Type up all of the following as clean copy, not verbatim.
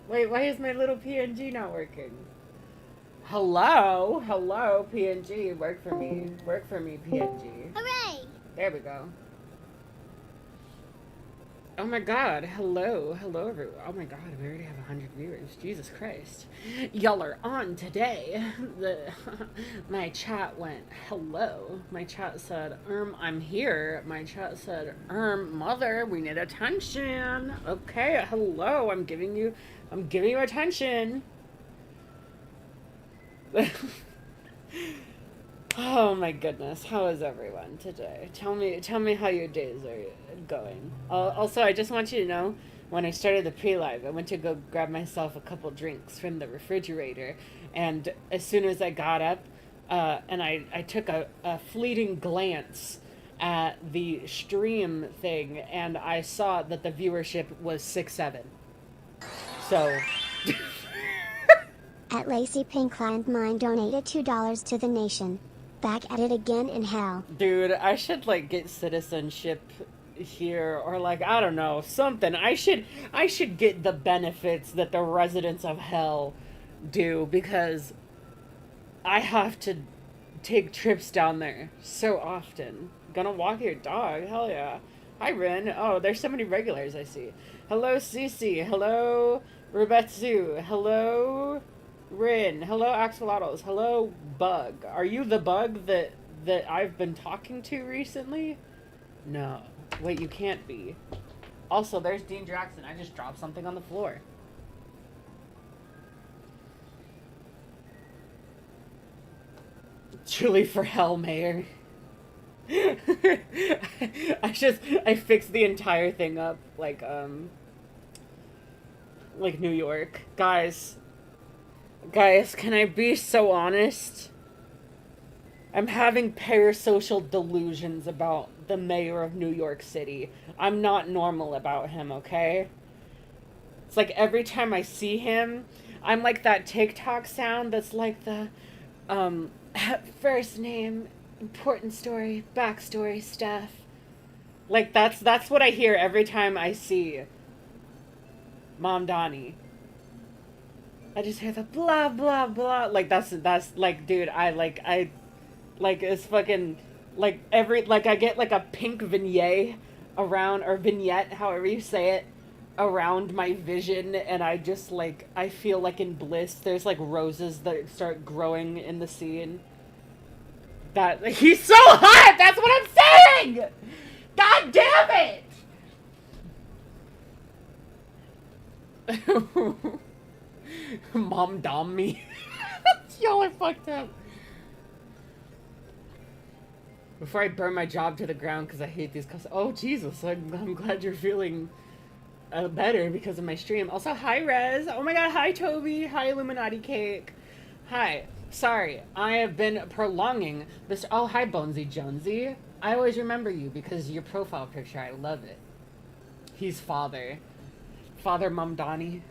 Wait, why is my little PNG not working? Hello? Hello, PNG. Work for me. Work for me, PNG. Hooray! There we go. Oh my god, hello, hello everyone. Oh my god, we already have 100 viewers. Jesus Christ. Y'all are on today. My chat went, hello. My chat said, I'm here. My chat said, mother, we need attention. Okay, hello, I'm giving you attention. Oh my goodness, how is everyone today? Tell me how your days are going. Also, I just want you to know, when I started the pre-live, I went to go grab myself a couple drinks from the refrigerator, and as soon as I got up, and I took a fleeting glance at the stream thing, and I saw that the viewership was 6-7. So... At Lacey Pink Client Mine donated $2 to the nation. Back at it again in hell. Dude, I should like get citizenship here, or like, I don't know, something. I should get the benefits that the residents of hell do, because I have to take trips down there so often. Gonna walk your dog, hell yeah. Hi Rin. Oh, there's so many regulars I see. Hello Cece. Hello Rubetsu. Hello Rin. Hello Axolotls. Hello Bug. Are you the bug that I've been talking to recently? No. Wait, you can't be. Also, there's Dean Jackson. I just dropped something on the floor. Truly for hell, Mayor. I fixed the entire thing up like New York. Guys, can I be so honest? I'm having parasocial delusions about the mayor of New York City. I'm not normal about him, okay? It's like every time I see him, I'm like that TikTok sound that's like the first name, important story, backstory stuff. Like that's what I hear every time I see Mom Donnie. I just hear the blah blah blah. Like that's like, dude, I it's fucking like I get like a pink vignette around, or vignette, however you say it, around my vision, and I just like, I feel like in bliss. There's like roses that start growing in the scene. That he's so hot. That's what I'm saying. God damn it. Mom dom me. Yo, I fucked up. Before I burn my job to the ground because I hate these customers. Oh, Jesus. I'm glad you're feeling better because of my stream. Also, hi, Rez. Oh my god, hi, Toby. Hi, Illuminati Cake. Hi. Sorry, I have been prolonging this. Oh, hi, Bonesy Jonesy. I always remember you because your profile picture. I love it. He's father. Father Mom Donnie.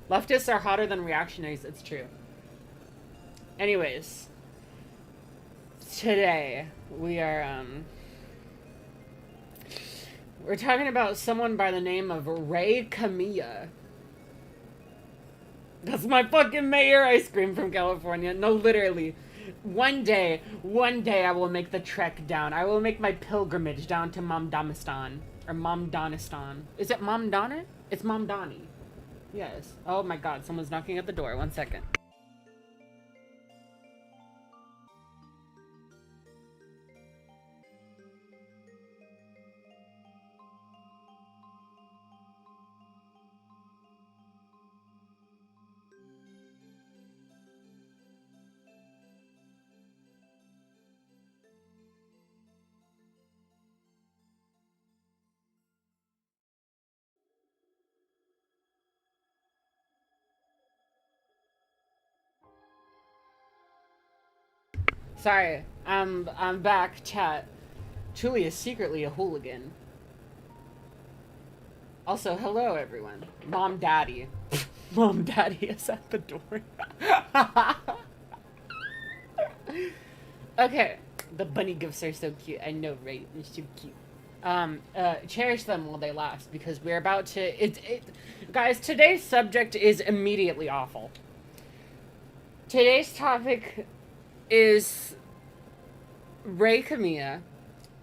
Leftists are hotter than reactionaries. It's true. Anyways. Today, we're talking about someone by the name of Ray Camilla. That's my fucking mayor ice cream from California. No, literally. One day I will make the trek down. I will make my pilgrimage down to Momdamistan. Or Momdonistan. Is it Momdana? It's Momdani. Yes. Oh my god, someone's knocking at the door. 1 second. Sorry, I'm back, chat. Truly is secretly a hooligan. Also, hello everyone. Mom Daddy. Mom Daddy is at the door. Okay, the bunny gifts are so cute. I know, right? They're so cute. Cherish them while they last, because we're about to. Guys, today's subject is immediately awful. Today's topic is Ray Camilla,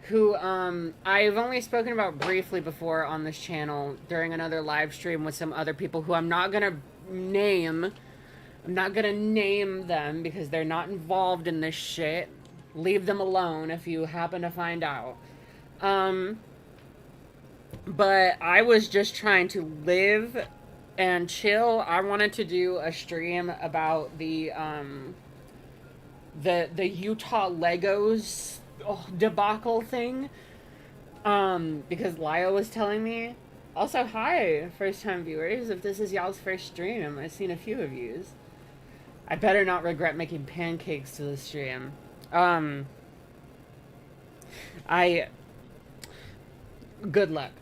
who I've only spoken about briefly before on this channel during another live stream with some other people who I'm not gonna name. I'm not gonna name them because they're not involved in this shit. Leave them alone if you happen to find out. But I was just trying to live and chill. I wanted to do a stream about the Utah Legos debacle thing. Because Lyle was telling me. Also, hi, first time viewers. If this is y'all's first stream, I've seen a few of yous. I better not regret making pancakes to the stream. Good luck.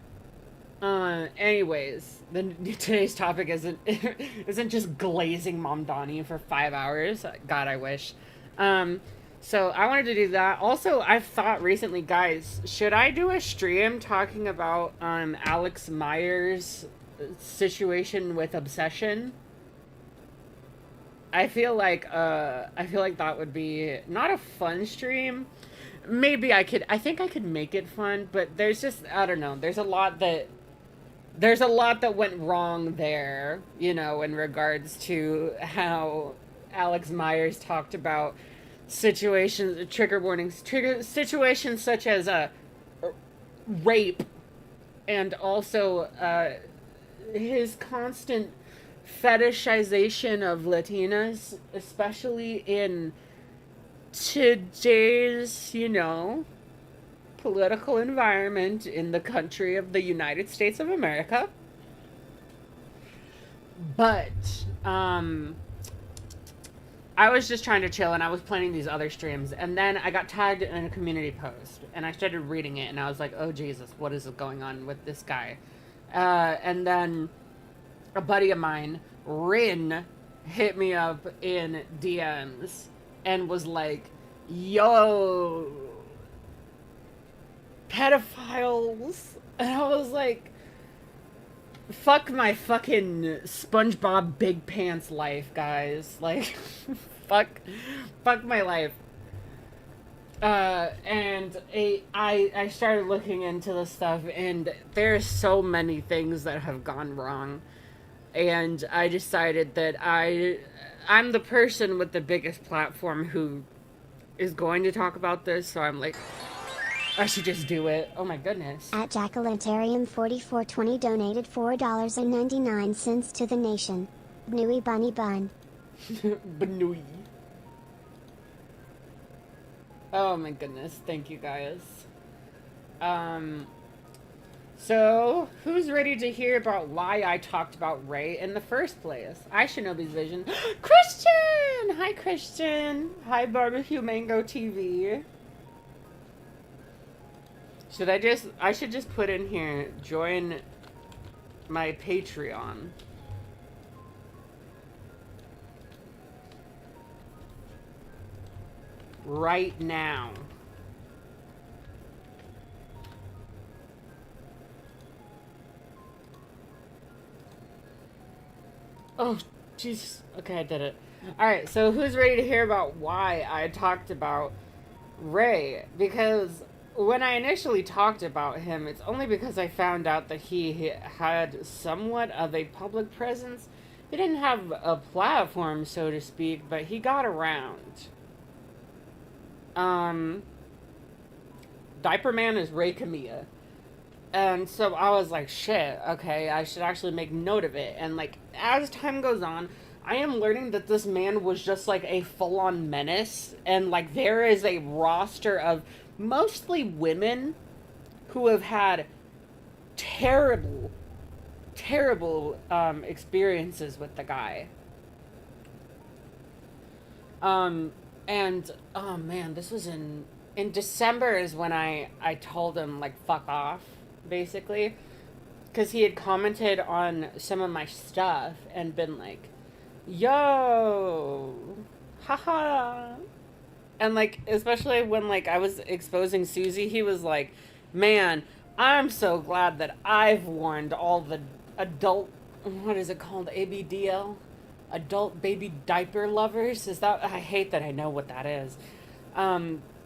Anyways, today's topic isn't just glazing Mamdani for 5 hours. God, I wish. So I wanted to do that. Also, I've thought recently, guys, should I do a stream talking about Alex Myers' situation with obsession? I feel like that would be not a fun stream. Maybe I think I could make it fun, but there's just, I don't know, there's a lot that went wrong there, you know, in regards to how Alex Myers talked about situations, trigger warnings, situations such as rape, and also his constant fetishization of Latinas, especially in today's, you know, political environment in the country of the United States of America. But I was just trying to chill, and I was planning these other streams, and then I got tagged in a community post, and I started reading it, and I was like, oh Jesus, what is going on with this guy? And then a buddy of mine, Rin, hit me up in DMs and was like, yo, pedophiles. And I was like, fuck my fucking SpongeBob Big Pants life, guys. Like, fuck my life. And I started looking into this stuff, and there's so many things that have gone wrong. And I decided that I'm the person with the biggest platform who is going to talk about this, so I'm like, I should just do it. Oh my goodness. At Jackalantarium4420 donated $4.99 to the nation. Bnui Bunny Bun. Bnui. Oh my goodness. Thank you guys. So, who's ready to hear about why I talked about Ray in the first place? I Shinobi's Vision. Christian! Hi, Christian. Hi, Barbecue Mango TV. I should just put in here, join my Patreon. Right now. Oh, Jesus. Okay, I did it. Alright, so who's ready to hear about why I talked about Ray? Because when I initially talked about him, it's only because I found out that he had somewhat of a public presence. He didn't have a platform, so to speak, but he got around. Diaper Man is Ray Camilla. And so I was like, shit, okay, I should actually make note of it. And, like, as time goes on, I am learning that this man was just, like, a full-on menace. And, like, there is a roster of mostly women who have had terrible, terrible experiences with the guy. And, oh, man, this was in December is when I told him, like, fuck off. Basically, because he had commented on some of my stuff and been like, yo, haha, and like, especially when like I was exposing Susie, he was like, man, I'm so glad that I've warned all the adult, what is it called, ABDL? Adult baby diaper lovers? Is that, I hate that I know what that is.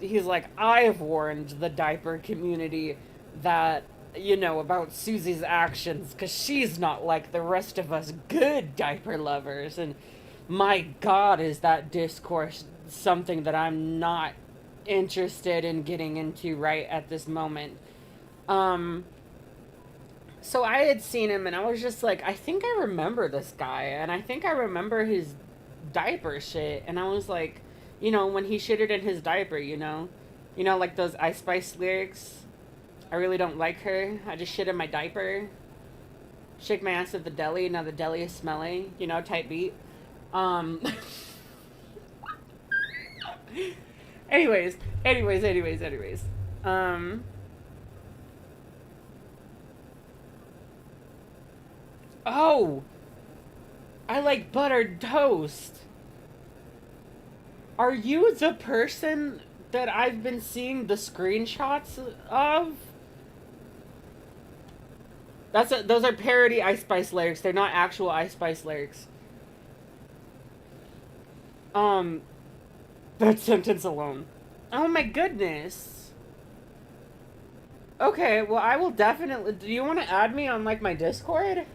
He's like, I've warned the diaper community that, you know, about Susie's actions, because she's not like the rest of us good diaper lovers. And my God, is that discourse something that I'm not interested in getting into right at this moment. Um, so I had seen him and I was just like, I think I remember this guy and I think I remember his diaper shit. And I was like, you know, when he shitted in his diaper, you know? You know, like those Ice Spice lyrics? I really don't like her. I just shit in my diaper. Shake my ass at the deli. Now the deli is smelly. You know, type beat. Um. anyways. Um. Oh! I like buttered toast. Are you the person that I've been seeing the screenshots of? Those are parody Ice Spice lyrics. They're not actual Ice Spice lyrics. Um, that sentence alone. Oh my goodness. Okay, well I will definitely. Do you want to add me on like my Discord?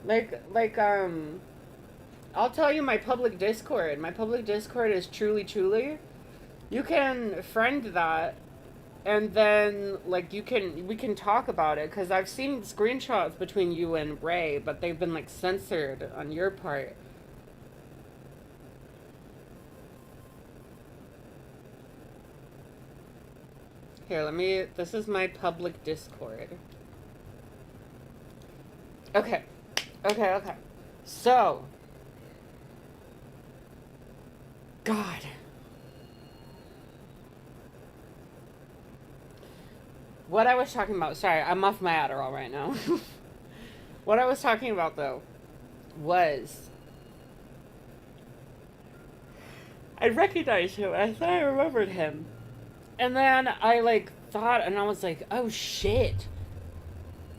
Like, I'll tell you my public Discord. My public Discord is truly. You can friend that, and then like we can talk about it because I've seen screenshots between you and Ray, but they've been like censored on your part. Here, let me. This is my public Discord. Okay, okay. So, God. What I was talking about, sorry, I'm off my Adderall right now. What I was talking about, though, was I recognized him. I thought I remembered him. And then I, like, thought, and I was like, oh, shit.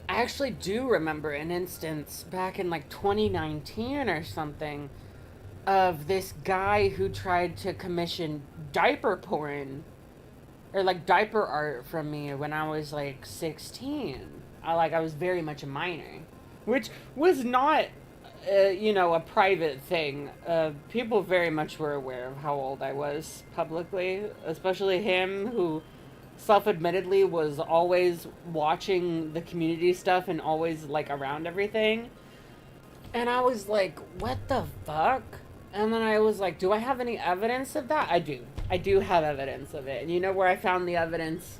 I actually do remember an instance back in, like, 2019 or something of this guy who tried to commission diaper porn or like diaper art from me when I was like 16. I was very much a minor, which was not you know, a private thing. People very much were aware of how old I was publicly, especially him who self-admittedly was always watching the community stuff and always like around everything. And I was like, what the fuck? And then I was like, do I have any evidence of that? I do. I do have evidence of it. And you know where I found the evidence?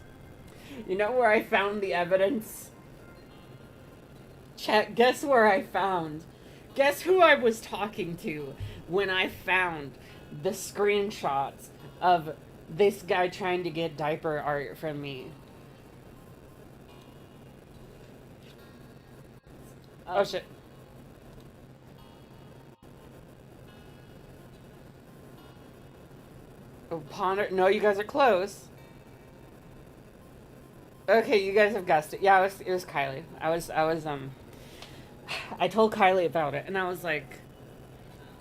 You know where I found the evidence? Check. Guess where I found? Guess who I was talking to when I found the screenshots of this guy trying to get diaper art from me? Oh shit. Oh, Ponder. No, you guys are close. Okay, you guys have guessed it. Yeah, it was Kylie. I told Kylie about it, and I was like,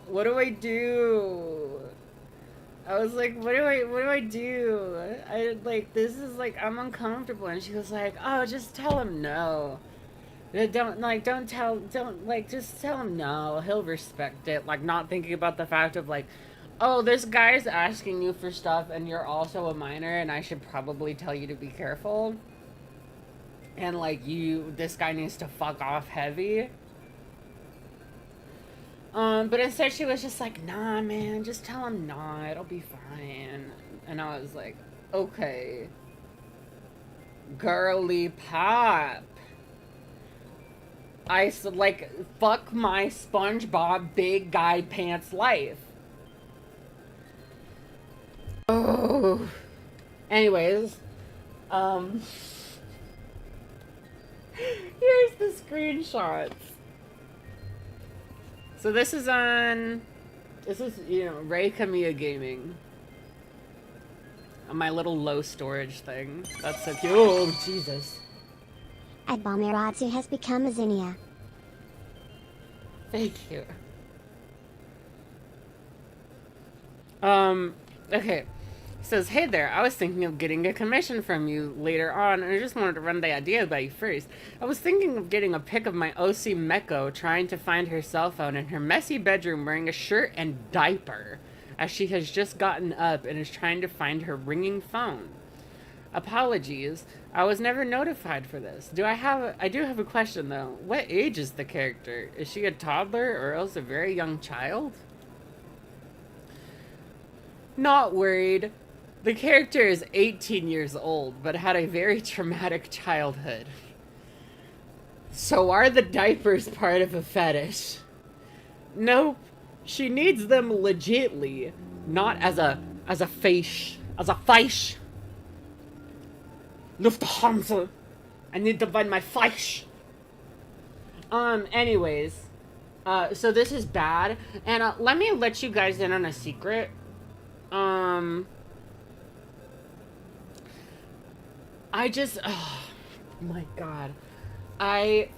what do I do? I was like, what do I do? I, like, this is, like, I'm uncomfortable, and she was like, oh, just tell him no. Just tell him no. He'll respect it. Like, not thinking about the fact of, like, oh, this guy's asking you for stuff, and you're also a minor, and I should probably tell you to be careful. And, like, this guy needs to fuck off heavy. But instead she was just like, nah, man, just tell him nah, it'll be fine. And I was like, okay. Girly pop. I said, like, fuck my SpongeBob big guy pants life. Oh. Anyways, here's the screenshots. So this is, you know, Ray Kamiya Gaming. my little low storage thing. That's so cute. Oh, Jesus. Adbalmiratsu has become a zinnia. Thank you. Okay. Says, hey there, I was thinking of getting a commission from you later on, and I just wanted to run the idea by you first. I was thinking of getting a pic of my OC Meko trying to find her cell phone in her messy bedroom wearing a shirt and diaper, as she has just gotten up and is trying to find her ringing phone. Apologies, I was never notified for this. I do have a question though. What age is the character? Is she a toddler or else a very young child? Not worried. The character is 18 years old, but had a very traumatic childhood. So are the diapers part of a fetish? Nope. She needs them legitly, not as a fetish. As a fetish. Lufthansa. I need to find my fetish. Anyways. So this is bad. And let me let you guys in on a secret. Oh my god. I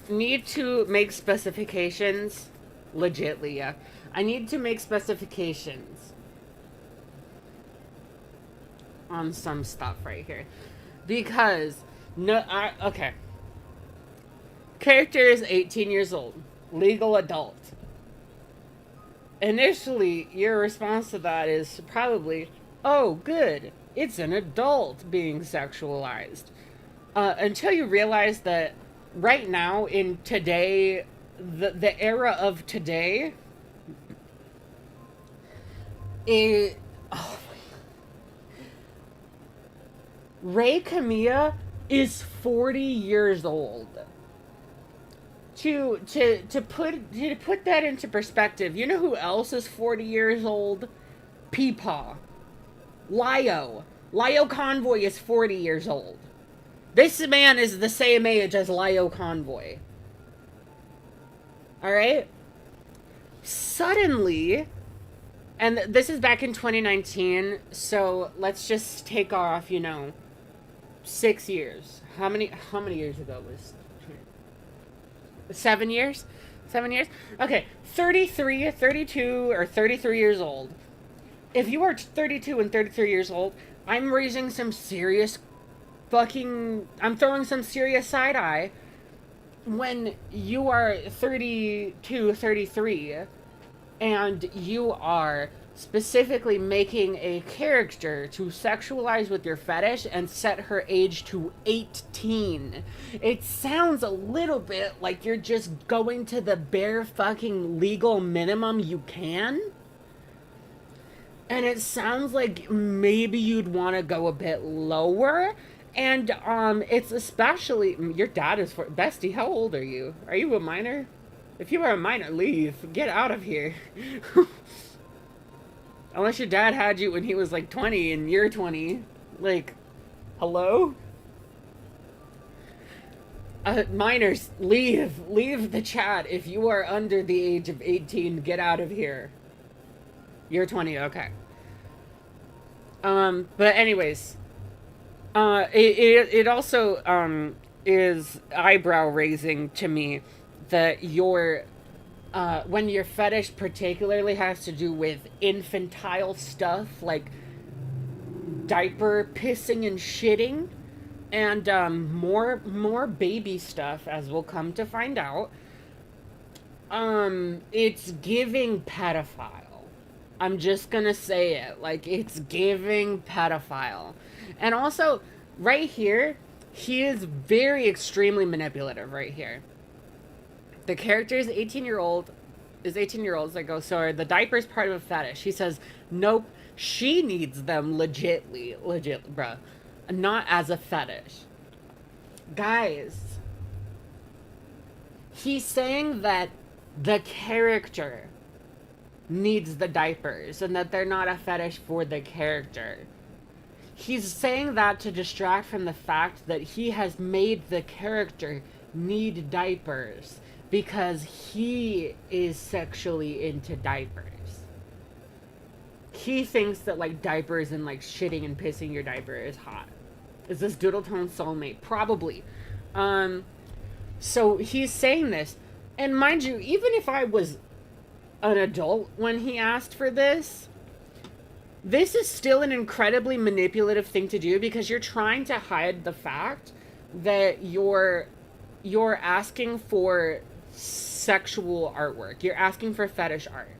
need to make specifications. Legitly, yeah. I need to make specifications on some stuff right here. Because, okay. Character is 18 years old. Legal adult. Initially, your response to that is probably, oh, good. It's an adult being sexualized. Until you realize that right now, in today, the era of today, Ray Kamiya is 40 years old. To put that into perspective, you know who else is 40 years old? Peepaw. Lyo Convoy is 40 years old. This man is the same age as Lyo Convoy. Alright? Suddenly, and this is back in 2019, so let's just take off, 6 years. How many years ago was 7 years? 7 years? Okay, 33, 32, or 33 years old. If you are 32 and 33 years old, I'm raising some serious I'm throwing some serious side eye when you are 32, 33, and you are specifically making a character to sexualize with your fetish and set her age to 18. It sounds a little bit like you're just going to the bare fucking legal minimum you can. And it sounds like maybe you'd want to go a bit lower. And it's especially, your dad is bestie, how old are you? Are you a minor? If you are a minor, leave. Get out of here. Unless your dad had you when he was like 20 and you're 20. Like, hello? Minors, leave. Leave the chat. If you are under the age of 18, get out of here. You're 20, okay. But anyways, it also, is eyebrow raising to me that when your fetish particularly has to do with infantile stuff, like diaper pissing and shitting, and, more baby stuff, as we'll come to find out, it's giving pedophile. I'm just gonna say it. Like, it's giving pedophile. And also, right here, he is very extremely manipulative right here. The character is 18-year-old. I go, so are the diapers part of a fetish? He says, nope, she needs them legit, bruh. Not as a fetish. Guys, he's saying that the character needs the diapers and that they're not a fetish for the character. He's saying that to distract from the fact that he has made the character need diapers because he is sexually into diapers. he thinks that like diapers and like shitting and pissing your diaper is hot. Is this Doodle Tone soulmate? Probably. So he's saying this, and mind you, even if I was an adult when he asked for this, this is still an incredibly manipulative thing to do, because you're trying to hide the fact that you're asking for sexual artwork. You're asking for fetish art.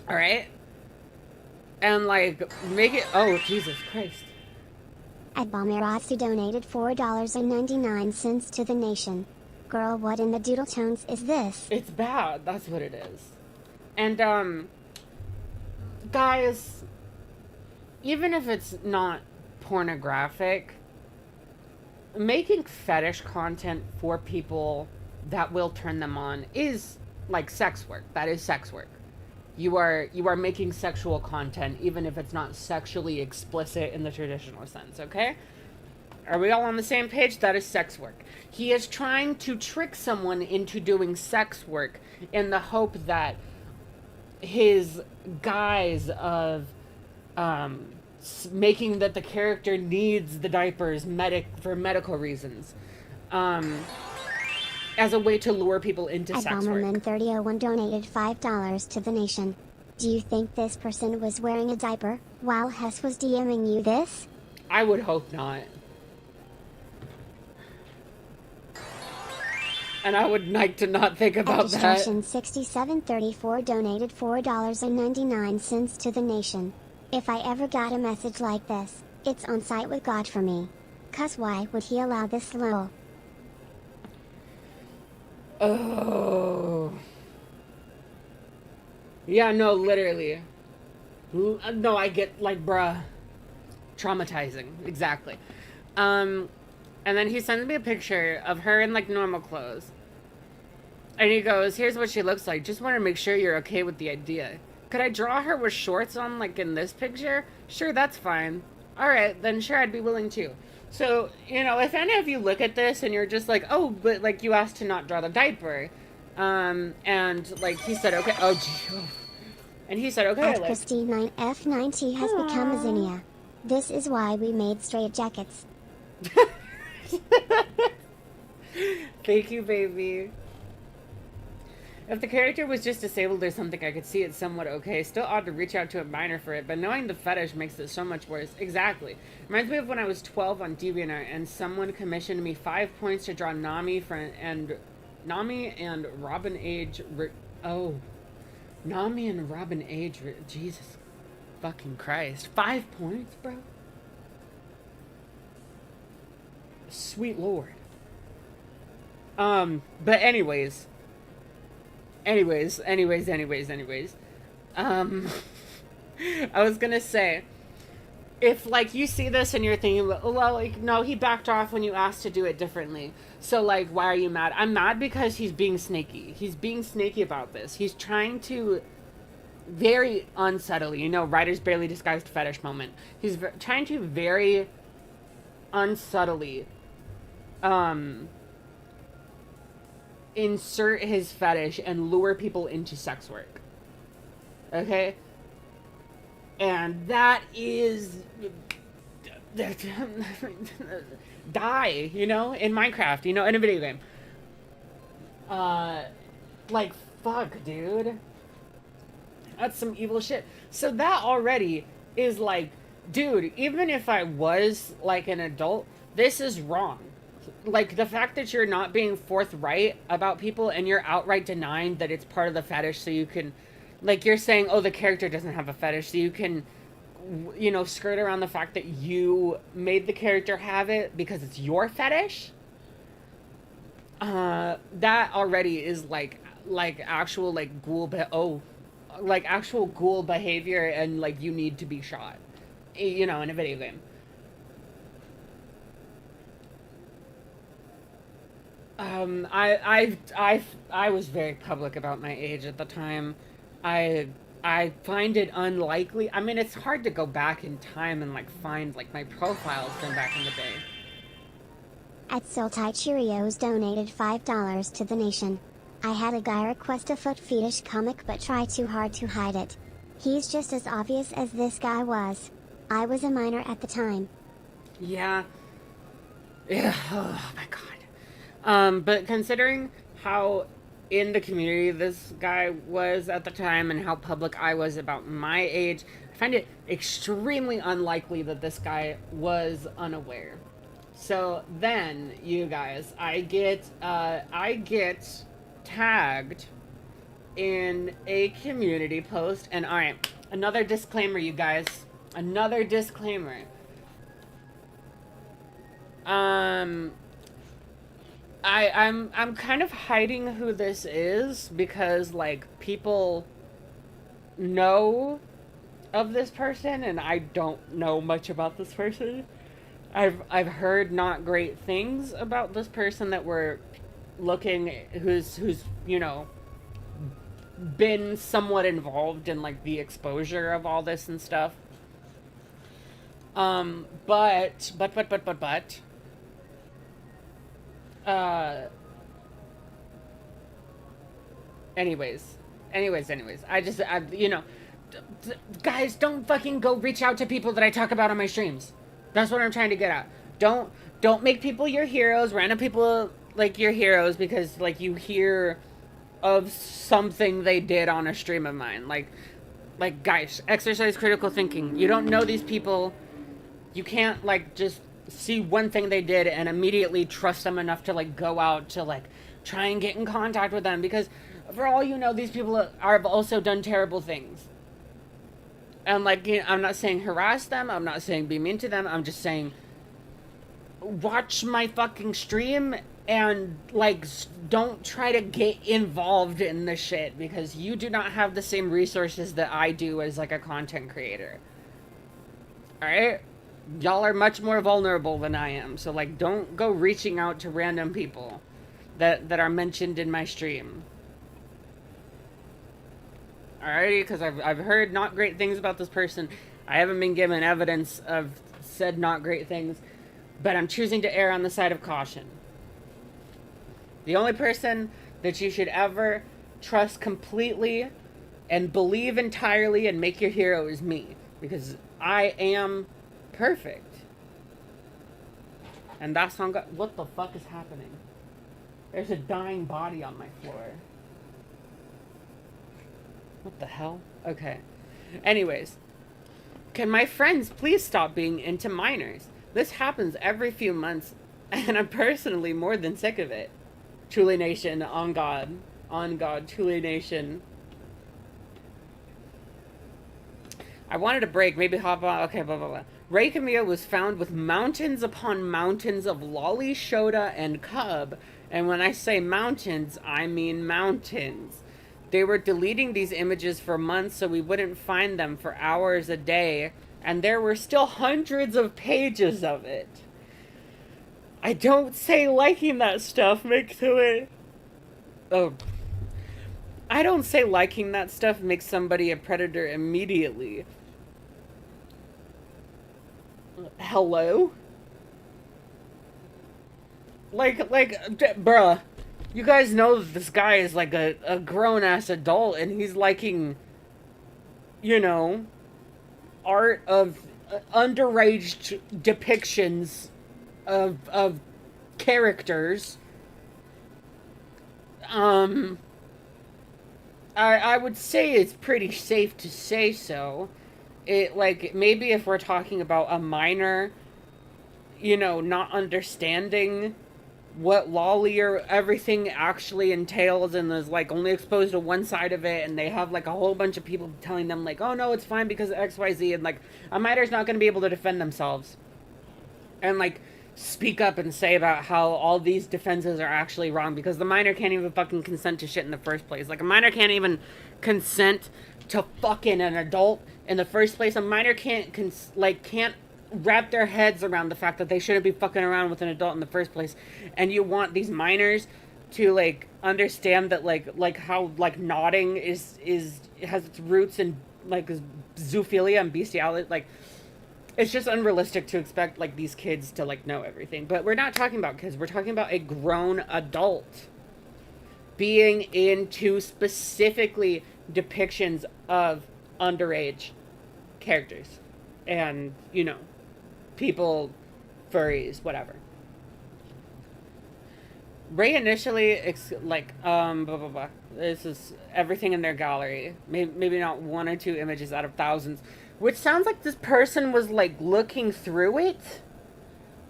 All right? And like make it, oh Jesus Christ. At Balmirazzi donated $4.99 to the nation. Girl, what in the doodle tones is this? It's bad. That's what it is. And guys, even if it's not pornographic, making fetish content for people that will turn them on is like sex work. That is sex work. You are making sexual content, even if it's not sexually explicit in the traditional sense, okay? Are we all on the same page? That is sex work. He is trying to trick someone into doing sex work in the hope that his guise of making that the character needs the diapers for medical reasons, as a way to lure people into sex work. Bomberman3001 donated $5 to the nation. Do you think this person was wearing a diaper while Hess was DMing you this? I would hope not. And I would like to not think about that. Distortion6734 donated $4.99 to the nation. If I ever got a message like this, it's on site with God for me. 'Cause why would he allow this lol? Oh. Yeah, no, literally. No, I get, like, bruh. Traumatizing. Exactly. And then he sends me a picture of her in, like, normal clothes. And he goes, here's what she looks like. Just want to make sure you're okay with the idea. Could I draw her with shorts on, like, in this picture? Sure, that's fine. Alright, then sure, I'd be willing to. So, you know, if any of you look at this and you're just like, oh, but, like, you asked to not draw the diaper. And, like, he said, okay. Oh, gee. And he said, okay, like... Christine9F9T has become a zinnia. This is why we made straight jackets. Thank you, baby. If the character was just disabled or something, I could see it somewhat okay. Still odd to reach out to a minor for it, but knowing the fetish makes it so much worse. Exactly. Reminds me of when I was 12 on DeviantArt and someone commissioned me 5 points to draw Nami and Robin Age. Nami and Robin Age. Jesus fucking Christ. 5 points, bro? Sweet Lord. But anyways. I was gonna say, if, like, you see this and you're thinking, well, like, no, he backed off when you asked to do it differently. So, like, why are you mad? I'm mad because he's being snaky. He's being snaky about this. He's trying to very unsubtly, you know, writer's barely disguised fetish moment. He's trying to very unsubtly, insert his fetish and lure people into sex work. Okay? And that is... die, you know? In Minecraft, you know? In a video game. Like, fuck, dude. That's some evil shit. So that already is like, dude, even if I was, like, an adult, this is wrong. Like, the fact that you're not being forthright about people and you're outright denying that it's part of the fetish so you can, like, you're saying, oh, the character doesn't have a fetish, so you can, you know, skirt around the fact that you made the character have it because it's your fetish. That already is, like actual, like, actual ghoul behavior, and, like, you need to be shot, you know, in a video game. I was very public about my age at the time. I find it unlikely. I mean, it's hard to go back in time and, like, find, like, my profiles from back in the day. At Sultai Cheerios donated $5 to the nation. I had a guy request a foot fetish comic but try too hard to hide it. He's just as obvious as this guy was. I was a minor at the time. Yeah. Yeah. Oh my god. But considering how in the community this guy was at the time and how public I was about my age, I find it extremely unlikely that this guy was unaware. So then, you guys, I get tagged in a community post, and all right, another disclaimer, you guys, another disclaimer. Um, I'm kind of hiding who this is because like people know of this person and I don't know much about this person. I've heard not great things about this person that we're looking who's been somewhat involved in like the exposure of all this and stuff. But uh anyways, guys, don't fucking go reach out to people that I talk about on my streams. That's what I'm trying to get at. Don't make people your heroes, random people like your heroes because like you hear of something they did on a stream of mine. Like guys, exercise critical thinking. You don't know these people. You can't like just see one thing they did and immediately trust them enough to like go out to like try and get in contact with them because for all you know these people have also done terrible things. And like, I'm not saying harass them, I'm not saying be mean to them, I'm just saying watch my fucking stream and like don't try to get involved in the shit because you do not have the same resources that I do as like a content creator. All right? Y'all are much more vulnerable than I am. So like don't go reaching out to random people that are mentioned in my stream. Alrighty, because I've heard not great things about this person. I haven't been given evidence of said not great things, but I'm choosing to err on the side of caution. The only person that you should ever trust completely and believe entirely and make your hero is me, because I am perfect. And that's on God. What the fuck is happening? There's a dying body on my floor. What the hell? Okay. Anyways, can my friends please stop being into minors? This happens every few months, and I'm personally more than sick of it. Truly Nation, on God. On God, Truly Nation. I wanted a break, maybe hop on. Okay, blah, blah, blah. Ray Camilla was found with mountains upon mountains of lolly, shota, and cub. And when I say mountains, I mean mountains. They were deleting these images for months so we wouldn't find them for hours a day, and there were still hundreds of pages of it. I don't say liking that stuff makes it... Oh. I don't say liking that stuff makes somebody a predator immediately. Hello? Like, bruh. You guys know that this guy is like a grown-ass adult and he's liking, art of underage depictions of characters. I would say it's pretty safe to say so. It, like, maybe if we're talking about a minor, not understanding what lolly or everything actually entails and is like only exposed to one side of it and they have like a whole bunch of people telling them like, oh no, it's fine because of XYZ, and like a minor's not going to be able to defend themselves and like speak up and say about how all these defenses are actually wrong because the minor can't even fucking consent to shit in the first place. Like a minor can't even consent to fucking an adult in the first place. A minor can't wrap their heads around the fact that they shouldn't be fucking around with an adult in the first place, and you want these minors to like understand that like how like nodding is has its roots in like zoophilia and bestiality. Like it's just unrealistic to expect like these kids to like know everything. But we're not talking about kids, we're talking about a grown adult being into specifically depictions of underage characters. And, you know, people, furries, whatever. Ray initially, blah, blah, blah. This is everything in their gallery. Maybe not one or two images out of thousands. Which sounds like this person was, like, looking through it.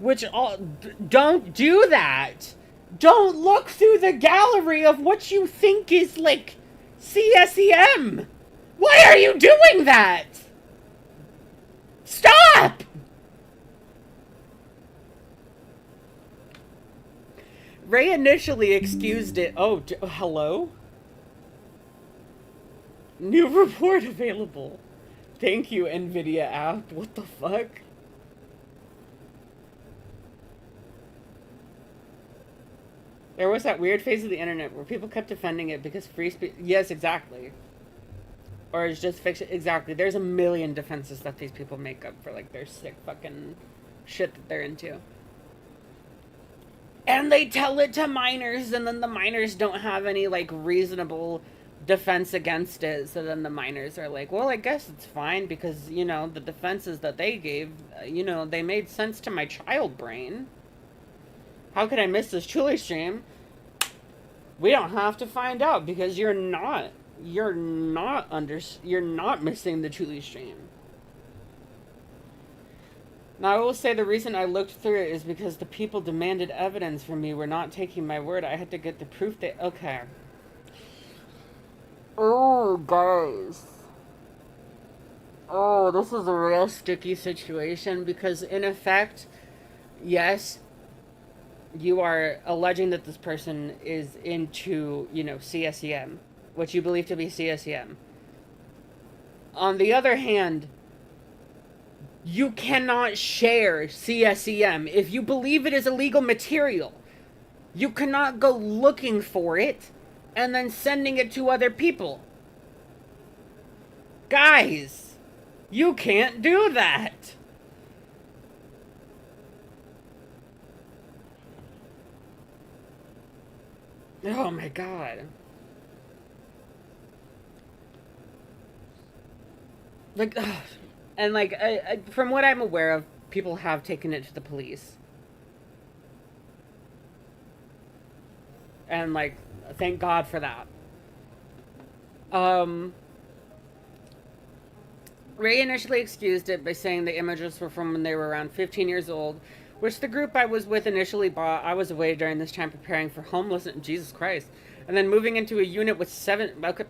Don't do that. Don't look through the gallery of what you think is, like, CSEM. Why are you doing that? Stop! Ray initially excused it. Oh, hello? New report available. Thank you, NVIDIA app. What the fuck? There was that weird phase of the internet where people kept defending it because free speech... Yes, exactly. Or it's just fiction. Exactly. There's a million defenses that these people make up for, like, their sick fucking shit that they're into. And they tell it to minors, and then the minors don't have any, like, reasonable defense against it. So then the minors are like, well, I guess it's fine because, you know, the defenses that they gave, you know, they made sense to my child brain. How could I miss this Chuli stream? We don't have to find out because you're not missing the Chuli stream. Now, I will say the reason I looked through it is because the people demanded evidence from me were not taking my word. I had to get the proof that... Okay. Oh, guys. Oh, this is a real sticky situation because, in effect, yes, you are alleging that this person is into, you know, CSEM, what you believe to be CSEM. On the other hand, you cannot share CSEM. If you believe it is illegal material, you cannot go looking for it and then sending it to other people. Guys, you can't do that. Oh my god. Like, ugh. And, like, from what I'm aware of, people have taken it to the police. And, like, thank God for that. Ray initially excused it by saying the images were from when they were around 15 years old, which the group I was with initially bought. I was away during this time preparing for homelessness. Jesus Christ. And then moving into a unit with 7... Okay,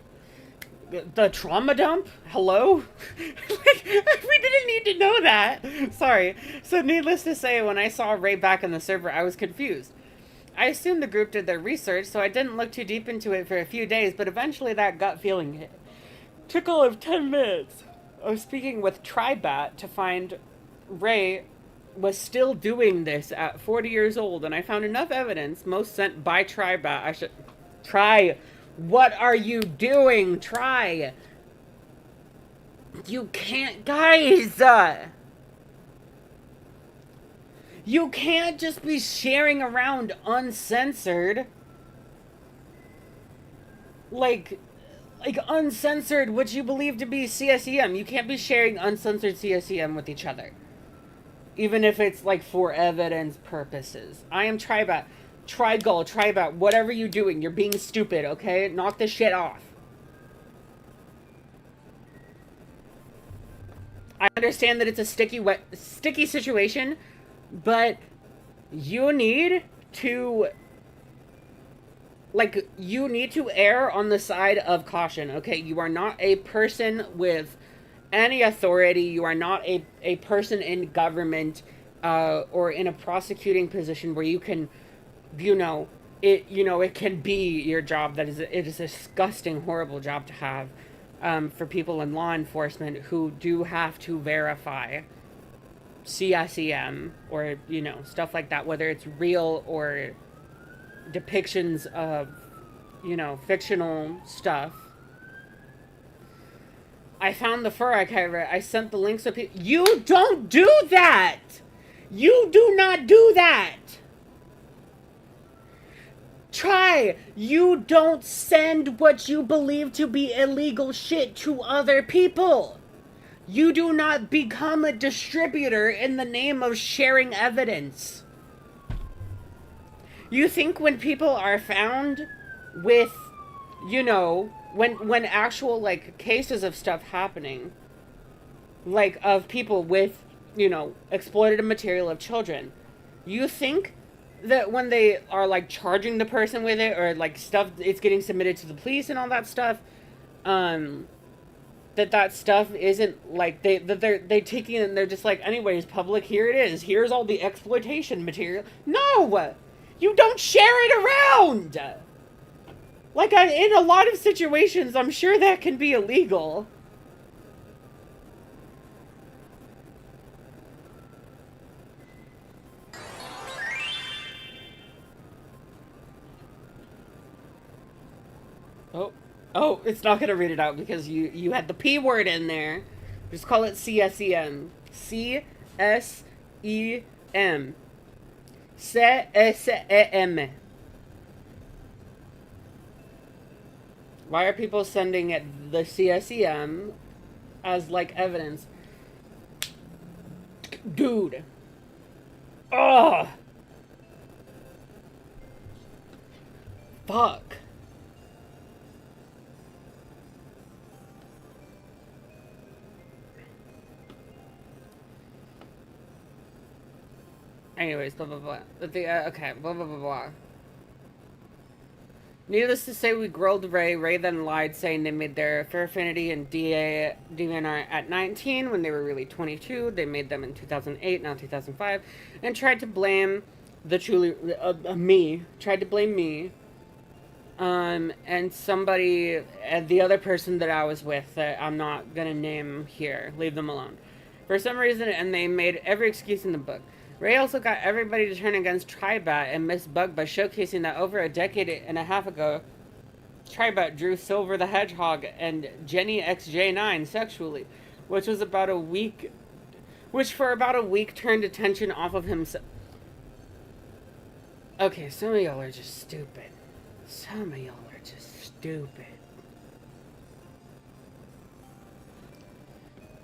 the trauma dump? Hello? Like, we didn't need to know that. Sorry. So needless to say, when I saw Ray back on the server, I was confused. I assumed the group did their research, so I didn't look too deep into it for a few days, but eventually that gut feeling hit. Took all of 10 minutes of speaking with Tribat to find Ray was still doing this at 40 years old, and I found enough evidence, most sent by Tribat. I should... Try... What are you doing? Try. You can't, guys. You can't just be sharing around uncensored. Like uncensored what you believe to be CSEM. You can't be sharing uncensored CSEM with each other. Even if it's, like, for evidence purposes. I am Tribat. Trigal, Tribat, whatever you're doing, you're being stupid, okay? Knock this shit off. I understand that it's a sticky situation, but you need to, like, you need to err on the side of caution, okay? You are not a person with any authority. You are not a person in government or in a prosecuting position where you can... it can be your job. It is a disgusting, horrible job to have for people in law enforcement who do have to verify CSEM or, stuff like that, whether it's real or depictions of, fictional stuff. I found the fur archiver. I sent the links to people. You don't do that! You do not do that! Try! You don't send what you believe to be illegal shit to other people. You do not become a distributor in the name of sharing evidence. You think when people are found with, you know, when actual, like, cases of stuff happening, like, of people with, you know, exploitative material of children, you think that when they are, like, charging the person with it, or, like, stuff, it's getting submitted to the police and all that stuff, that stuff isn't, like, they taking it and they're just like, anyways, public, here it is. Here's all the exploitation material. No! You don't share it around! Like, in a lot of situations, I'm sure that can be illegal. Oh, it's not going to read it out because you had the P word in there. Just call it CSEM. C-S-E-M. C-S-E-M. Why are people sending it the CSEM as, like, evidence? Dude. Ugh. Fuck. Anyways, blah, blah, blah. Okay, blah, blah, blah, blah. Needless to say, we grilled Ray. Ray then lied, saying they made their Fair Affinity and DNR at 19 when they were really 22. They made them in 2008, not 2005. And tried to blame me. Tried to blame me. And somebody, the other person that I was with, that I'm not gonna name here. Leave them alone. For some reason, and they made every excuse in the book. Ray also got everybody to turn against Tribat and Miss Bug by showcasing that over a decade and a half ago, Tribat drew Silver the Hedgehog and Jenny XJ9 sexually, which for about a week turned attention off of himself. Okay, some of y'all are just stupid. Some of y'all are just stupid.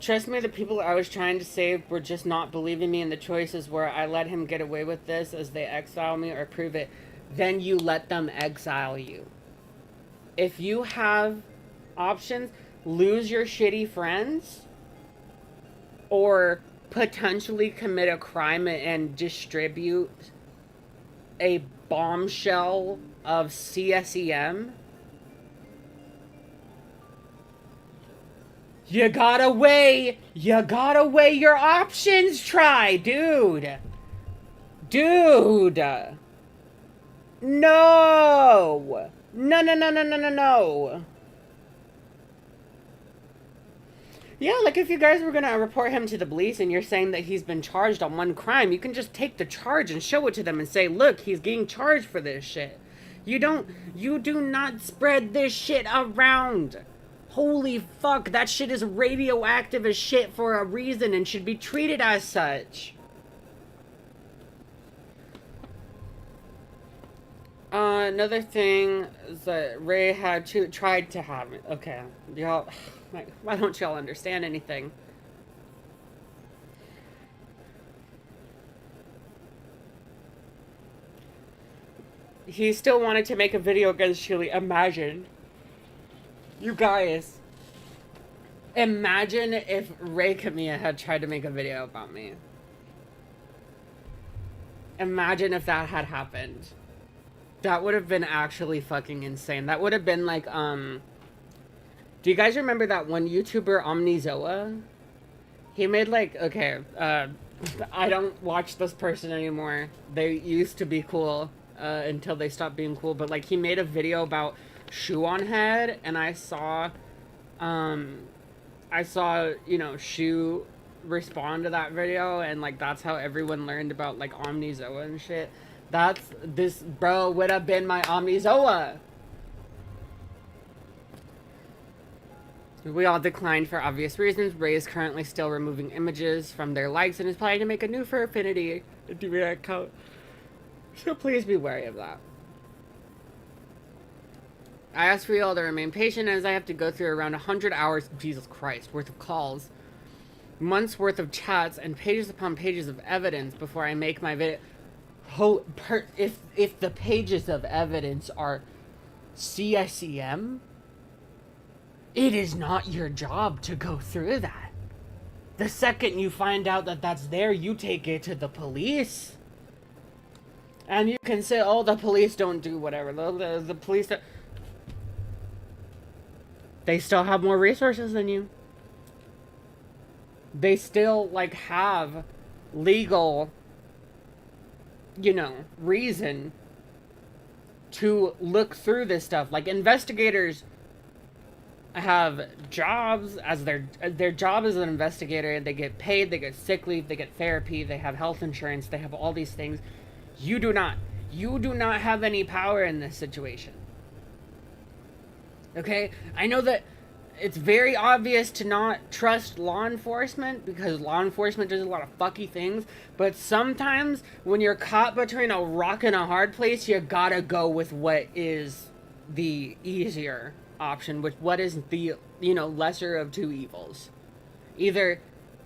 Trust me, the people I was trying to save were just not believing me in the choices where I let him get away with this as they exile me or prove it. Then you let them exile you. If you have options, lose your shitty friends or potentially commit a crime and distribute a bombshell of CSEM. You gotta weigh your options, try, dude. Dude. No. No. Yeah, like if you guys were gonna report him to the police and you're saying that he's been charged on one crime, you can just take the charge and show it to them and say, look, he's getting charged for this shit. You do not spread this shit around. Holy fuck, that shit is radioactive as shit for a reason and should be treated as such. Another thing is that Ray had tried to have it. Okay, y'all, why don't y'all understand anything? He still wanted to make a video against Chile. Imagine. You guys, imagine if Ray Camilla had tried to make a video about me. Imagine if that had happened. That would have been actually fucking insane. That would have been like, do you guys remember that one YouTuber, Omnizoa? He made like, okay, I don't watch this person anymore. They used to be cool, until they stopped being cool. But like, he made a video about Shoe on Head, and I saw, you know, Shoe respond to that video, and like, that's how everyone learned about like Omnizoa and shit. This bro would have been my Omnizoa. We all declined for obvious reasons. Ray is currently still removing images from their likes and is planning to make a new Fair Affinity account. So please be wary of that. I ask for you all to remain patient as I have to go through around 100 hours, Jesus Christ, worth of calls, months worth of chats, and pages upon pages of evidence before I make my video. If the pages of evidence are CSEM, it is not your job to go through that. The second you find out that that's there, you take it to the police. And you can say, oh, the police don't do whatever. The police don't... They still have more resources than you. They still, like, have legal, you know, reason to look through this stuff. Like, investigators have jobs as their job as an investigator. They get paid, they get sick leave, they get therapy, they have health insurance, they have all these things. You do not. You do not have any power in this situation. Okay? I know that it's very obvious to not trust law enforcement because law enforcement does a lot of fucky things, but sometimes when you're caught between a rock and a hard place, you gotta go with what is the easier option, what is the, you know, lesser of two evils. Either,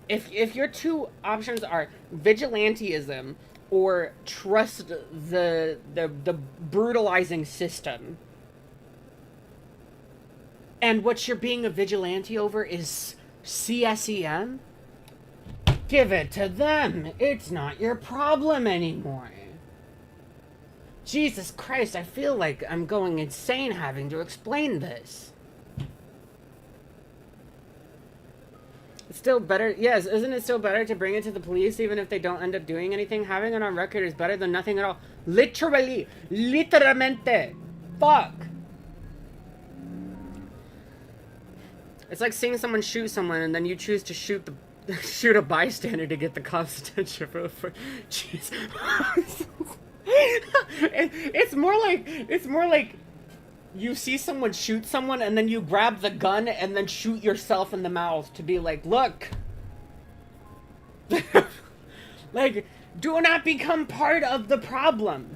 if your two options are vigilantism or trust the brutalizing system, and what you're being a vigilante over is CSEM, give it to them. It's not your problem anymore. Jesus Christ, I feel like I'm going insane having to explain this. It's still better, yes, isn't it still better to bring it to the police even if they don't end up doing anything? Having it on record is better than nothing at all. Literally. Literalmente. Fuck. It's like seeing someone shoot someone and then you choose to shoot a bystander to get the cops' attention for jeez. It's more like you see someone shoot someone and then you grab the gun and then shoot yourself in the mouth to be like, look. Like, do not become part of the problem.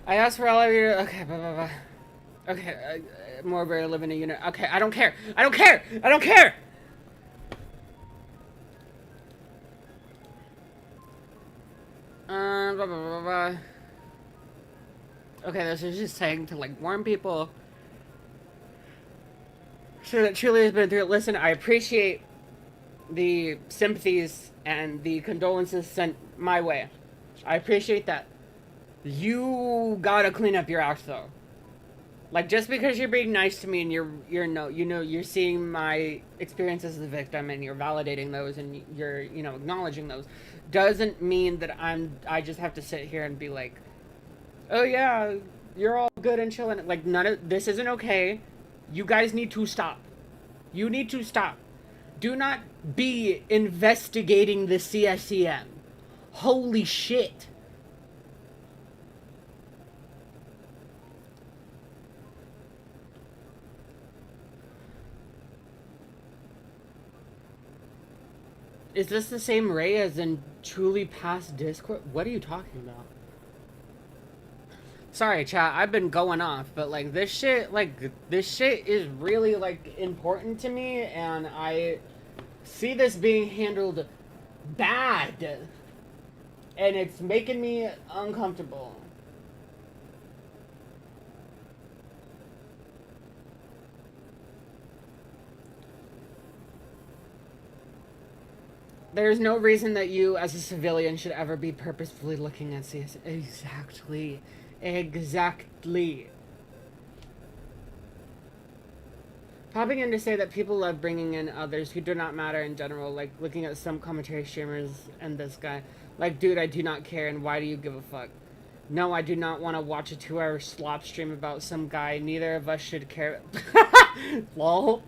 I asked for all of you. Okay, blah, blah, blah. Okay, more rare live in a unit. Okay, I don't care. I don't care. I don't care. Blah, blah, blah, blah. Okay, this is just saying to, like, warn people. Sure that truly has been through it. Listen, I appreciate the sympathies and the condolences sent my way. I appreciate that. You gotta clean up your act, though. Like, just because you're being nice to me and you're seeing my experiences as a victim and you're validating those and you're, you know, acknowledging those, doesn't mean that I just have to sit here and be like, oh yeah, you're all good and chilling. Like, none of this isn't okay. You guys need to stop. You need to stop. Do not be investigating the CSEM. Holy shit. Is this the same Ray as in truly past Discord? What are you talking about? Sorry, chat, I've been going off, but like this shit is really like important to me, and I see this being handled bad, and it's making me uncomfortable. There's no reason that you, as a civilian, should ever be purposefully looking at CS. Exactly. Exactly. Popping in to say that people love bringing in others who do not matter in general, like looking at some commentary streamers and this guy. Like, dude, I do not care, and why do you give a fuck? No, I do not want to watch a 2-hour slop stream about some guy. Neither of us should care. Lol.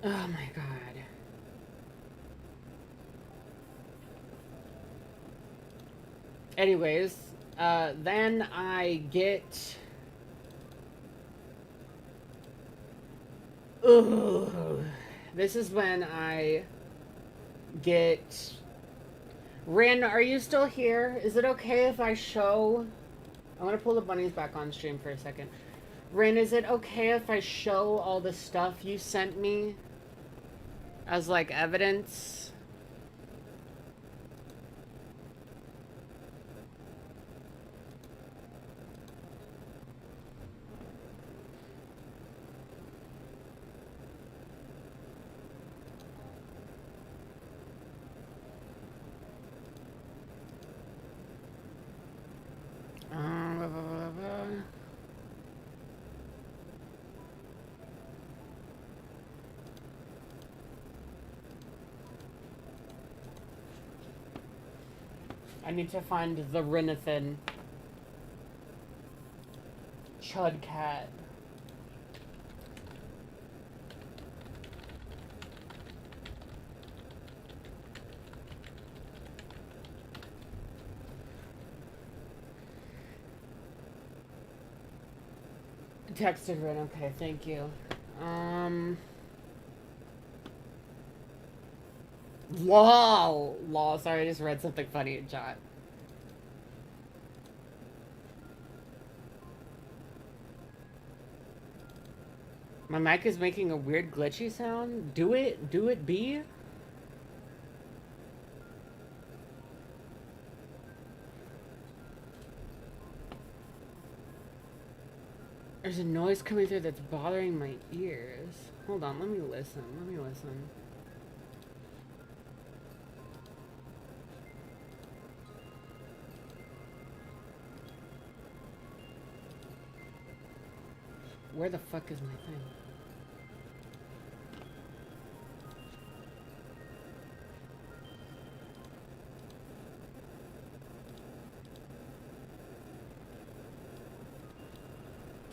Oh my god. Anyways, then I get... Ugh. This is when I get Rin, are you still here? Is it okay if I show... I'm gonna pull the bunnies back on stream for a second. Rin, is it okay if I show all the stuff you sent me as, like, evidence? Blah, blah, blah, blah. I need to find the Rinathan Chud Cat. Texted Rin, okay, thank you. Lol, sorry, I just read something funny in chat. My mic is making a weird glitchy sound. Do it, B. There's a noise coming through that's bothering my ears. Hold on, let me listen. Where the fuck is my thing?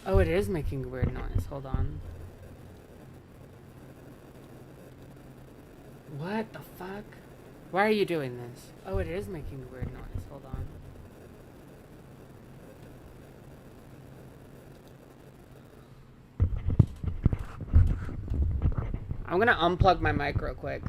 Oh, it is making a weird noise. Hold on. What the fuck? Why are you doing this? Oh, it is making a weird noise. Hold on. I'm gonna unplug my mic real quick.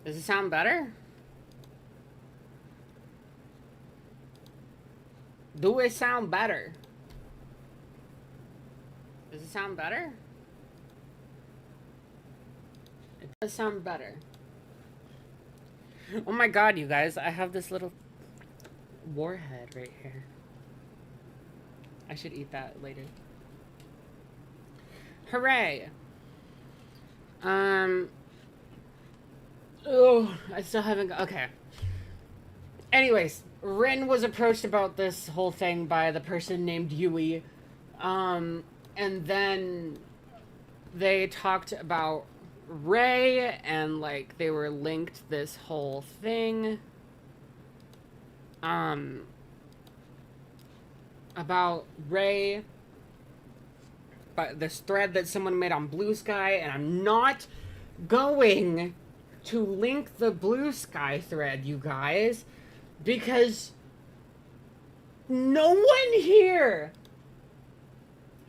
Does it sound better? Do it sound better? Does it sound better? It does sound better. Oh my god, you guys, I have this little warhead right here. I should eat that later. Hooray! Oh, I still haven't got... Okay. Anyways, Rin was approached about this whole thing by the person named Yui. And then they talked about Ray, and, like, they were linked this whole thing. About Ray. But this thread that someone made on Blue Sky, and I'm not going to link the Blue Sky thread, you guys, because no one here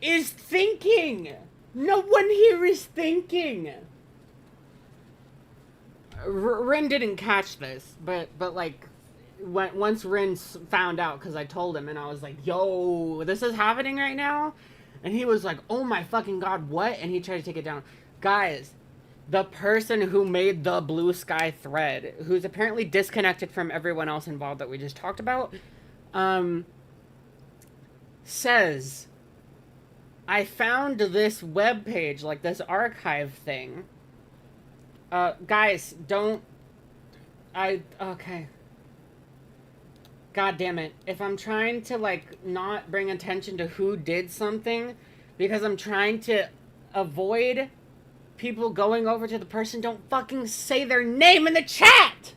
is thinking. No one here is thinking. Rin didn't catch this, but like, once Rin found out, because I told him, and I was like, yo, this is happening right now? And he was like, oh my fucking god, what? And he tried to take it down. Guys, the person who made the Blue Sky thread, who's apparently disconnected from everyone else involved that we just talked about, says, I found this webpage, like this archive thing. Guys, don't... Okay. God damn it. If I'm trying to, like, not bring attention to who did something, because I'm trying to avoid people going over to the person, don't fucking say their name in the chat!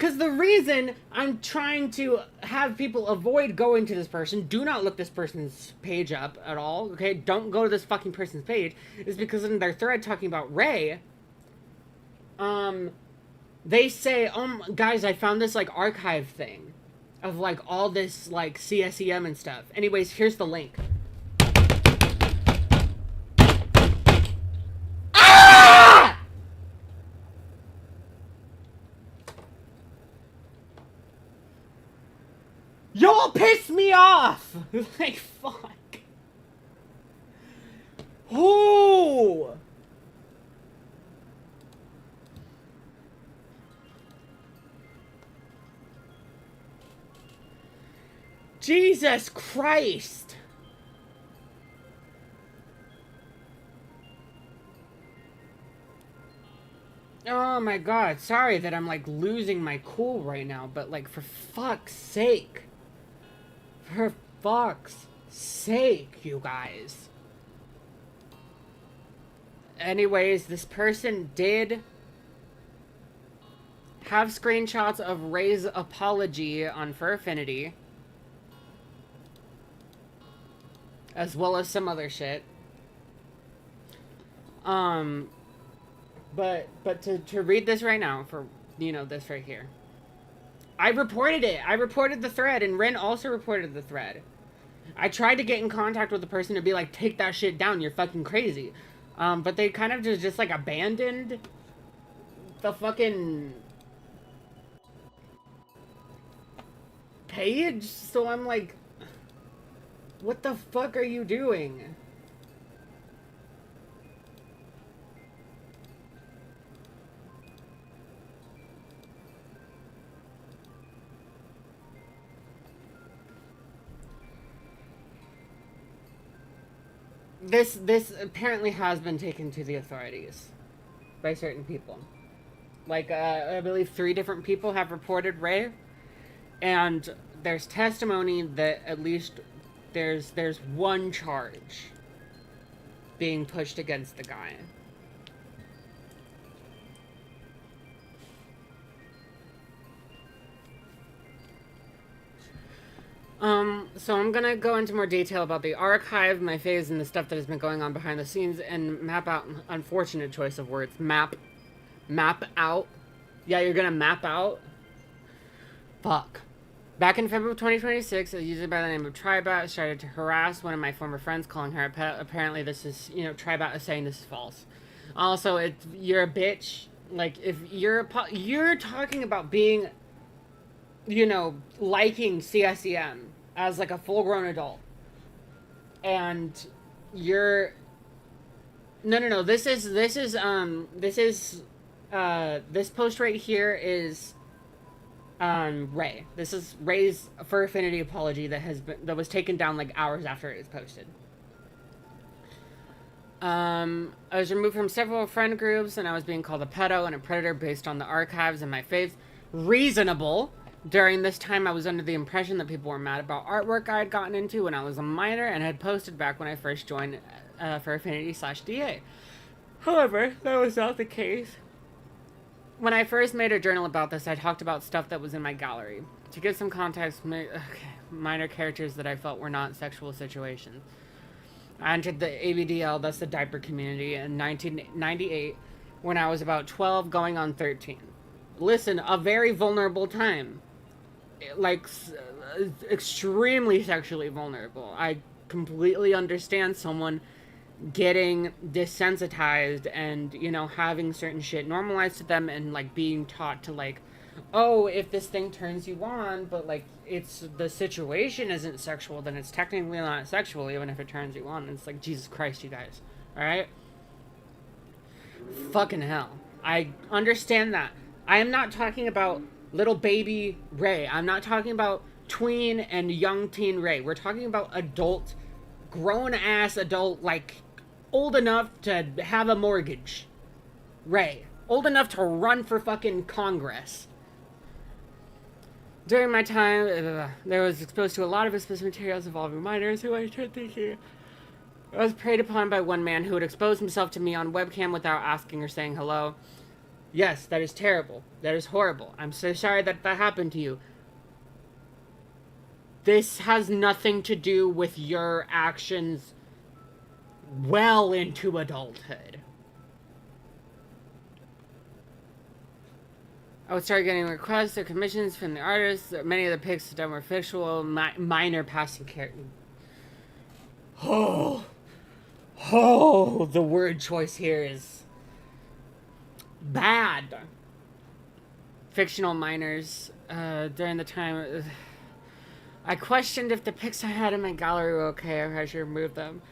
Because the reason I'm trying to have people avoid going to this person, do not look this person's page up at all, okay? Don't go to this fucking person's page, is because in their thread talking about Ray, they say, guys, I found this, like, archive thing of, like, all this, like, CSEM and stuff. Anyways, here's the link. Ah! Y'all piss me off! Like, fuck. Ooh! Jesus Christ! Oh my god, sorry that I'm like losing my cool right now, but like for fuck's sake. For fuck's sake, you guys. Anyways, this person did have screenshots of Ray's apology on Fur Affinity. As well as some other shit. But to read this right now, for, you know, this right here. I reported it. I reported the thread, and Ren also reported the thread. I tried to get in contact with the person to be like, take that shit down, you're fucking crazy. But they kind of just like abandoned the fucking page, so I'm like, what the fuck are you doing? This apparently has been taken to the authorities by certain people. Like, I believe 3 different people have reported Ray, and there's testimony that at least there's 1 charge being pushed against the guy. So I'm gonna go into more detail about the archive, my phase, and the stuff that has been going on behind the scenes, and map out, unfortunate choice of words, map out. Yeah, you're gonna map out? Fuck. Back in February of 2026, a user by the name of Tribat started to harass one of my former friends, calling her a pet. Apparently this is, you know, Tribat is saying this is false. Also, you're a bitch. Like, if you're talking about being, you know, liking CSEM as like a full-grown adult, and you're no this post right here is Ray. This is Ray's Fur Affinity apology that was taken down like hours after it was posted. I was removed from several friend groups, and I was being called a pedo and a predator based on the archives and my faith. Reasonable. During this time, I was under the impression that people were mad about artwork I had gotten into when I was a minor and had posted back when I first joined Fur Affinity/DA. However, that was not the case. When I first made a journal about this, I talked about stuff that was in my gallery. To give some context, minor characters that I felt were not sexual situations. I entered the ABDL, that's the diaper community, in 1998 when I was about 12 going on 13. Listen, a very vulnerable time. Like, extremely sexually vulnerable. I completely understand someone getting desensitized and, you know, having certain shit normalized to them and, like, being taught to, like, oh, if this thing turns you on, but, like, it's, the situation isn't sexual, then it's technically not sexual, even if it turns you on. And it's like, Jesus Christ, you guys. Alright? Fucking hell. I understand that. I am not talking about little baby Ray. I'm not talking about tween and young teen Ray. We're talking about adult, grown-ass adult, like, old enough to have a mortgage Ray. Old enough to run for fucking Congress. During my time, there was exposed to a lot of explicit materials involving minors who I started thinking I was preyed upon by one man who would expose himself to me on webcam without asking or saying hello. Yes, that is terrible. That is horrible. I'm so sorry that that happened to you. This has nothing to do with your actions well into adulthood. I would start getting requests or commissions from the artists. Many of the pics done were fictional, minor passing characters. Oh, the word choice here is bad. Fictional minors. During the time, I questioned if the pics I had in my gallery were okay or I should remove them.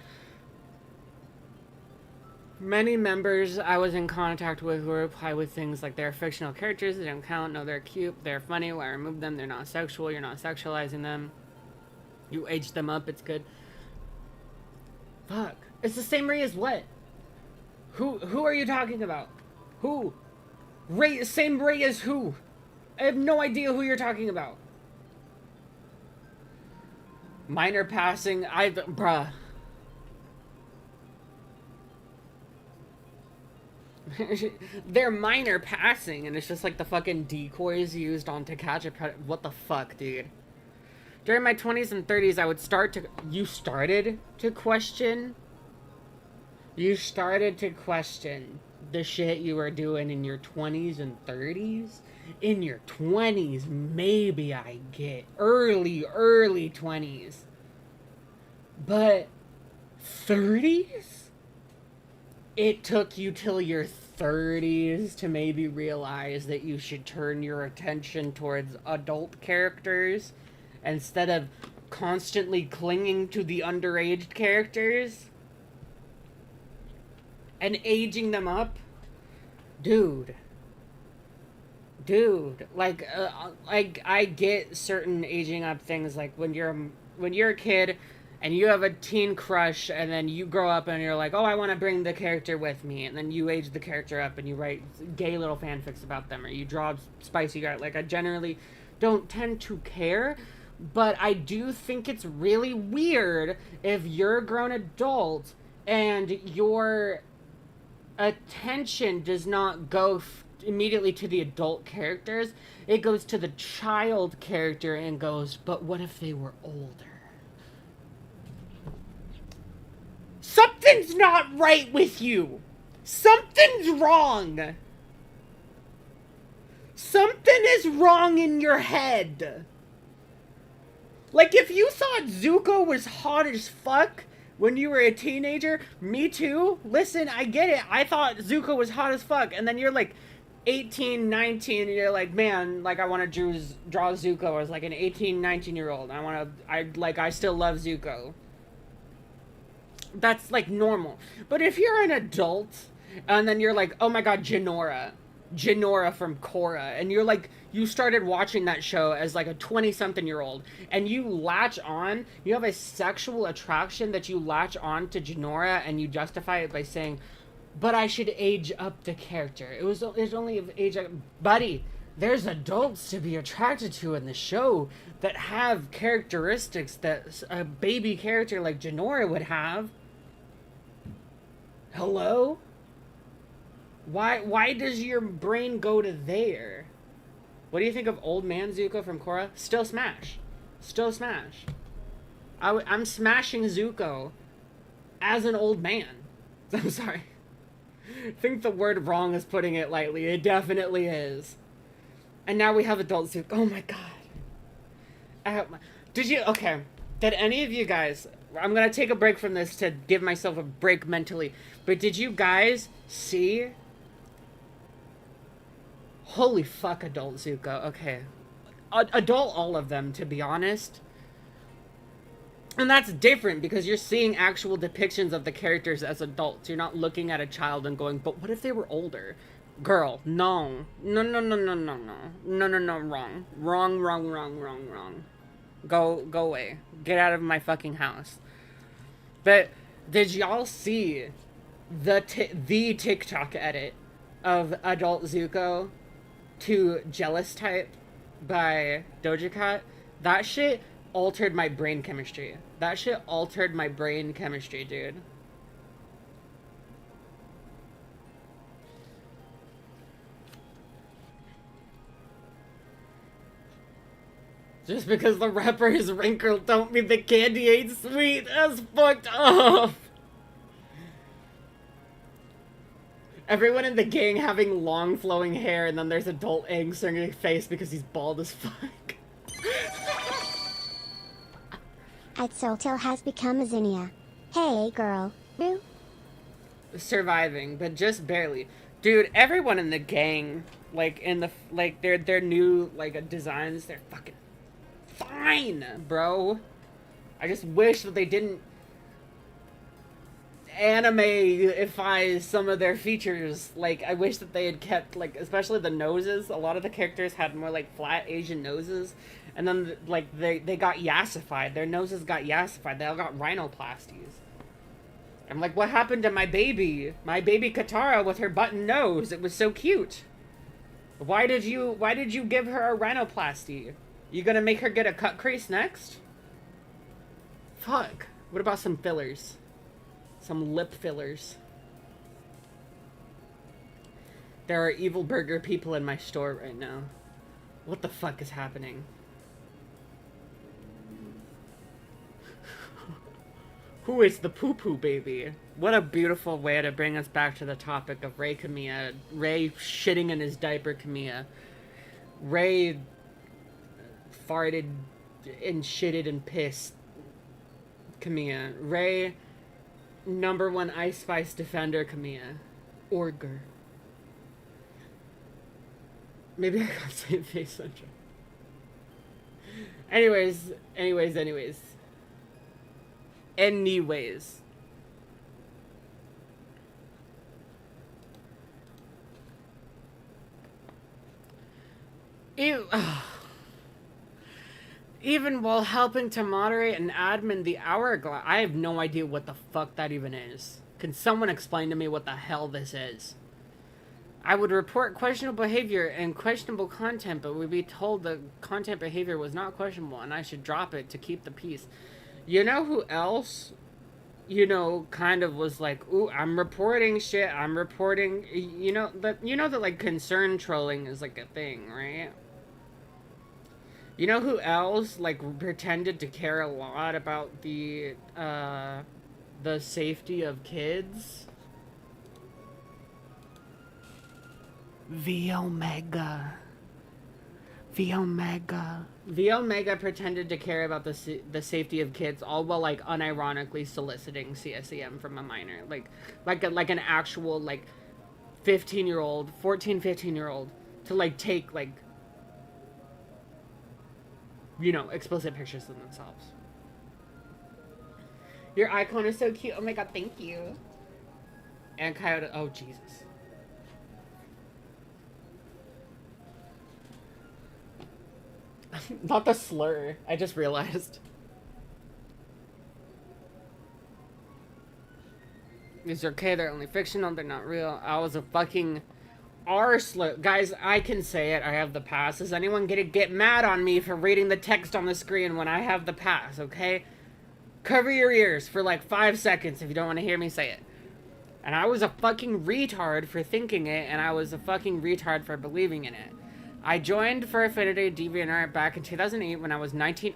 Many members I was in contact with who reply with things like they're fictional characters, they don't count, no, they're cute, they're funny, why remove them, they're not sexual, you're not sexualizing them. You age them up, it's good. Fuck. It's the same Ray as what? Who are you talking about? Who? Ray, same Ray as who? I have no idea who you're talking about. Minor passing, bruh. They're minor passing, and it's just like the fucking decoys used on to catch a predator. What the fuck, dude? During my 20s and 30s, I would start to... You started to question? You started to question the shit you were doing in your 20s and 30s? In your 20s, maybe I get. Early 20s. But 30s? It took you till your 30s to maybe realize that you should turn your attention towards adult characters instead of constantly clinging to the underage characters and aging them up. Dude, like I get certain aging up things, like when you're a kid and you have a teen crush, and then you grow up and you're like, oh, I want to bring the character with me, and then you age the character up and you write gay little fanfics about them, or you draw spicy art. Like, I generally don't tend to care, but I do think it's really weird if you're a grown adult and your attention does not go immediately to the adult characters. It goes to the child character and goes, but what if they were older? Something's not right with you. Something's wrong. Something is wrong in your head. Like, if you thought Zuko was hot as fuck when you were a teenager, me too. Listen, I get it. I thought Zuko was hot as fuck. And then you're like 18, 19, and you're like, man, like, I want to draw Zuko as like an 18, 19-year-old. I still love Zuko. That's like normal. But if you're an adult and then you're like, oh my god, Jinora from Korra, and you're like, you started watching that show as like a 20-something-year-old, and you latch on, you have a sexual attraction that you latch on to Jinora, and you justify it by saying, but I should age up the character. It's only age up. Buddy, there's adults to be attracted to in the show that have characteristics that a baby character like Jinora would have. Hello? Why does your brain go to there? What do you think of old man Zuko from Korra? Still smash. Still smash. I'm smashing Zuko as an old man. I'm sorry. I think the word wrong is putting it lightly. It definitely is. And now we have adult Zuko. Oh my god. Okay. Did any of you guys... I'm going to take a break from this to give myself a break mentally. But did you guys see... Holy fuck, adult Zuko. Okay. Adult all of them, to be honest. And that's different because you're seeing actual depictions of the characters as adults. You're not looking at a child and going, but what if they were older? Girl, no. No, no, no, no, no, no. No, no, no, wrong. Wrong, wrong, wrong, wrong, wrong. Go away. Get out of my fucking house. But did y'all see the TikTok edit of adult Zuko to Jealous Type by Doja Cat? That shit altered my brain chemistry. That shit altered my brain chemistry, dude. Just because the wrapper is wrinkled don't mean the candy ain't sweet. That's fucked up. Everyone in the gang having long flowing hair, and then there's adult Aang staring at his face because he's bald as fuck. Itzoltil has become a Zinnia. Hey, girl. Boo. Surviving, but just barely. Dude, everyone in the gang, like, in the, like, their new, like, designs, they're fucking fine, bro. I just wish that they didn't anime-ify some of their features. Like, I wish that they had kept, like, especially the noses. A lot of the characters had more, like, flat Asian noses. And then, like, they got yassified. Their noses got yassified. They all got rhinoplasties. I'm like, what happened to my baby? My baby Katara with her button nose. It was so cute. Why did you give her a rhinoplasty? You gonna make her get a cut crease next? Fuck. What about some fillers? Some lip fillers. There are evil burger people in my store right now. What the fuck is happening? Who is the poo-poo baby? What a beautiful way to bring us back to the topic of Ray Kamiya. Ray shitting in his diaper Kamiya. Ray farted and shitted and pissed Kamiya. Ray #1 Ice Spice defender Kamiya. Orger. Maybe I got same face syndrome. Anyways. Ew. Even while helping to moderate and admin the hourglass, I have no idea what the fuck that even is. Can someone explain to me what the hell this is? I would report questionable behavior and questionable content, but would be told the content behavior was not questionable and I should drop it to keep the peace. You know who else, kind of was like, ooh, I'm reporting shit, I'm reporting, that like concern trolling is like a thing, right? You know who else, like, pretended to care a lot about the safety of kids? V Omega pretended to care about the safety of kids, all while, like, unironically soliciting CSEM from a minor. Like an actual, like, 15-year-old to, like, take, like, explicit pictures of themselves. Your icon is so cute. Oh my god, thank you. And Coyote. Oh, Jesus. Not the slur. I just realized. These are okay. They're only fictional. They're not real. I was a fucking slur. Guys, I can say it. I have the pass. Does anyone get mad on me for reading the text on the screen when I have the pass, okay? Cover your ears for like 5 seconds if you don't want to hear me say it. And I was a fucking retard for thinking it, and I was a fucking retard for believing in it. I joined for Affinity DeviantArt back in 2008 when I was 19.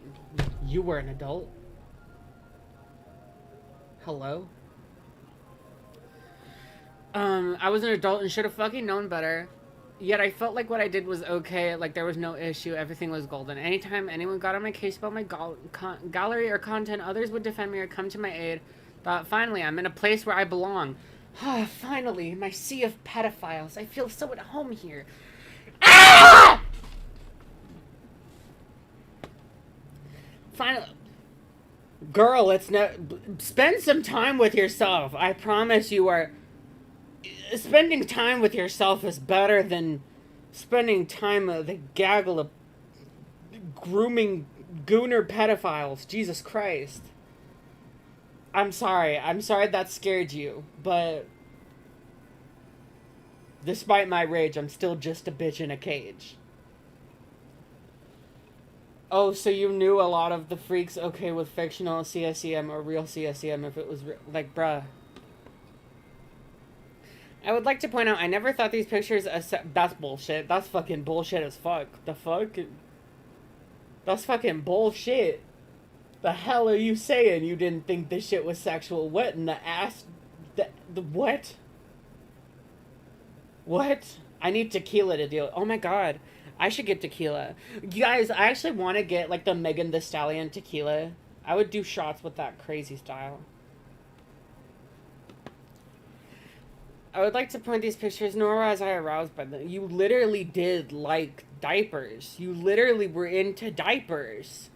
You were an adult? Hello? I was an adult and should have fucking known better. Yet I felt like what I did was okay, like there was no issue, everything was golden. Anytime anyone got on my case about my gallery or content, others would defend me or come to my aid. But finally, I'm in a place where I belong. Finally, my sea of pedophiles. I feel so at home here. Ah! Finally. Girl, spend some time with yourself. I promise you are... Spending time with yourself is better than spending time with a gaggle of grooming gooner pedophiles. Jesus Christ. I'm sorry that scared you, but despite my rage, I'm still just a bitch in a cage. Oh, so you knew a lot of the freaks okay with fictional CSEM or real CSEM if it was like, bruh. I would like to point out, I never thought these pictures... That's bullshit. That's fucking bullshit as fuck. The fuck? That's fucking bullshit. The hell are you saying? You didn't think this shit was sexual? What in the ass? The what? What? I need tequila to deal. Oh my god. I should get tequila. You guys, I actually want to get like the Megan Thee Stallion tequila. I would do shots with that crazy style. I would like to point these pictures, nor was I aroused by them. You literally did like diapers. You literally were into diapers.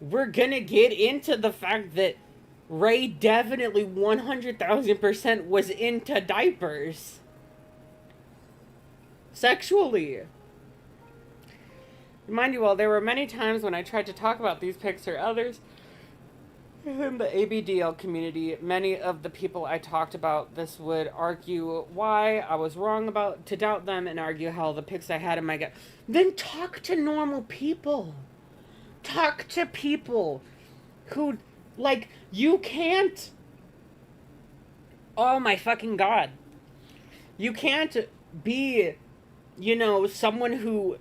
We're gonna get into the fact that Ray definitely 100,000% was into diapers. Sexually. Mind you, while there were many times when I tried to talk about these pics or others, in the ABDL community, many of the people I talked about this would argue why I was wrong about to doubt them and argue how the pics I had in my gut. Then talk to normal people. Talk to people who, like, you can't. Oh my fucking god. You can't be, someone who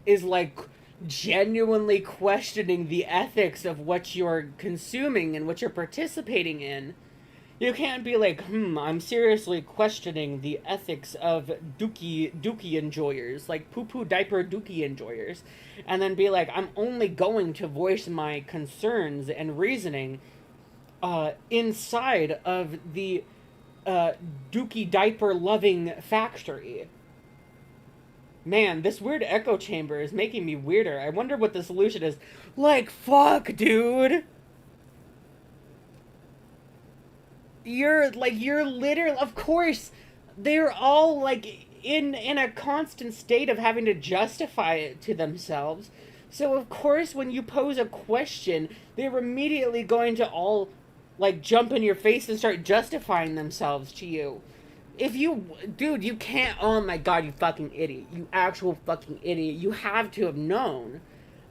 is like genuinely questioning the ethics of what you're consuming and what you're participating in. You can't be like, I'm seriously questioning the ethics of dookie enjoyers, like poo-poo diaper dookie enjoyers, and then be like, I'm only going to voice my concerns and reasoning inside of the dookie diaper loving factory. Man, this weird echo chamber is making me weirder. I wonder what the solution is. Like, fuck, dude. You're literally, of course, they're all, like, in a constant state of having to justify it to themselves. So, of course, when you pose a question, they're immediately going to all, like, jump in your face and start justifying themselves to you. Dude, you can't, oh my god, you fucking idiot. You actual fucking idiot. You have to have known.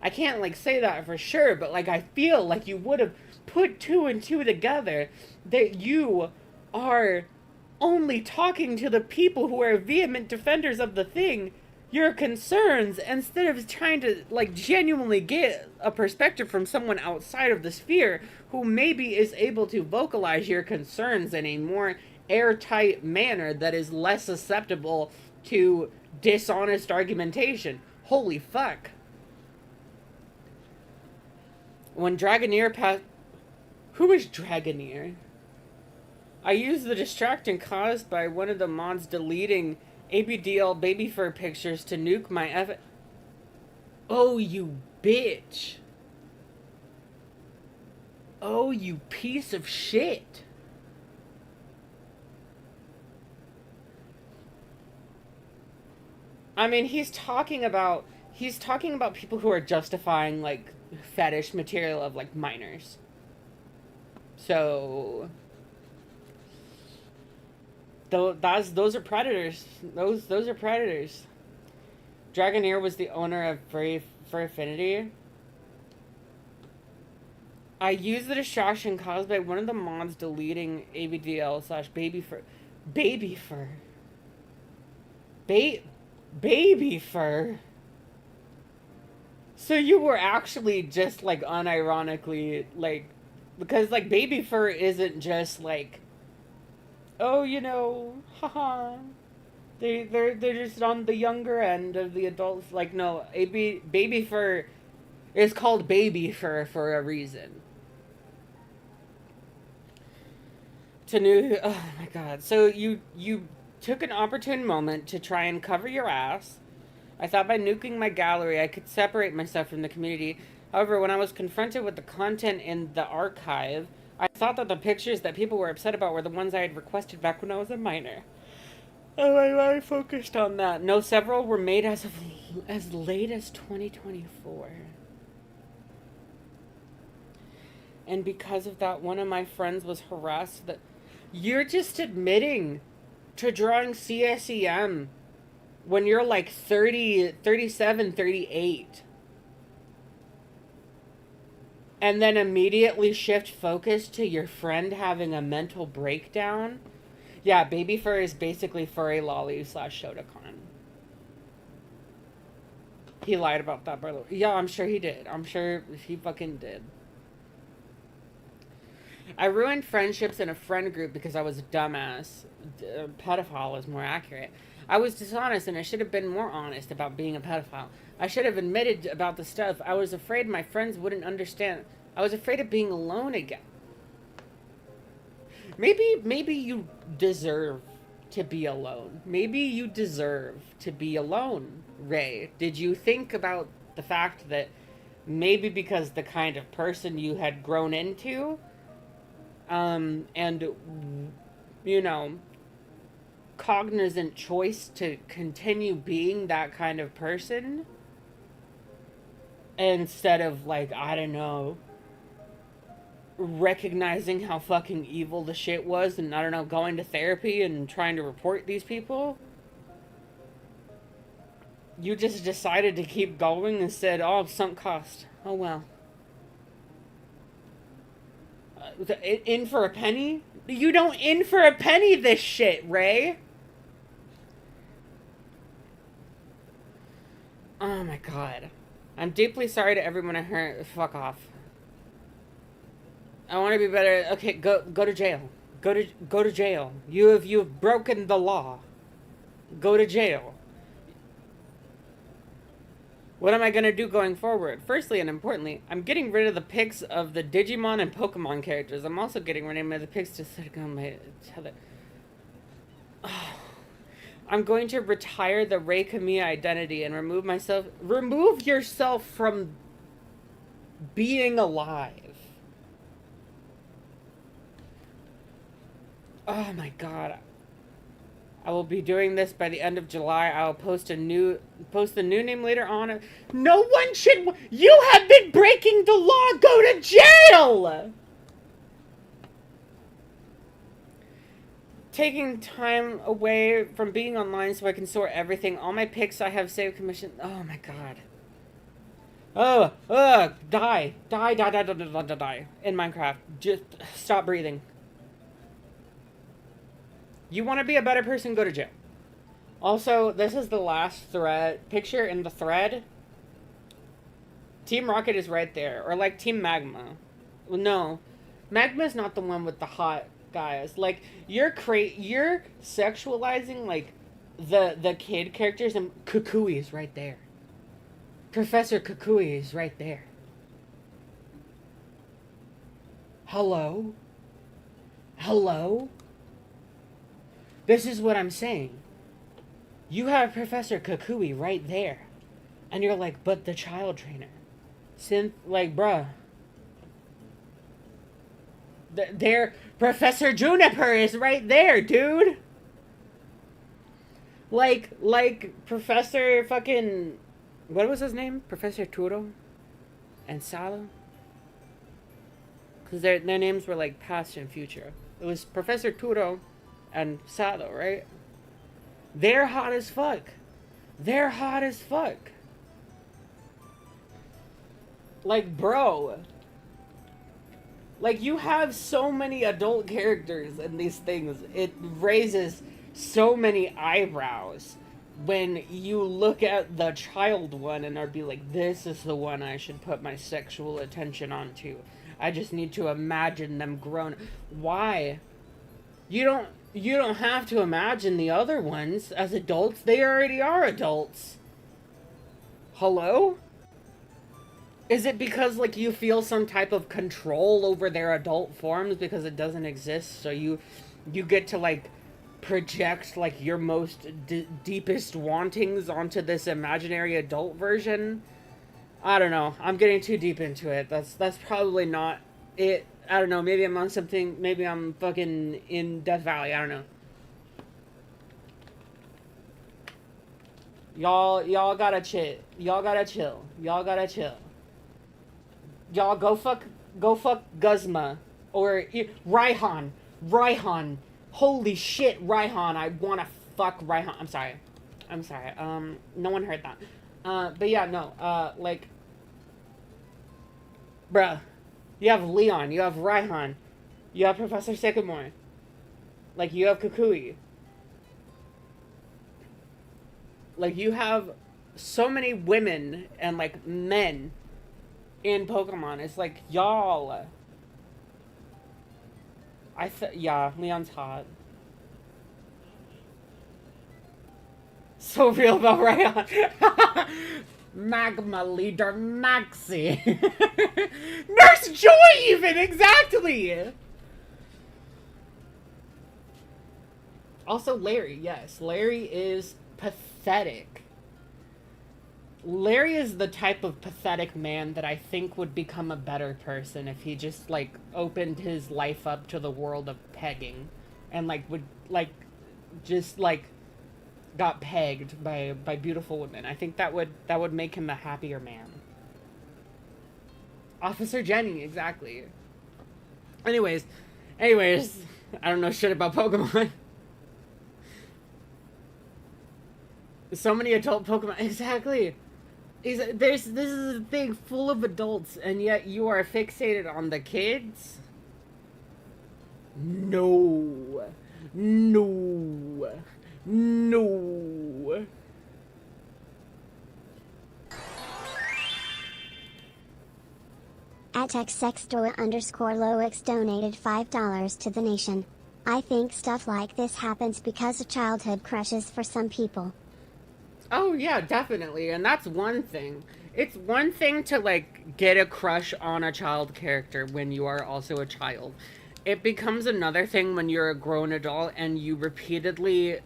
I can't, like, say that for sure, but, like, I feel like you would have put two and two together that you are only talking to the people who are vehement defenders of the thing, your concerns, instead of trying to, like, genuinely get a perspective from someone outside of the sphere who maybe is able to vocalize your concerns in a more airtight manner that is less susceptible to dishonest argumentation. Holy fuck. When Dragoneer passed... Who is Dragoneer? I used the distraction caused by one of the mods deleting ABDL baby fur pictures to nuke my Oh, you bitch. Oh, you piece of shit. I mean, he's talking about people who are justifying, like, fetish material of, like, minors. So those are predators. Those are predators. Dragoneer was the owner of Fur Affinity. I used the distraction caused by one of the mods deleting ABDL / baby fur. Baby fur. Baby fur. So you were actually just, like, unironically, like, because, like, baby fur isn't just like, oh, haha, they're just on the younger end of the adults. Like, no, baby fur is called baby fur for a reason. Oh my god. So you took an opportune moment to try and cover your ass. I thought by nuking my gallery I could separate myself from the community. However, when I was confronted with the content in the archive, I thought that the pictures that people were upset about were the ones I had requested back when I was a minor. Oh, I focused on that. No, several were made as late as 2024. And because of that, one of my friends was harassed. That you're just admitting to drawing CSEM when you're like 30, 37, 38. And then immediately shift focus to your friend having a mental breakdown. Yeah, baby fur is basically furry lolly / Shotacon. He lied about that, by the way. Yeah, I'm sure he did. I'm sure he fucking did. I ruined friendships in a friend group because I was a dumbass. Pedophile is more accurate. I was dishonest and I should have been more honest about being a pedophile. I should have admitted about the stuff. I was afraid my friends wouldn't understand. I was afraid of being alone again. Maybe you deserve to be alone. Maybe you deserve to be alone, Ray. Did you think about the fact that maybe because the kind of person you had grown into, and, you know, cognizant choice to continue being that kind of person instead of, like, I don't know, recognizing how fucking evil the shit was and, I don't know, going to therapy and trying to report these people? You just decided to keep going and said, oh, sunk cost. Oh, well. In for a penny? You don't in for a penny this shit, Ray. Oh my god. I'm deeply sorry to everyone I hurt. Fuck off. I want to be better. Okay, go to jail. Go to jail. You've broken the law. Go to jail. What am I gonna do going forward? Firstly and importantly, I'm getting rid of the pics of the Digimon and Pokemon characters. I'm also getting rid of the pics to set on my tether. Oh. I'm going to retire the Rei Kamiya identity and remove yourself from being alive. Oh my god. I will be doing this by the end of July. I will post the new name later on. No one should. You have been breaking the law. Go to jail. Taking time away from being online so I can sort everything. All my pics I have saved commission. Oh my god. Die in Minecraft. Just stop breathing. You want to be a better person, go to jail. Also, this is the last thread. Picture in the thread. Team Rocket is right there. Or like Team Magma. Well, no. Magma's not the one with the hot guys. Like, you're sexualizing, like, the kid characters. And Kukui is right there. Professor Kukui is right there. Hello? Hello? This is what I'm saying. You have Professor Kukui right there. And you're like, but the child trainer. Like, bruh. There, Professor Juniper is right there, dude. Like Professor fucking... What was his name? Professor Turo? And Salo? Because their names were like past and future. It was Professor Turo and Sado, right? They're hot as fuck. They're hot as fuck. Like, bro. Like, you have so many adult characters in these things. It raises so many eyebrows when you look at the child one and are be like, this is the one I should put my sexual attention onto. I just need to imagine them grown. Why? You don't have to imagine the other ones as adults. They already are adults. Hello? Is it because, like, you feel some type of control over their adult forms because it doesn't exist, so you get to, like, project, like, your most deepest wantings onto this imaginary adult version? I don't know. I'm getting too deep into it. That's probably not it. I don't know. Maybe I'm on something. Maybe I'm fucking in Death Valley. I don't know. Y'all gotta chill. Y'all gotta chill. Y'all gotta chill. Y'all go fuck Guzma or Raihan. Holy shit, Raihan. I wanna fuck Raihan. I'm sorry. No one heard that. But yeah, no. Like, bruh. You have Leon. You have Raihan. You have Professor Sycamore. Like, you have Kukui. Like, you have so many women and like men in Pokemon. It's like, y'all. Yeah, Leon's hot. So real about Rayon. Magma leader Maxie. Nurse Joy even, exactly. Also Larry, yes. Larry is pathetic. Larry is the type of pathetic man that I think would become a better person if he just like opened his life up to the world of pegging and like would like just like got pegged by beautiful women. I think that would make him a happier man. Officer Jenny, exactly. Anyways, I don't know shit about Pokemon. So many adult Pokemon, exactly. This is a thing full of adults, and yet you are fixated on the kids. No. At @sexdora_Loix donated $5 to the nation. I think stuff like this happens because of childhood crushes for some people. Oh yeah, definitely. And that's one thing. It's one thing to like get a crush on a child character when you are also a child. It becomes another thing when you're a grown adult and you repeatedly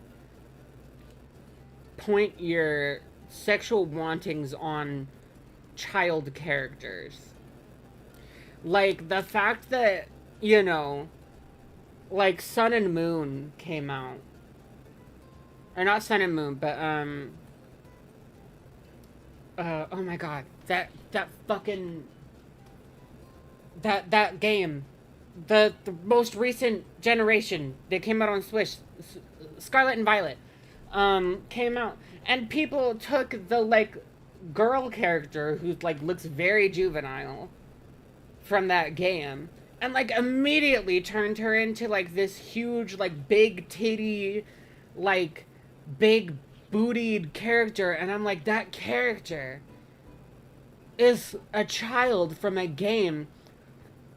point your sexual wantings on child characters. Like the fact that, you know, like Sun and Moon came out. Or not Sun and Moon, but oh my god, that fucking that game, the most recent generation that came out on Switch, Scarlet and Violet, came out, and people took the like girl character who like looks very juvenile from that game and like immediately turned her into like this huge like big titty like big bootied character, and I'm like, that character is a child from a game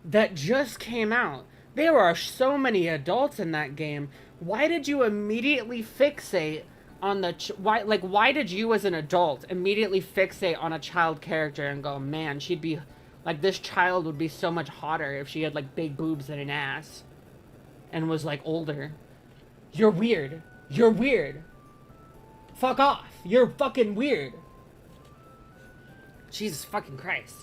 that just came out. There are so many adults in that game. Why did you immediately fixate on the why did you as an adult immediately fixate on a child character and go, man, she'd be like, this child would be so much hotter if she had like big boobs and an ass and was like older? You're weird. Fuck off. You're fucking weird. Jesus fucking Christ.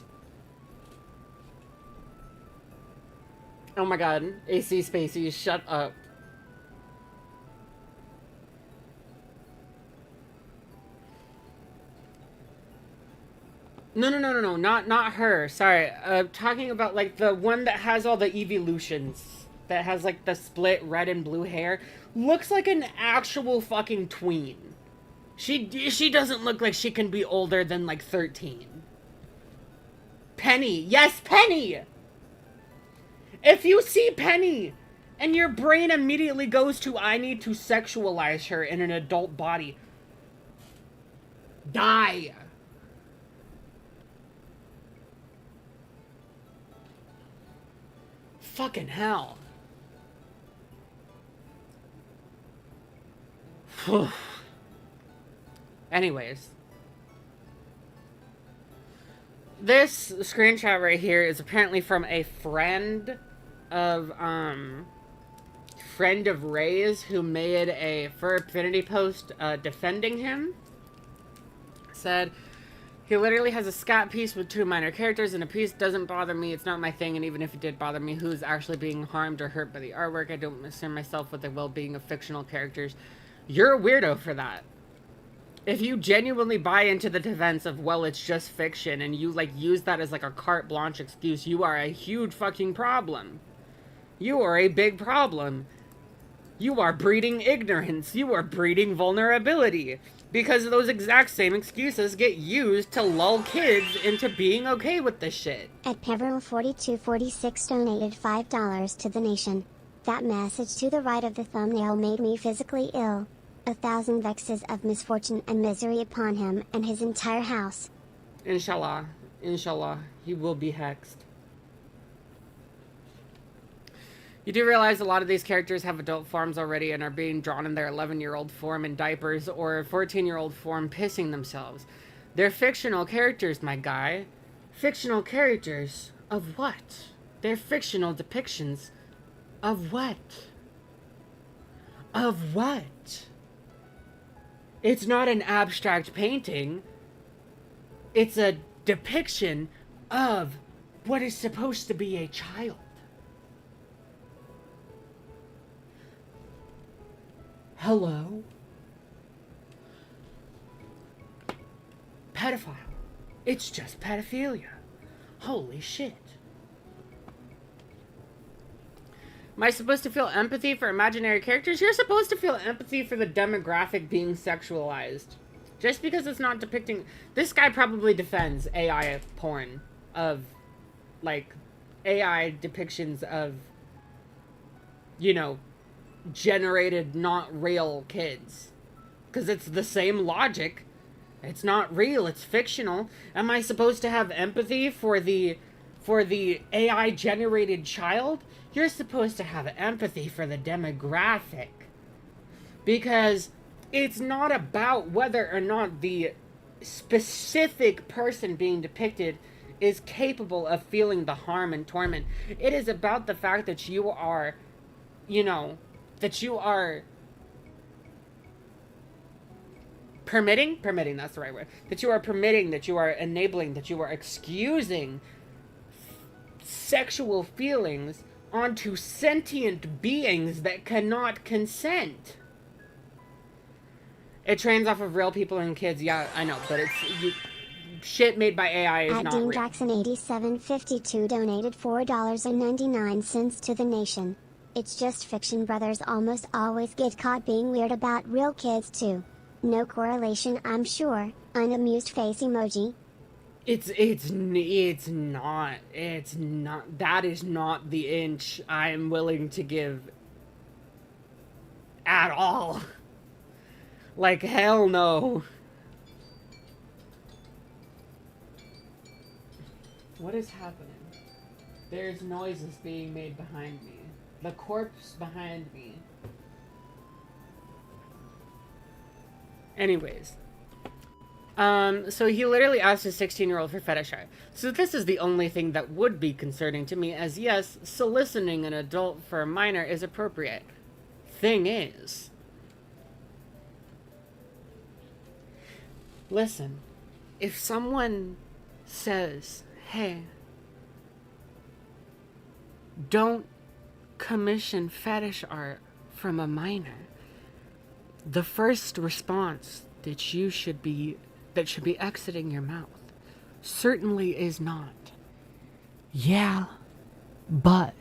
Oh my god. AC Spacey, shut up. No, not her. Sorry. Talking about like the one that has all the evolutions. That has like the split red and blue hair. Looks like an actual fucking tween. She doesn't look like she can be older than like 13. Penny. Yes, Penny! If you see Penny and your brain immediately goes to, I need to sexualize her in an adult body, die. Fucking hell. Anyways. This screenshot right here is apparently from a friend of Ray's who made a Fur Affinity post defending him. Said, he literally has a scat piece with 2 minor characters, and a piece doesn't bother me. It's not my thing, and even if it did bother me, who's actually being harmed or hurt by the artwork? I don't concern myself with the well-being of fictional characters. You're a weirdo for that. If you genuinely buy into the defense of, well, it's just fiction, and you, like, use that as, like, a carte blanche excuse, you are a huge fucking problem. You are a big problem. You are breeding ignorance. You are breeding vulnerability. Because those exact same excuses get used to lull kids into being okay with this shit. At Peveril4246 donated $5 to the nation. That message to the right of the thumbnail made me physically ill. 1,000 vexes of misfortune and misery upon him and his entire house. Inshallah. Inshallah. He will be hexed. You do realize a lot of these characters have adult forms already and are being drawn in their 11-year-old form in diapers or 14-year-old form pissing themselves. They're fictional characters, my guy. Fictional characters of what? They're fictional depictions of what? Of what? It's not an abstract painting. It's a depiction of what is supposed to be a child. Hello? Pedophile. It's just pedophilia. Holy shit. Am I supposed to feel empathy for imaginary characters? You're supposed to feel empathy for the demographic being sexualized. Just because it's not depicting... This guy probably defends AI porn of, like, AI depictions of, you know, generated, not real kids. Because it's the same logic. It's not real, it's fictional. Am I supposed to have empathy for the AI generated child? You're supposed to have empathy for the demographic. Because it's not about whether or not the specific person being depicted is capable of feeling the harm and torment. It is about the fact that you are, you know, that you are permitting, that's the right word, that you are permitting, that you are enabling, that you are excusing sexual feelings onto sentient beings that cannot consent. It trains off of real people and kids, yeah, I know, but it's... shit made by AI is not real. Dean Jackson 8752 donated $4.99 to the nation. It's just fiction. Brothers almost always get caught being weird about real kids too. No correlation, I'm sure. Unamused face emoji. It's not. That is not the inch I am willing to give at all. Like, hell no. What is happening? There's noises being made behind me. The corpse behind me. Anyways. So he literally asked his 16-year-old for fetish art. So this is the only thing that would be concerning to me, as yes, soliciting an adult for a minor is appropriate. Thing is, listen, if someone says, hey, don't commission fetish art from a minor, the first response that should be exiting your mouth certainly is not, yeah, but.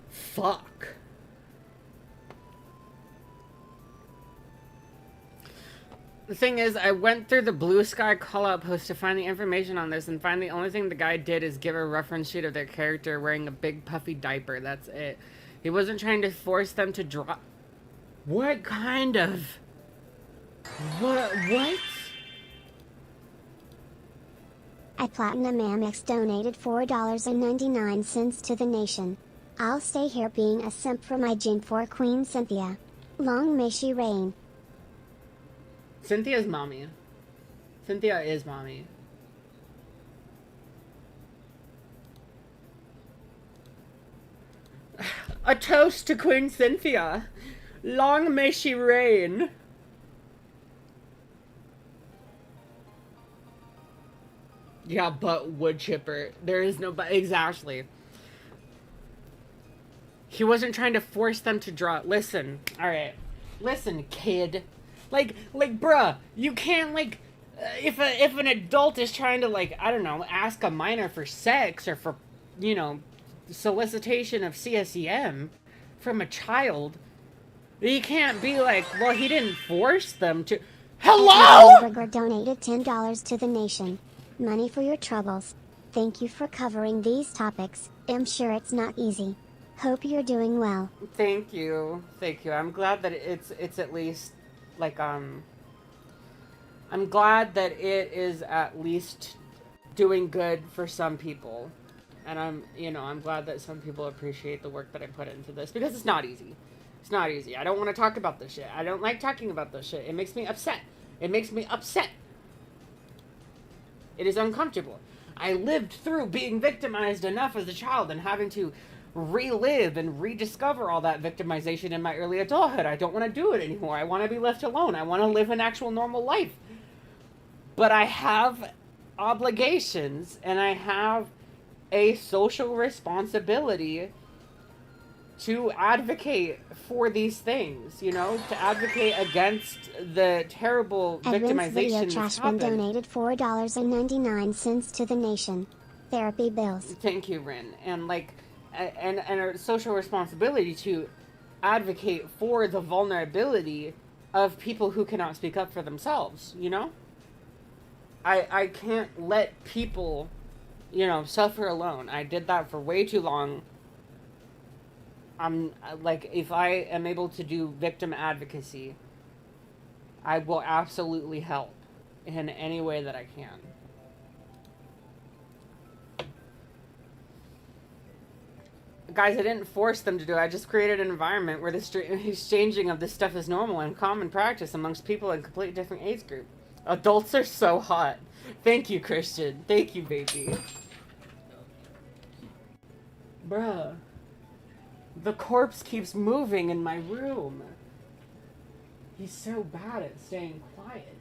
Fuck. The thing is, I went through the Blue Sky call-out post to find the information on this, and find the only thing the guy did is give a reference sheet of their character wearing a big puffy diaper. That's it. He wasn't trying to force them to draw... What kind of... What? At Platinum Amex donated $4.99 to the nation. I'll stay here being a simp for my Gen 4 Queen Cynthia. Long may she reign. Cynthia's mommy. Cynthia is mommy. A toast to Queen Cynthia. Long may she reign. Yeah, but wood chipper. There is no but. Exactly. He wasn't trying to force them to draw. Listen. Alright. Listen, kid. Like, bruh, you can't, like, if an adult is trying to, like, I don't know, ask a minor for sex or for, you know, solicitation of CSEM from a child, you can't be like, well, he didn't force them to. Hello? Burger donated $10 to the nation. Money for your troubles. Thank you for covering these topics. I'm sure it's not easy. Hope you're doing well. Thank you. Thank you. I'm glad that it's at least like I'm glad that it is at least doing good for some people. And I'm glad that some people appreciate the work that I put into this because it's not easy. It's not easy. I don't want to talk about this shit. I don't like talking about this shit. It makes me upset. It makes me upset. It is uncomfortable. I lived through being victimized enough as a child and having to relive and rediscover all that victimization in my early adulthood. I don't want to do it anymore. I want to be left alone. I want to live an actual normal life. But I have obligations and I have a social responsibility to advocate for these things, to advocate against the terrible Edwin's video victimization trash that's bin happened. donated $4.99 to the nation. Therapy bills. Thank you, Rin. And and a social responsibility to advocate for the vulnerability of people who cannot speak up for themselves, I can't let people, suffer alone. I did that for way too long. I'm if I am able to do victim advocacy, I will absolutely help in any way that I can. Guys, I didn't force them to do it. I just created an environment where the exchanging of this stuff is normal and common practice amongst people in completely different age group. Adults are so hot. Thank you, Christian. Thank you, baby. Bruh. The corpse keeps moving in my room. He's so bad at staying quiet.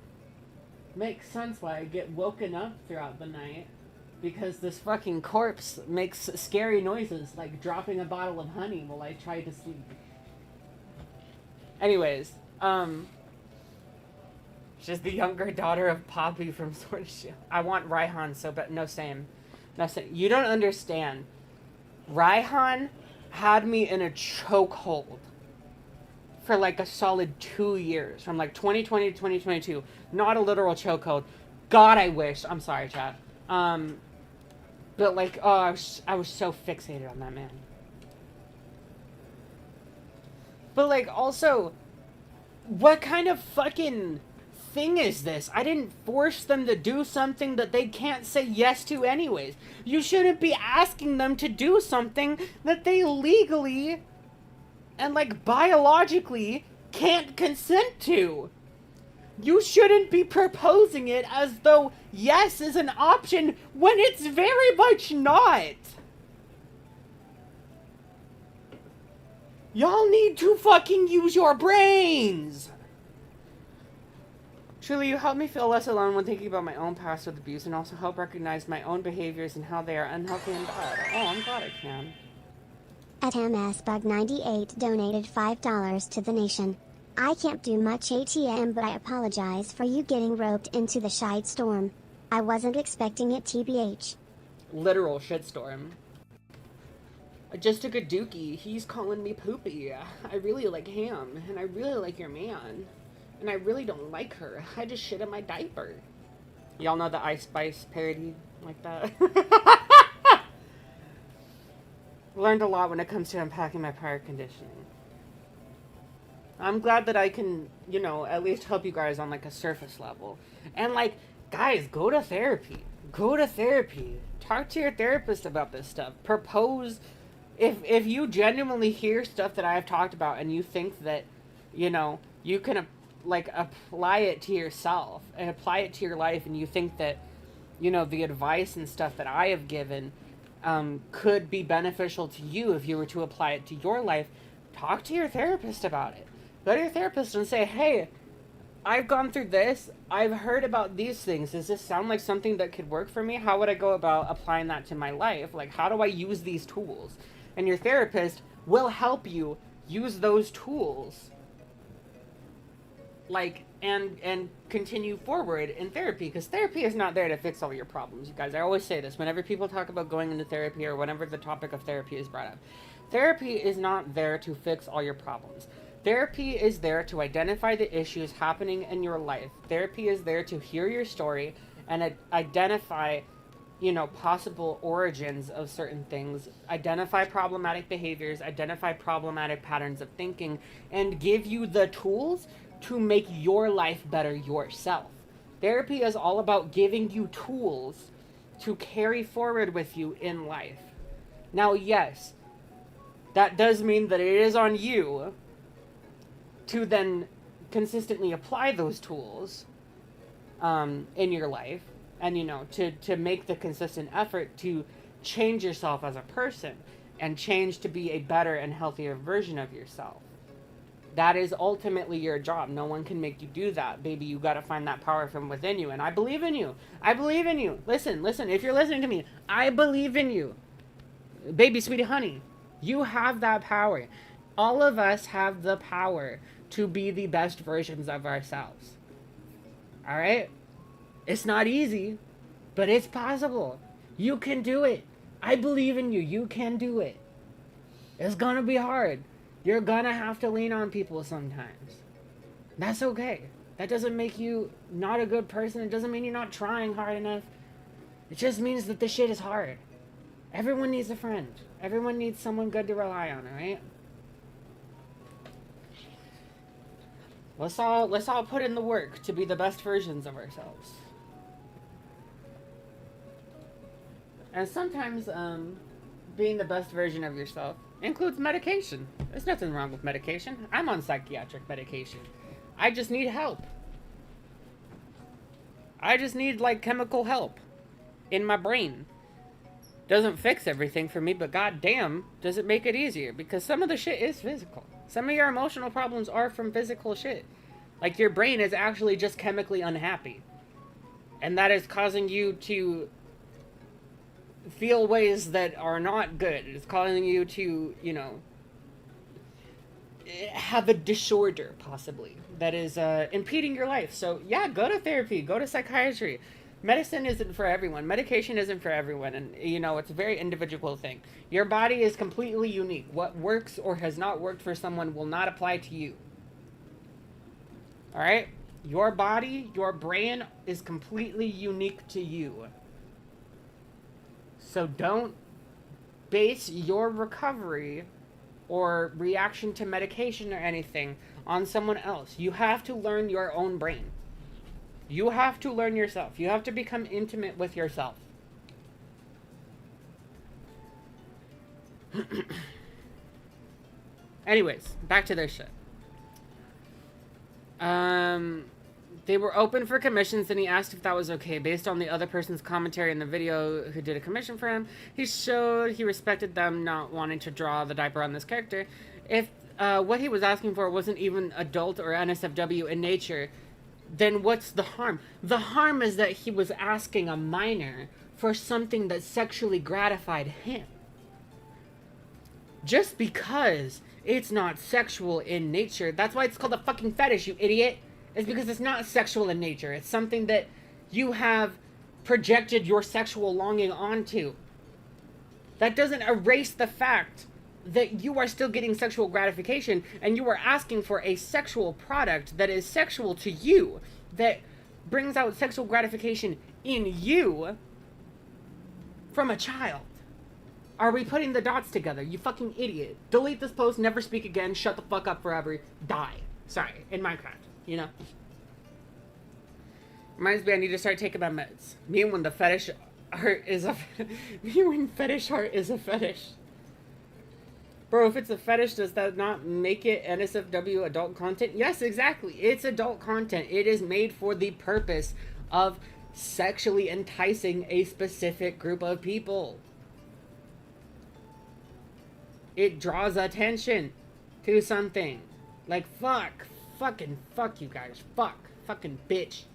Makes sense why I get woken up throughout the night. Because this fucking corpse makes scary noises, like dropping a bottle of honey while I try to sleep. Anyways, she's the younger daughter of Poppy from Sword and Shield. I want Raihan so bad. No, same. No, same. You don't understand. Raihan had me in a chokehold for like a solid 2 years, from like 2020 to 2022. Not a literal chokehold. God, I wish. I'm sorry, chat. But like, oh, I was so fixated on that man. But like, also, what kind of fucking thing is this? I didn't force them to do something that they can't say yes to anyways. You shouldn't be asking them to do something that they legally and like biologically can't consent to. You shouldn't be proposing it as though yes is an option when it's very much not. Y'all need to fucking use your brains. Truly, you help me feel less alone when thinking about my own past with abuse and also help recognize my own behaviors and how they are unhealthy and bad. Oh, I'm glad I can. AtamSbug98 donated $5 to the nation. I can't do much ATM, but I apologize for you getting roped into the shite storm. I wasn't expecting it, TBH. Literal shitstorm. I just took a dookie. He's calling me poopy. I really like him, and I really like your man. And I really don't like her. I just shit in my diaper. Y'all know the Ice Spice parody like that? Learned a lot when it comes to unpacking my prior conditioning. I'm glad that I can, at least help you guys on like a surface level. And like, guys, go to therapy. Go to therapy. Talk to your therapist about this stuff. Propose. If you genuinely hear stuff that I've talked about and you think that, you can apply it to yourself and apply it to your life, and you think that, the advice and stuff that I have given could be beneficial to you if you were to apply it to your life, talk to your therapist about it. Go to your therapist and say, hey, I've gone through this. I've heard about these things. Does this sound like something that could work for me? How would I go about applying that to my life? Like, how do I use these tools? And your therapist will help you use those tools. And continue forward in therapy, because therapy is not there to fix all your problems, you guys. I always say this whenever people talk about going into therapy or whenever the topic of therapy is brought up. Therapy is not there to fix all your problems. Therapy is there to identify the issues happening in your life. Therapy is there to hear your story and identify possible origins of certain things, identify problematic behaviors, identify problematic patterns of thinking, and give you the tools to make your life better yourself. Therapy is all about giving you tools to carry forward with you in life. Now, yes, that does mean that it is on you to then consistently apply those tools in your life, and to make the consistent effort to change yourself as a person and change to be a better and healthier version of yourself. That is ultimately your job. No one can make you do that, baby. You got to find that power from within you, and I believe in you. I believe in you. Listen, if you're listening to me, I believe in you, baby, sweetie, honey. You have that power. All of us have the power to be the best versions of ourselves. All right? It's not easy, but it's possible. You can do it. I believe in you. You can do it. It's gonna be hard. You're gonna have to lean on people sometimes. That's okay. That doesn't make you not a good person. It doesn't mean you're not trying hard enough. It just means that this shit is hard. Everyone needs a friend. Everyone needs someone good to rely on, alright? Let's all put in the work to be the best versions of ourselves. And sometimes, being the best version of yourself includes medication. There's nothing wrong with medication. I'm on psychiatric medication. I just need help. I just need, chemical help in my brain. Doesn't fix everything for me, but goddamn, does it make it easier? Because some of the shit is physical. Some of your emotional problems are from physical shit. Like, your brain is actually just chemically unhappy. And that is causing you to feel ways that are not good. It's causing you to, have a disorder, possibly, that is impeding your life. So, yeah, go to therapy, go to psychiatry. Medicine isn't for everyone. Medication isn't for everyone. And, it's a very individual thing. Your body is completely unique. What works or has not worked for someone will not apply to you. All right? Your body, your brain is completely unique to you. So don't base your recovery or reaction to medication or anything on someone else. You have to learn your own brain. You have to learn yourself. You have to become intimate with yourself. Anyways, back to their shit. They were open for commissions, and he asked if that was okay. Based on the other person's commentary in the video who did a commission for him, he showed he respected them not wanting to draw the diaper on this character. If what he was asking for wasn't even adult or NSFW in nature, then what's the harm? The harm is that he was asking a minor for something that sexually gratified him. Just because it's not sexual in nature, that's why it's called a fucking fetish, you idiot. It's because it's not sexual in nature. It's something that you have projected your sexual longing onto. That doesn't erase the fact that you are still getting sexual gratification, and you are asking for a sexual product that is sexual to you, that brings out sexual gratification in you from a child. Are we putting the dots together? You fucking idiot. Delete this post, never speak again, shut the fuck up forever, die. Sorry, in Minecraft, Reminds me I need to start taking my meds. Me when fetish art is a fetish. Bro, if it's a fetish, does that not make it NSFW adult content? Yes, exactly. It's adult content. It is made for the purpose of sexually enticing a specific group of people. It draws attention to something. Like, fucking fuck you guys. Fucking bitch.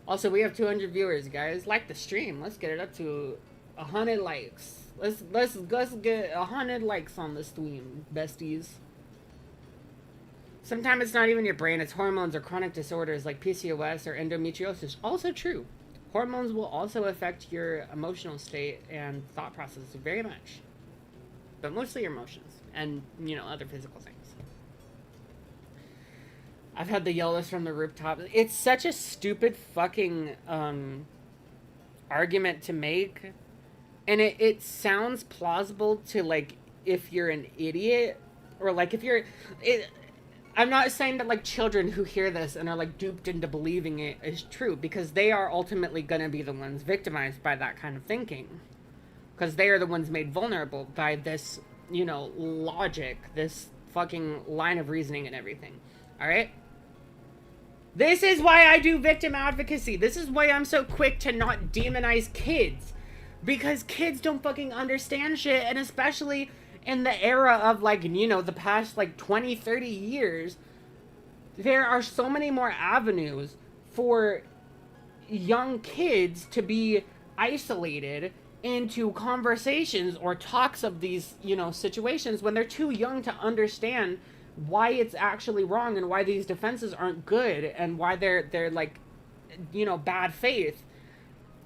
Also, we have 200 viewers, guys. Like the stream. Let's get it up to 100 likes. Let's get 100 likes on the stream, besties. Sometimes it's not even your brain, it's hormones or chronic disorders like PCOS or endometriosis. Also true. Hormones will also affect your emotional state and thought process very much. But mostly your emotions and, other physical things. I've had to yell this from the rooftop. It's such a stupid fucking argument to make, and it sounds plausible to, like, if you're an idiot, or like if you're it, I'm not saying that, like, children who hear this and are, like, duped into believing it is true, because they are ultimately going to be the ones victimized by that kind of thinking, because they are the ones made vulnerable by this, you know, logic, this fucking line of reasoning and everything. All right? This is why I do victim advocacy. This is why I'm so quick to not demonize kids. Because kids don't fucking understand shit, and especially in the era of, like, you know, the past, like, 20, 30 years, there are so many more avenues for young kids to be isolated into conversations or talks of these, you know, situations when they're too young to understand why it's actually wrong and why these defenses aren't good and why they're like, you know, bad faith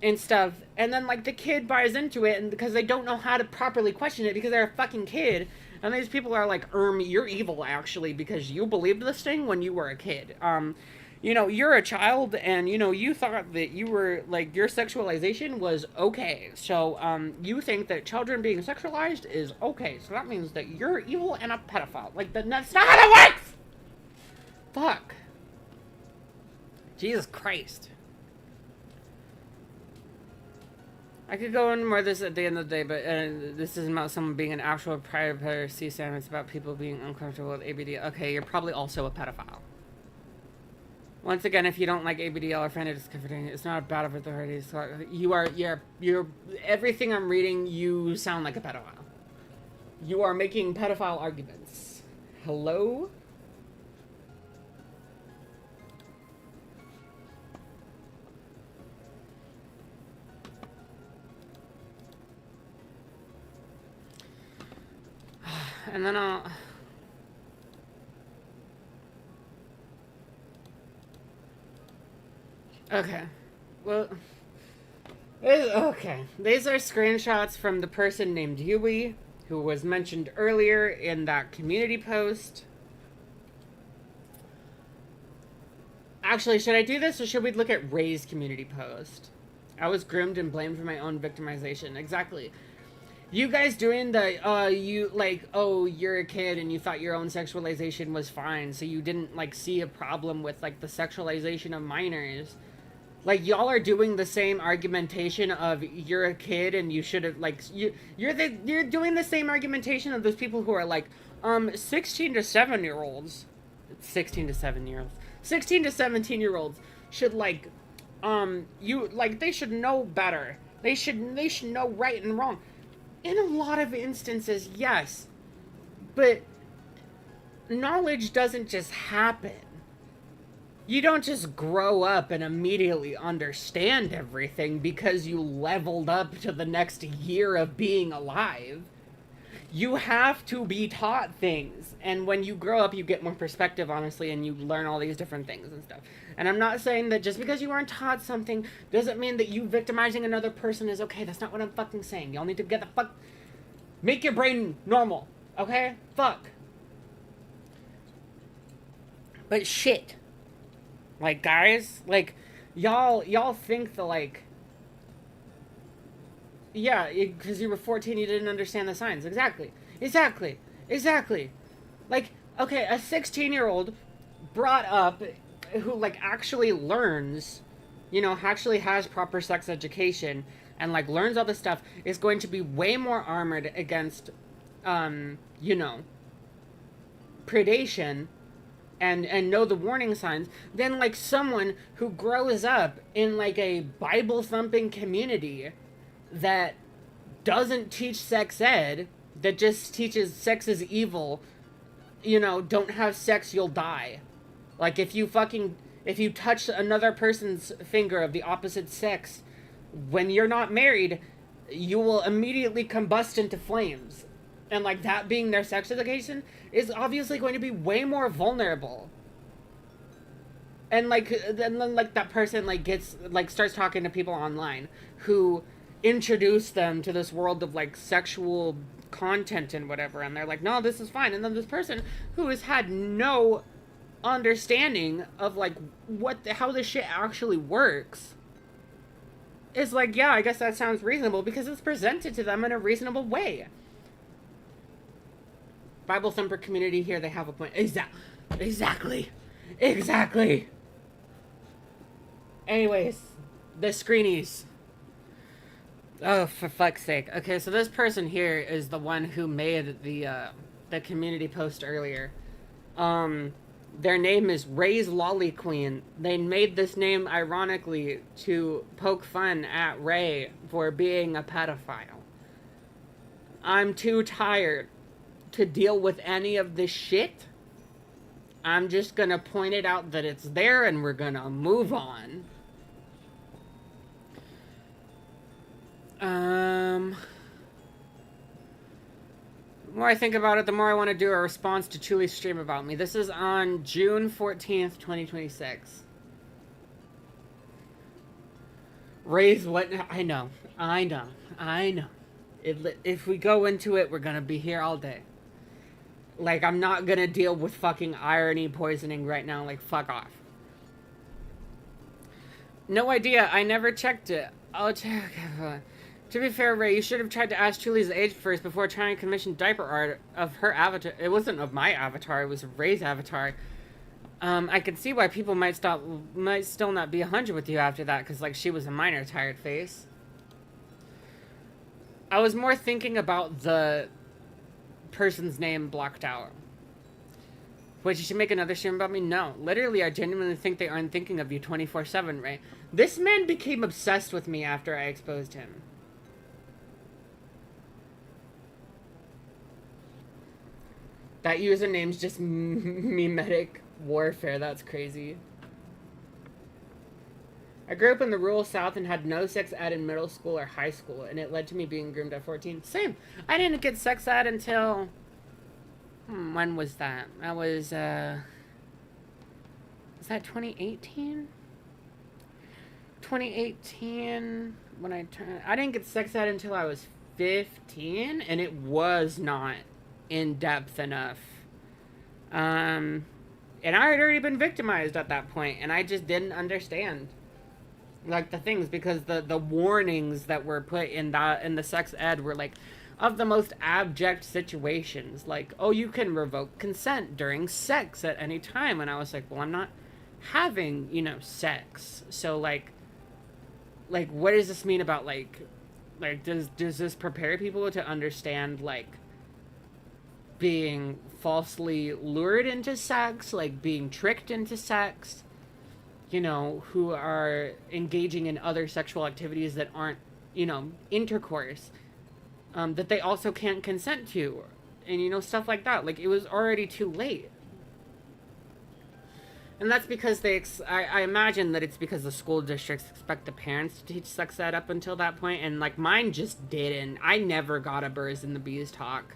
and stuff. And then, like, the kid buys into it, and because they don't know how to properly question it because they're a fucking kid, and these people are like, you're evil actually because you believed this thing when you were a kid. You know, you're a child, and, you know, you thought that you were, like, your sexualization was okay. So, you think that children being sexualized is okay. So that means that you're evil and a pedophile. Like, that's not how that works! Fuck. Jesus Christ. I could go into more of this at the end of the day, but this isn't about someone being an actual predator, Sam. It's about people being uncomfortable with ABD. Okay, you're probably also a pedophile. Once again, if you don't like ABDL or find it discomforting, it's not about authority. You're everything I'm reading, you sound like a pedophile. You are making pedophile arguments. Hello? And then I'll... Okay. Well... Okay. These are screenshots from the person named Yui, who was mentioned earlier in that community post. Actually, should I do this, or should we look at Ray's community post? I was groomed and blamed for my own victimization. Exactly. You guys doing the, you, like, oh, you're a kid and you thought your own sexualization was fine, so you didn't, like, see a problem with, like, the sexualization of minors. Like, y'all are doing the same argumentation of you're a kid and you should have, like, you're doing the same argumentation of those people who are like, 16 to 7-year-olds, 16 to 7-year-olds, 16 to 17-year-olds should, like, they should know better. They should know right and wrong. In a lot of instances, yes. But knowledge doesn't just happen. You don't just grow up and immediately understand everything because you leveled up to the next year of being alive. You have to be taught things. And when you grow up, you get more perspective, honestly, and you learn all these different things and stuff. And I'm not saying that just because you weren't taught something doesn't mean that you victimizing another person is okay. That's not what I'm fucking saying. Y'all need to get the fuck... Make your brain normal, okay? Fuck. But shit. Like, guys, like, y'all think the, like... Yeah, because you were 14, you didn't understand the signs. Exactly. Like, okay, a 16-year-old brought up who, like, actually learns, you know, actually has proper sex education and, like, learns all this stuff is going to be way more armored against, you know, predation and know the warning signs than, like, someone who grows up in, like, a Bible-thumping community that doesn't teach sex ed, that just teaches sex is evil, you know, don't have sex, you'll die. Like, if you touch another person's finger of the opposite sex, when you're not married, you will immediately combust into flames. And, like, that being their sex education is obviously going to be way more vulnerable. And, like, then, like, that person, like, starts talking to people online who introduce them to this world of, like, sexual content and whatever, and they're like, no, this is fine. And then this person who has had no understanding of, like, how this shit actually works is like, yeah, I guess that sounds reasonable because it's presented to them in a reasonable way. Bible thumper community here, they have a point. Exactly. Anyways, the screenies. Oh, for fuck's sake. Okay, so this person here is the one who made the community post earlier. Their name is Ray's Lolly Queen. They made this name ironically to poke fun at Ray for being a pedophile. I'm too tired to deal with any of this shit. I'm just gonna point it out that it's there and we're gonna move on. The more I think about it, the more I want to do a response to Chuli's stream about me. This is on June 14th, 2026. Raise what? I know. If we go into it, we're gonna be here all day. Like, I'm not gonna deal with fucking irony poisoning right now. Like, fuck off. No idea. I never checked it. I'll check. To be fair, Ray, you should have tried to ask Chuli's age first before trying to commission diaper art of her avatar. It wasn't of my avatar, it was Ray's avatar. I can see why people might still not be 100 with you after that, because, like, she was a minor tired face. I was more thinking about the person's name blocked out. Wait, you should make another stream about me? No. Literally, I genuinely think they aren't thinking of you 24/7, Ray. This man became obsessed with me after I exposed him. That username's just memetic warfare. That's crazy. I grew up in the rural South and had no sex ed in middle school or high school, and it led to me being groomed at 14. Same. I didn't get sex ed until... when was that? That was, that 2018? 2018, when I turned... I didn't get sex ed until I was 15, and it was not in-depth enough. And I had already been victimized at that point, and I just didn't understand, like, the things, because the warnings that were put in the sex ed were, like, of the most abject situations, like, oh, you can revoke consent during sex at any time, and I was like, well, I'm not having, sex, so, like, what does this mean about, like, does this prepare people to understand, like, being falsely lured into sex, like being tricked into sex, who are engaging in other sexual activities that aren't, intercourse, that they also can't consent to, and, stuff like that. Like, it was already too late. And that's because I imagine that it's because the school districts expect the parents to teach sex ed up until that point, and, like, mine just didn't. I never got a birds and the bees talk.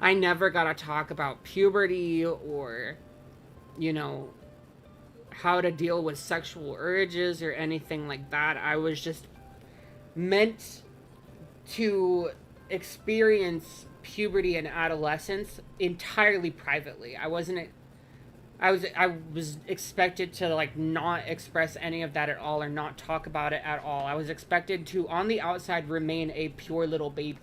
I never got to talk about puberty or, how to deal with sexual urges or anything like that. I was just meant to experience puberty and adolescence entirely privately. I was expected to, like, not express any of that at all or not talk about it at all. I was expected to, on the outside, remain a pure little baby.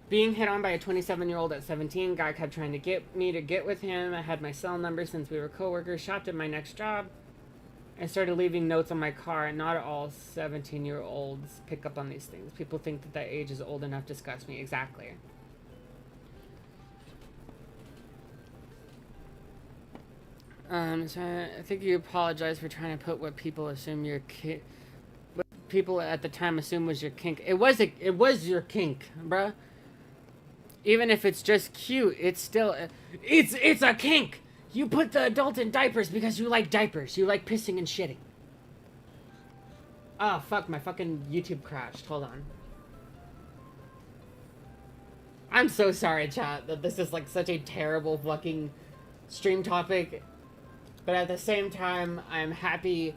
Being hit on by a 27-year-old at 17, guy kept trying to get me to get with him. I had my cell number since we were coworkers, shopped at my next job. I started leaving notes on my car, and not all 17-year-olds pick up on these things. People think that age is old enough to disgust me. Exactly. So I think you apologize for trying to put what people assume your what people at the time assume was your kink. It was your kink, bruh. Even if it's just cute, it's still... It's a kink! You put the adult in diapers because you like diapers. You like pissing and shitting. Oh, fuck, my fucking YouTube crashed. Hold on. I'm so sorry, chat, that this is, like, such a terrible fucking stream topic. But at the same time, I'm happy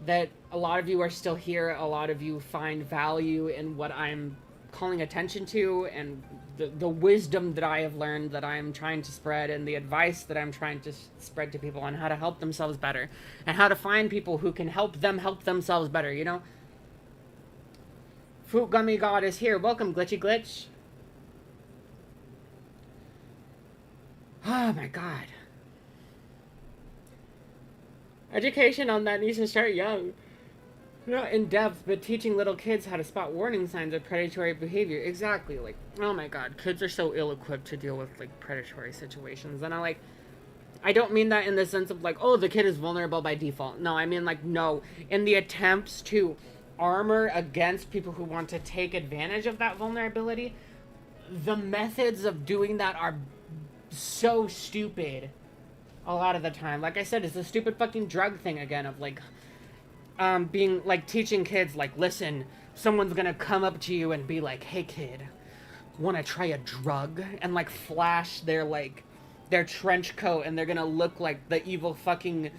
that a lot of you are still here. A lot of you find value in what I'm calling attention to and the wisdom that I have learned that I'm trying to spread, and the advice that I'm trying to spread to people on how to help themselves better and how to find people who can help them help themselves better, you know? Fruit Gummy God is here. Welcome, Glitchy Glitch. Oh my god. Education on that needs to start young. Not in depth, but teaching little kids how to spot warning signs of predatory behavior. Exactly. Like, oh my god, kids are so ill-equipped to deal with, like, predatory situations. And I don't mean that in the sense of, like, oh, the kid is vulnerable by default. No, I mean, like, no. In the attempts to armor against people who want to take advantage of that vulnerability, the methods of doing that are so stupid a lot of the time. Like I said, it's a stupid fucking drug thing again of, like, being, like, teaching kids, like, listen, someone's gonna come up to you and be like, hey, kid, wanna try a drug? And, like, flash their, like, their trench coat, and they're gonna look like the evil fucking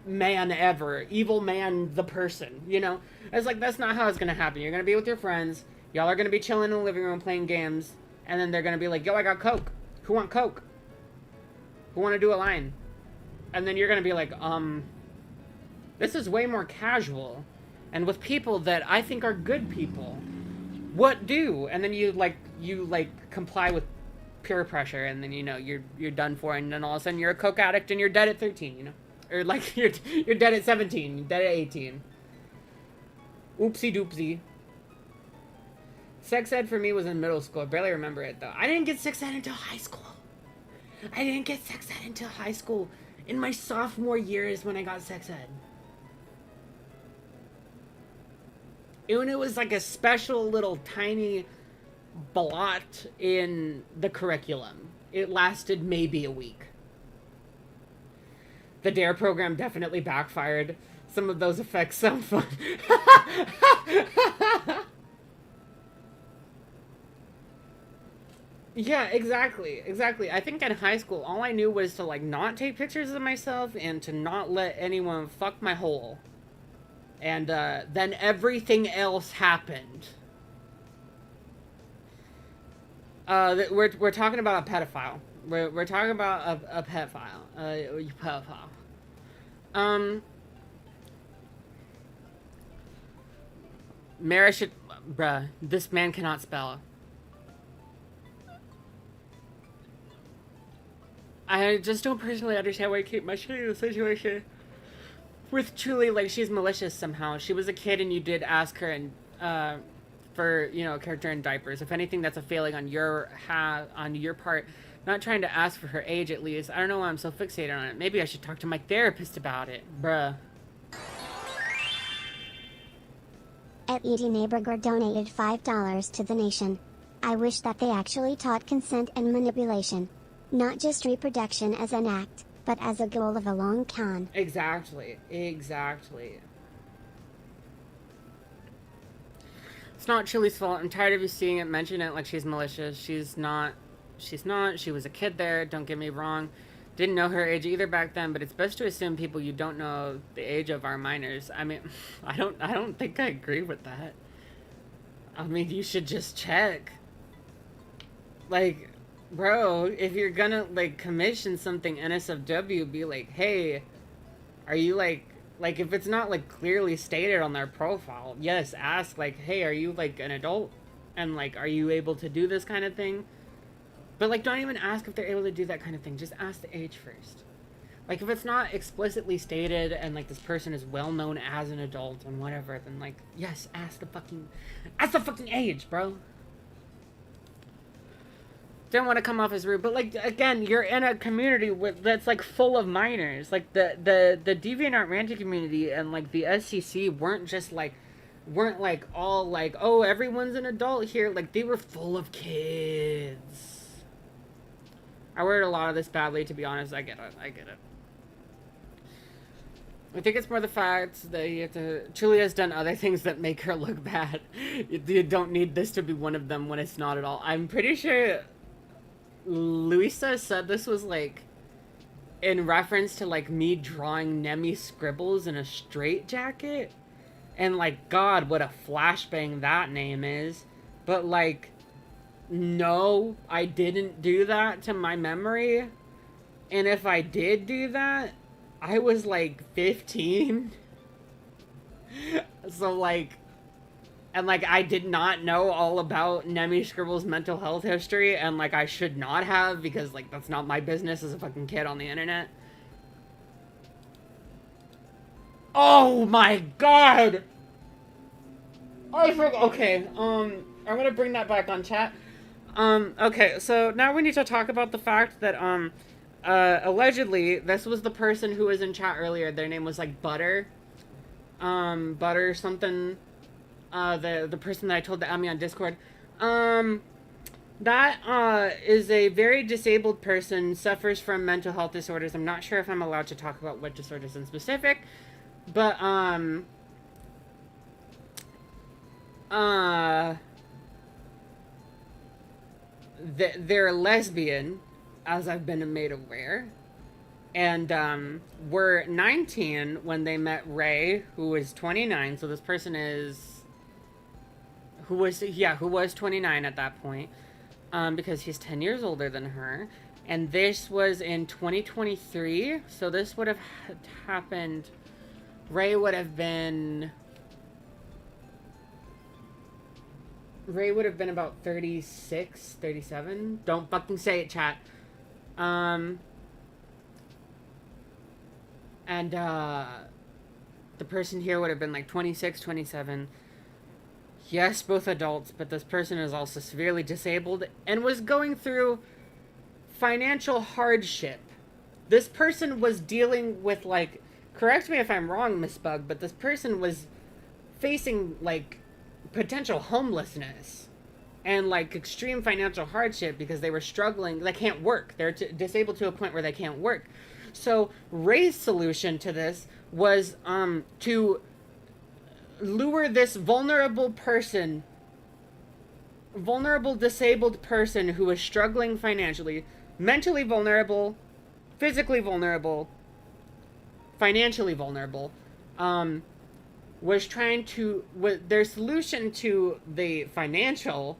man ever. Evil man, the person, you know? It's like, that's not how it's gonna happen. You're gonna be with your friends, y'all are gonna be chilling in the living room playing games, and then they're gonna be like, yo, I got Coke. Who want Coke? Who wanna do a line? And then you're gonna be like, this is way more casual, and with people that I think are good people. What do? And then you comply with peer pressure, and then, you know, you're done for, and then all of a sudden you're a Coke addict and you're dead at 13, you know? Or, like, you're dead at 17, you're dead at 18. Oopsie doopsie. Sex ed for me was in middle school. I barely remember it, though. I didn't get sex ed until high school. I didn't get sex ed until high school. In my sophomore year is when I got sex ed. And it was like a special little tiny blot in the curriculum. It lasted maybe a week. The DARE program definitely backfired. Some of those effects sound fun. Yeah, exactly. Exactly. I think in high school, all I knew was to, like, not take pictures of myself and to not let anyone fuck my hole. And then everything else happened. We're talking about a pedophile. We're talking about a pedophile. Pedophile. Mara should... Bruh, this man cannot spell. I just don't personally understand why I keep my shit in the situation. With Truly, like, she's malicious somehow. She was a kid and you did ask her and, for, you know, a character in diapers. If anything, that's a failing on your part. Not trying to ask for her age, at least. I don't know why I'm so fixated on it. Maybe I should talk to my therapist about it. Bruh. Edie Neighborger donated $5 to the nation. I wish that they actually taught consent and manipulation. Not just reproduction as an act, but as a goal of a long con. Exactly. Exactly. It's not Chili's fault. I'm tired of you seeing it, mention it like she's malicious. She's not. She was a kid there, don't get me wrong. Didn't know her age either back then, but it's best to assume people you don't know the age of are minors. I mean, I don't think I agree with that. I mean, you should just check. Like, bro, if you're gonna, like, commission something NSFW, be like, hey, are you, like, if it's not, like, clearly stated on their profile, yes, ask, like, hey, are you, like, an adult? And, like, are you able to do this kind of thing? But, like, don't even ask if they're able to do that kind of thing. Just ask the age first. Like, if it's not explicitly stated and, like, this person is well known as an adult and whatever, then, like, yes, ask the fucking age, bro. Don't want to come off as rude, but, like, again, you're in a community that's, like, full of minors. Like, the DeviantArt ranting community and, like, the SCC weren't all like, oh, everyone's an adult here. Like, they were full of kids. I worded a lot of this badly, to be honest. I get it. I think it's more the fact that Truly has done other things that make her look bad. You don't need this to be one of them when it's not at all. I'm pretty sure Luisa said this was, like, in reference to, like, me drawing Nemi scribbles in a straitjacket. And, like, God, what a flashbang that name is. But, like, No, I didn't do that to my memory. And if I did do that, I was like 15. So like, and like I did not know all about Nemi Scribble's mental health history, and like I should not have, because like that's not my business as a fucking kid on the internet. Oh my god! I forgot. Okay, I'm gonna bring that back on chat. Okay, so now we need to talk about the fact that, allegedly, this was the person who was in chat earlier. Their name was, like, Butter. Butter something. The person that I told to add me on Discord. That is a very disabled person, suffers from mental health disorders. I'm not sure if I'm allowed to talk about what disorders in specific, but, they're lesbian, as I've been made aware, and were 19 when they met Ray, who was 29. So this person is who was 29 at that point, because he's 10 years older than her, and this was in 2023. So this would have happened. Ray would have been about 36, 37. Don't fucking say it, chat. And, the person here would have been like 26, 27. Yes, both adults, but this person is also severely disabled and was going through financial hardship. This person was dealing with, like, correct me if I'm wrong, Miss Bug, but this person was facing, like, potential homelessness and like extreme financial hardship because they were struggling. They can't work. They're disabled to a point where they can't work. So Ray's solution to this was to lure this vulnerable disabled person who was struggling financially, mentally vulnerable, physically vulnerable, financially vulnerable, was trying to, their solution to the financial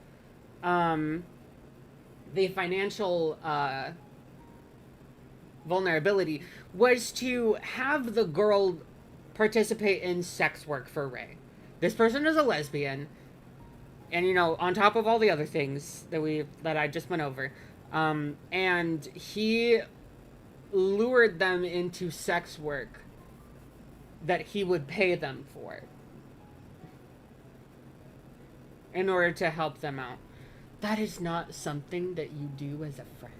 vulnerability was to have the girl participate in sex work for Ray. This person is a lesbian, and, you know, on top of all the other things that I just went over, and he lured them into sex work that he would pay them for in order to help them out. That is not something that you do as a friend.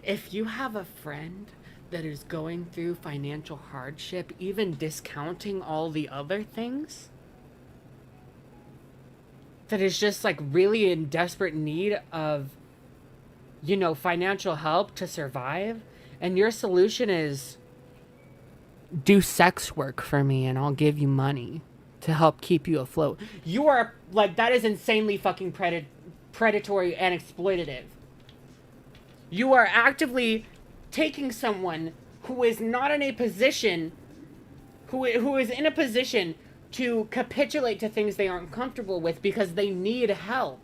If you have a friend that is going through financial hardship, even discounting all the other things, that is just like really in desperate need of, you know, financial help to survive, and your solution is do sex work for me and I'll give you money to help keep you afloat. You are, like, that is insanely fucking predatory and exploitative. You are actively taking someone who is not in a position, who is in a position to capitulate to things they aren't comfortable with because they need help.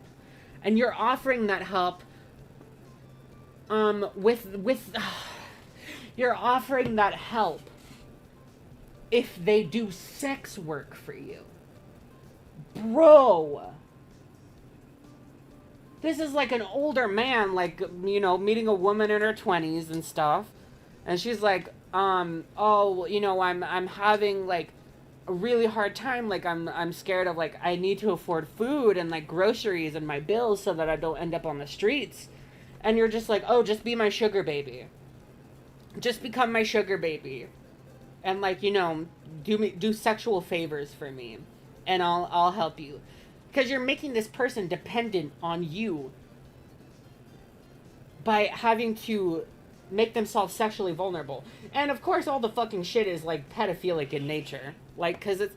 And you're offering that help you're offering that help if they do sex work for you. Bro. This is like an older man, like, you know, meeting a woman in her 20s and stuff. And she's like, oh, you know, I'm having, like, a really hard time. Like, I'm scared of, like, I need to afford food and, like, groceries and my bills so that I don't end up on the streets. And you're just like, oh, just be my sugar baby. Just become my sugar baby. And, like, you know, do sexual favors for me, and I'll help you, because you're making this person dependent on you by having to make themselves sexually vulnerable. And of course, all the fucking shit is like pedophilic in nature, like, because it's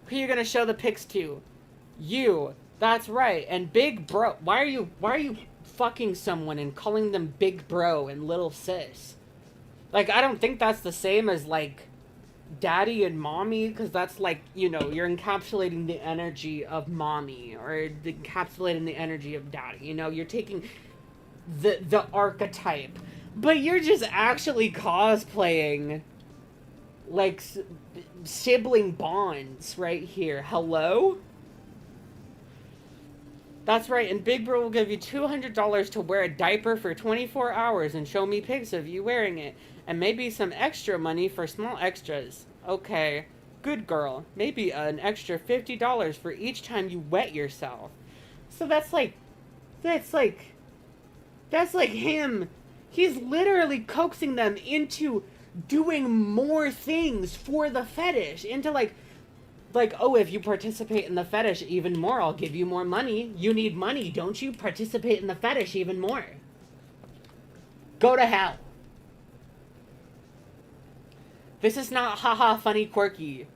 who you're gonna show the pics to, you. That's right. And big bro. Why are you fucking someone and calling them big bro and little sis? Like, I don't think that's the same as, like, daddy and mommy, because that's like, you're encapsulating the energy of mommy, or encapsulating the energy of daddy. You're taking the archetype, but you're just actually cosplaying like sibling bonds right here. Hello? That's right, and Big Bro will give you $200 to wear a diaper for 24 hours and show me pics of you wearing it. And maybe some extra money for small extras. Okay, good girl. Maybe an extra $50 for each time you wet yourself. So that's like, that's like him. He's literally coaxing them into doing more things for the fetish. Into like, oh, if you participate in the fetish even more, I'll give you more money. You need money, don't you? Participate in the fetish even more. Go to hell. This is not haha funny quirky.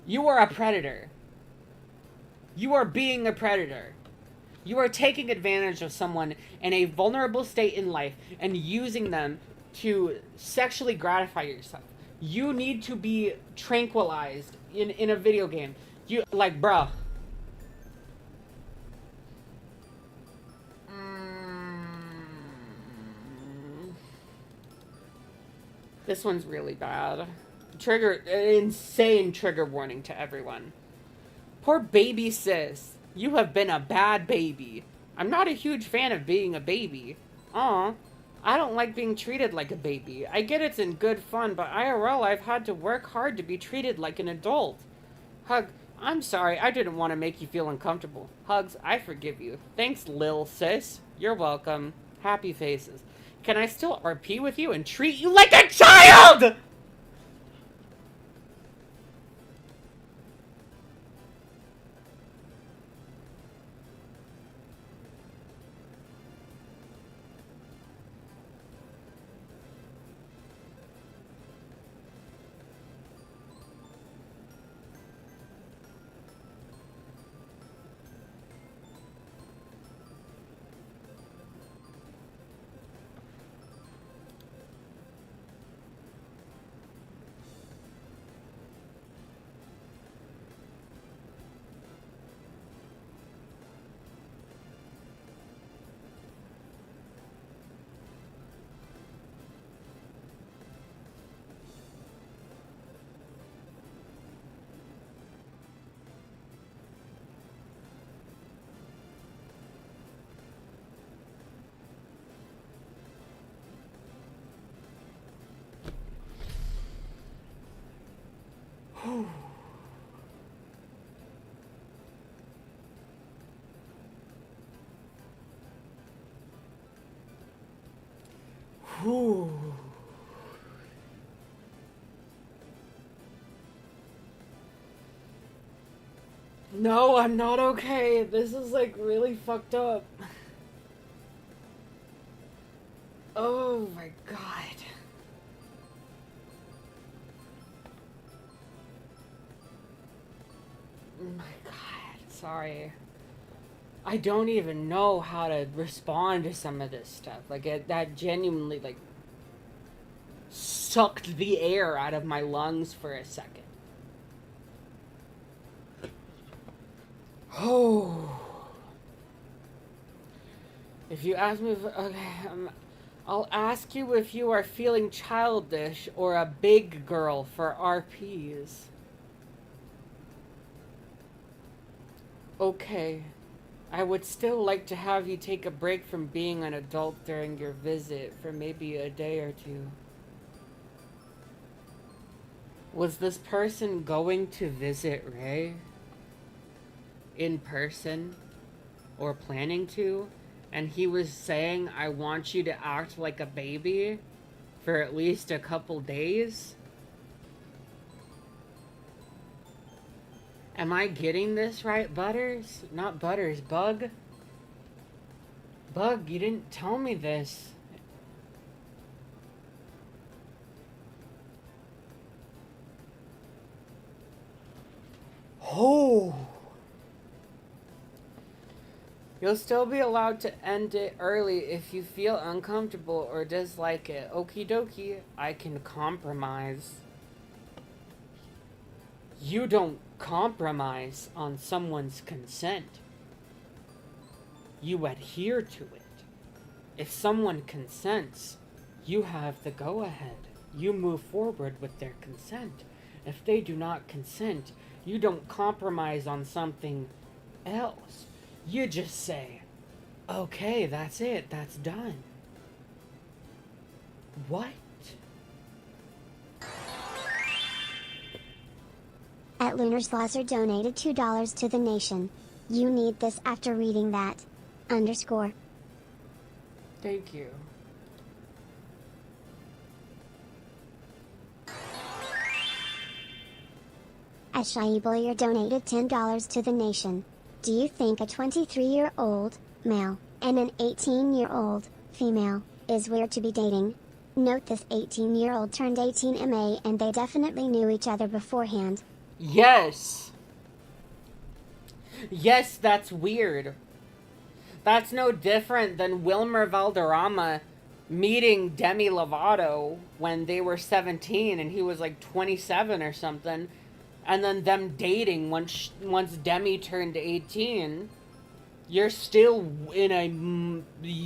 You are a predator. You are being a predator. You are taking advantage of someone in a vulnerable state in life and using them to sexually gratify yourself. You need to be tranquilized in a video game. You, like, bruh. This one's really bad. Insane trigger warning to everyone. Poor baby sis. You have been a bad baby. I'm not a huge fan of being a baby. Aw. I don't like being treated like a baby. I get it's in good fun, but IRL I've had to work hard to be treated like an adult. Hug, I'm sorry, I didn't want to make you feel uncomfortable. Hugs, I forgive you. Thanks, lil sis. You're welcome. Happy faces. Can I still RP with you and treat you like a child?! Whew. No, I'm not okay. This is like really fucked up. Oh my god. My god, sorry. I don't even know how to respond to some of this stuff. Like, that genuinely, like, sucked the air out of my lungs for a second. Oh. If you ask me if, okay, I'll ask you if you are feeling childish or a big girl for RPs. Okay. I would still like to have you take a break from being an adult during your visit for maybe a day or two. Was this person going to visit Ray? In person? Or planning to? And he was saying, I want you to act like a baby for at least a couple days? Am I getting this right, Butters? Not Butters, Bug? Bug, you didn't tell me this. Oh. You'll still be allowed to end it early if you feel uncomfortable or dislike it. Okie dokie, I can compromise. You don't compromise on someone's consent. You adhere to it. If someone consents, you have the go-ahead. You move forward with their consent. If they do not consent, you don't compromise on something else. You just say, okay, that's it, that's done. What? At Lunar Slaughter donated $2 to the nation. You need this after reading that. Underscore. Thank you. At Shaibulier donated $10 to the nation. Do you think a 23-year-old male and an 18-year-old female is weird to be dating? Note this 18-year-old turned 18 in May and they definitely knew each other beforehand. Yes. Yes, that's weird. That's no different than Wilmer Valderrama meeting Demi Lovato when they were 17 and he was like 27 or something. And then them dating once Demi turned 18. You're still in a...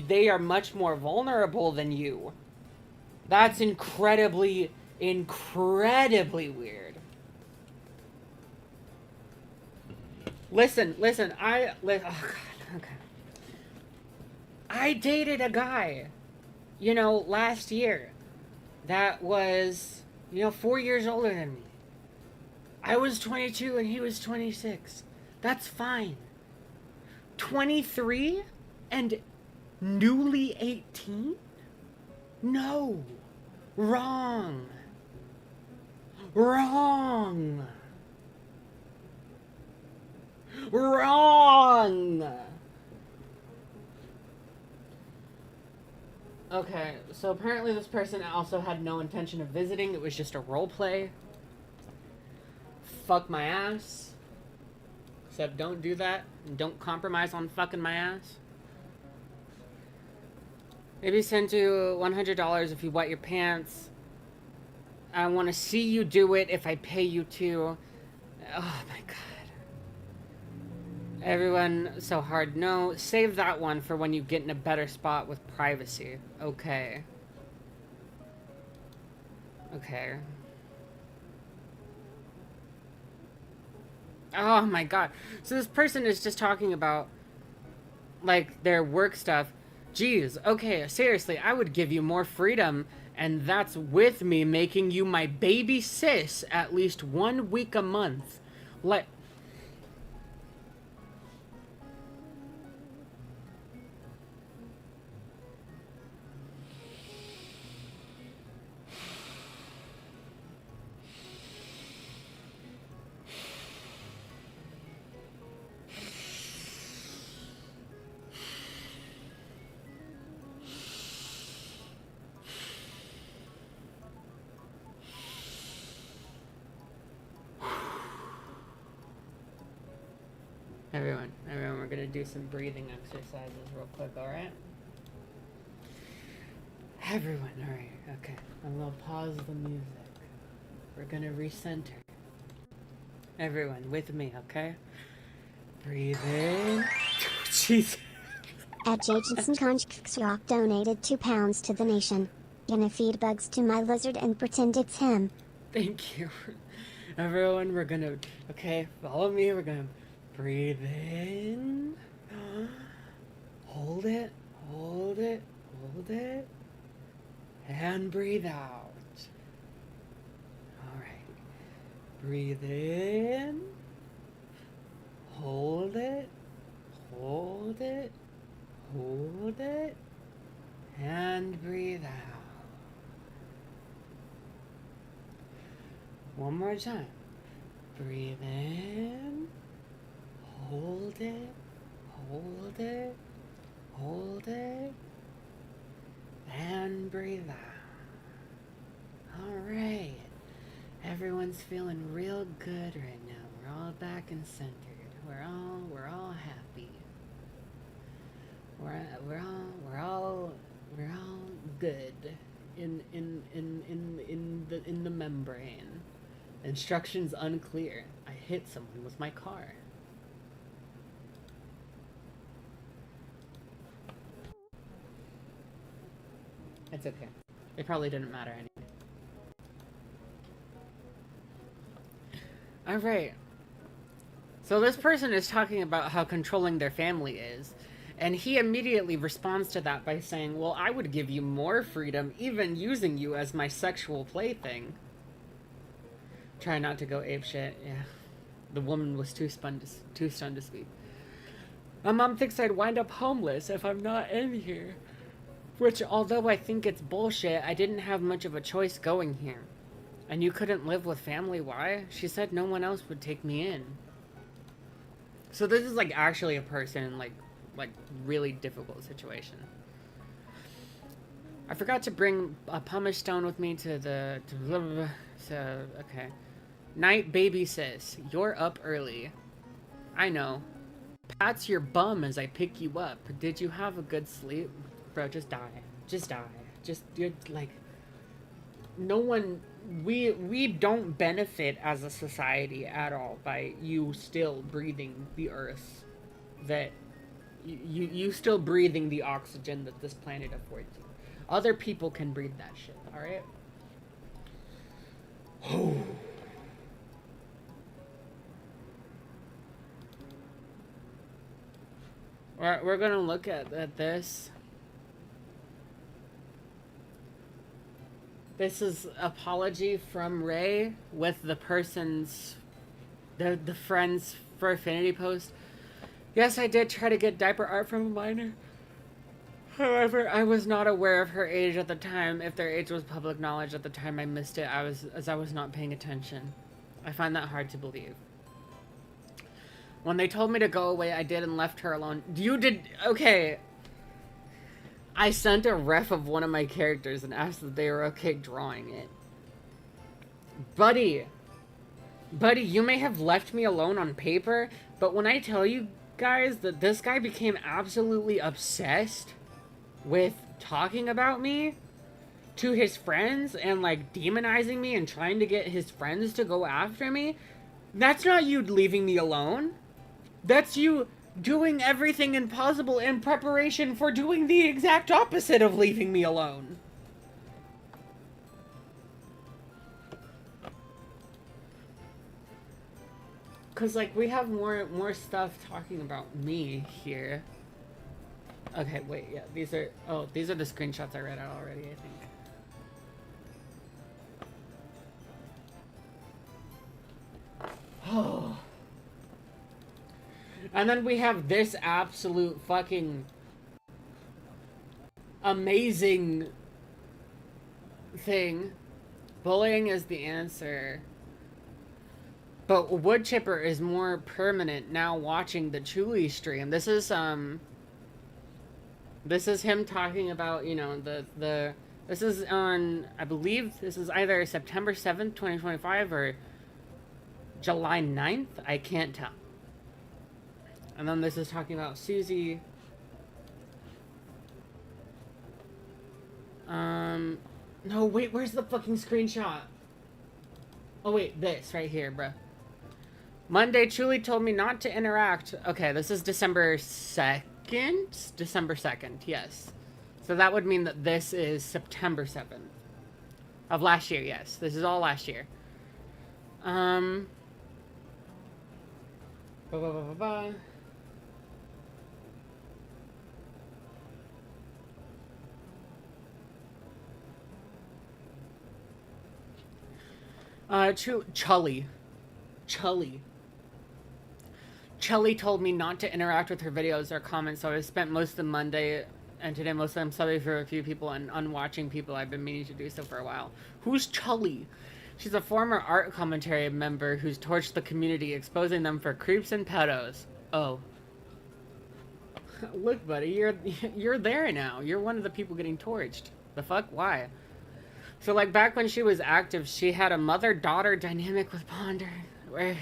They are much more vulnerable than you. That's incredibly weird. Listen, oh God, okay. I dated a guy, last year that was, 4 years older than me. I was 22 and he was 26. That's fine. 23 and newly 18? No. Wrong. Wrong. Wrong. Okay, so apparently this person also had no intention of visiting. It was just a role play. Fuck my ass. Except don't do that. Don't compromise on fucking my ass. Maybe send you $100 if you wet your pants. I want to see you do it if I pay you to. Oh my god. Everyone, so hard. No, save that one for when you get in a better spot with privacy. Okay. Okay. Oh my god. So this person is just talking about, like, their work stuff. Jeez, okay, seriously, I would give you more freedom, and that's with me making you my baby sis at least 1 week a month. Like... Everyone, we're gonna do some breathing exercises real quick, alright? Everyone, alright, okay. I'm gonna pause the music. We're gonna recenter. Everyone, with me, okay? Breathe in. Jesus. At Jason Konchksrock donated £2 to the nation. Gonna feed bugs to my lizard and pretend it's him. Thank you. Everyone, we're gonna... Okay, follow me. We're gonna breathe in. Hold it. Hold it. Hold it. And breathe out. Alright. Breathe in. Hold it. Hold it. Hold it. And breathe out. One more time. Breathe in. Hold it. Hold it. Hold it. And breathe out. Alright. Everyone's feeling real good right now. We're all back and centered. We're all happy. We're all good in the membrane. Instructions unclear. I hit someone with my car. It's okay. It probably didn't matter anyway. Alright. So this person is talking about how controlling their family is. And he immediately responds to that by saying, well, I would give you more freedom, even using you as my sexual plaything. Try not to go apeshit. Yeah. The woman was too stunned to speak. My mom thinks I'd wind up homeless if I'm not in here. Which, although I think it's bullshit, I didn't have much of a choice going here. And you couldn't live with family, why? She said no one else would take me in. So this is like actually a person in like really difficult situation. I forgot to bring a pumice stone with me to the... So, okay. Night, baby sis. You're up early. I know. Pats your bum as I pick you up. Did you have a good sleep? Bro, just die. Just die. Just, you're like... No one... We don't benefit as a society at all by you still breathing the earth that... You still breathing the oxygen that this planet affords you. Other people can breathe that shit, alright? We're gonna look at this. This is apology from Ray with the person's... The friend's for affinity post. Yes, I did try to get diaper art from a minor. However, I was not aware of her age at the time. If their age was public knowledge at the time I missed it, as I was not paying attention. I find that hard to believe. When they told me to go away, I did and left her alone. You did... Okay. I sent a ref of one of my characters and asked if they were okay drawing it. Buddy, you may have left me alone on paper, but when I tell you guys that this guy became absolutely obsessed with talking about me to his friends and like demonizing me and trying to get his friends to go after me, that's not you leaving me alone. That's you doing everything impossible in preparation for doing the exact opposite of leaving me alone. Cause like we have more stuff talking about me here. Okay, wait, yeah, these are the screenshots I read out already, I think. Oh. And then we have this absolute fucking amazing thing. Bullying is the answer. But wood chipper is more permanent now watching the Chuli stream. This is him talking about, you know, this is on, I believe this is either September 7th, 2025 or July 9th. I can't tell. And then this is talking about Susie. No, wait, where's the fucking screenshot? Oh, wait, this right here, bruh. Monday, Chuli told me not to interact. Okay, this is December 2nd? December 2nd, yes. So that would mean that this is September 7th. Of last year, yes. This is all last year. Chully told me not to interact with her videos or comments, so I spent most of the Monday and today most of them subbing for a few people and unwatching people. I've been meaning to do so for a while. Who's Chully? She's a former art commentary member who's torched the community, exposing them for creeps and pedos. Oh. Look, buddy, you're there now. You're one of the people getting torched. The fuck? Why? So, like, back when she was active, she had a mother-daughter dynamic with Ponder, where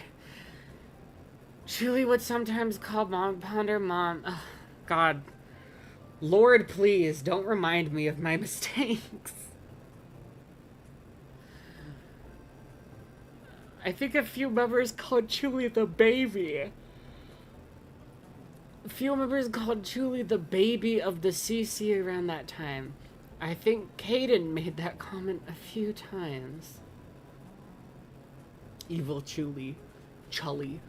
Chuli would sometimes call Ponder mom. Ugh, God. Lord, please, don't remind me of my mistakes. I think a few members called Julie the baby. A few members called Julie the baby of the CC around that time. I think Caden made that comment a few times. Evil Julie. Chully.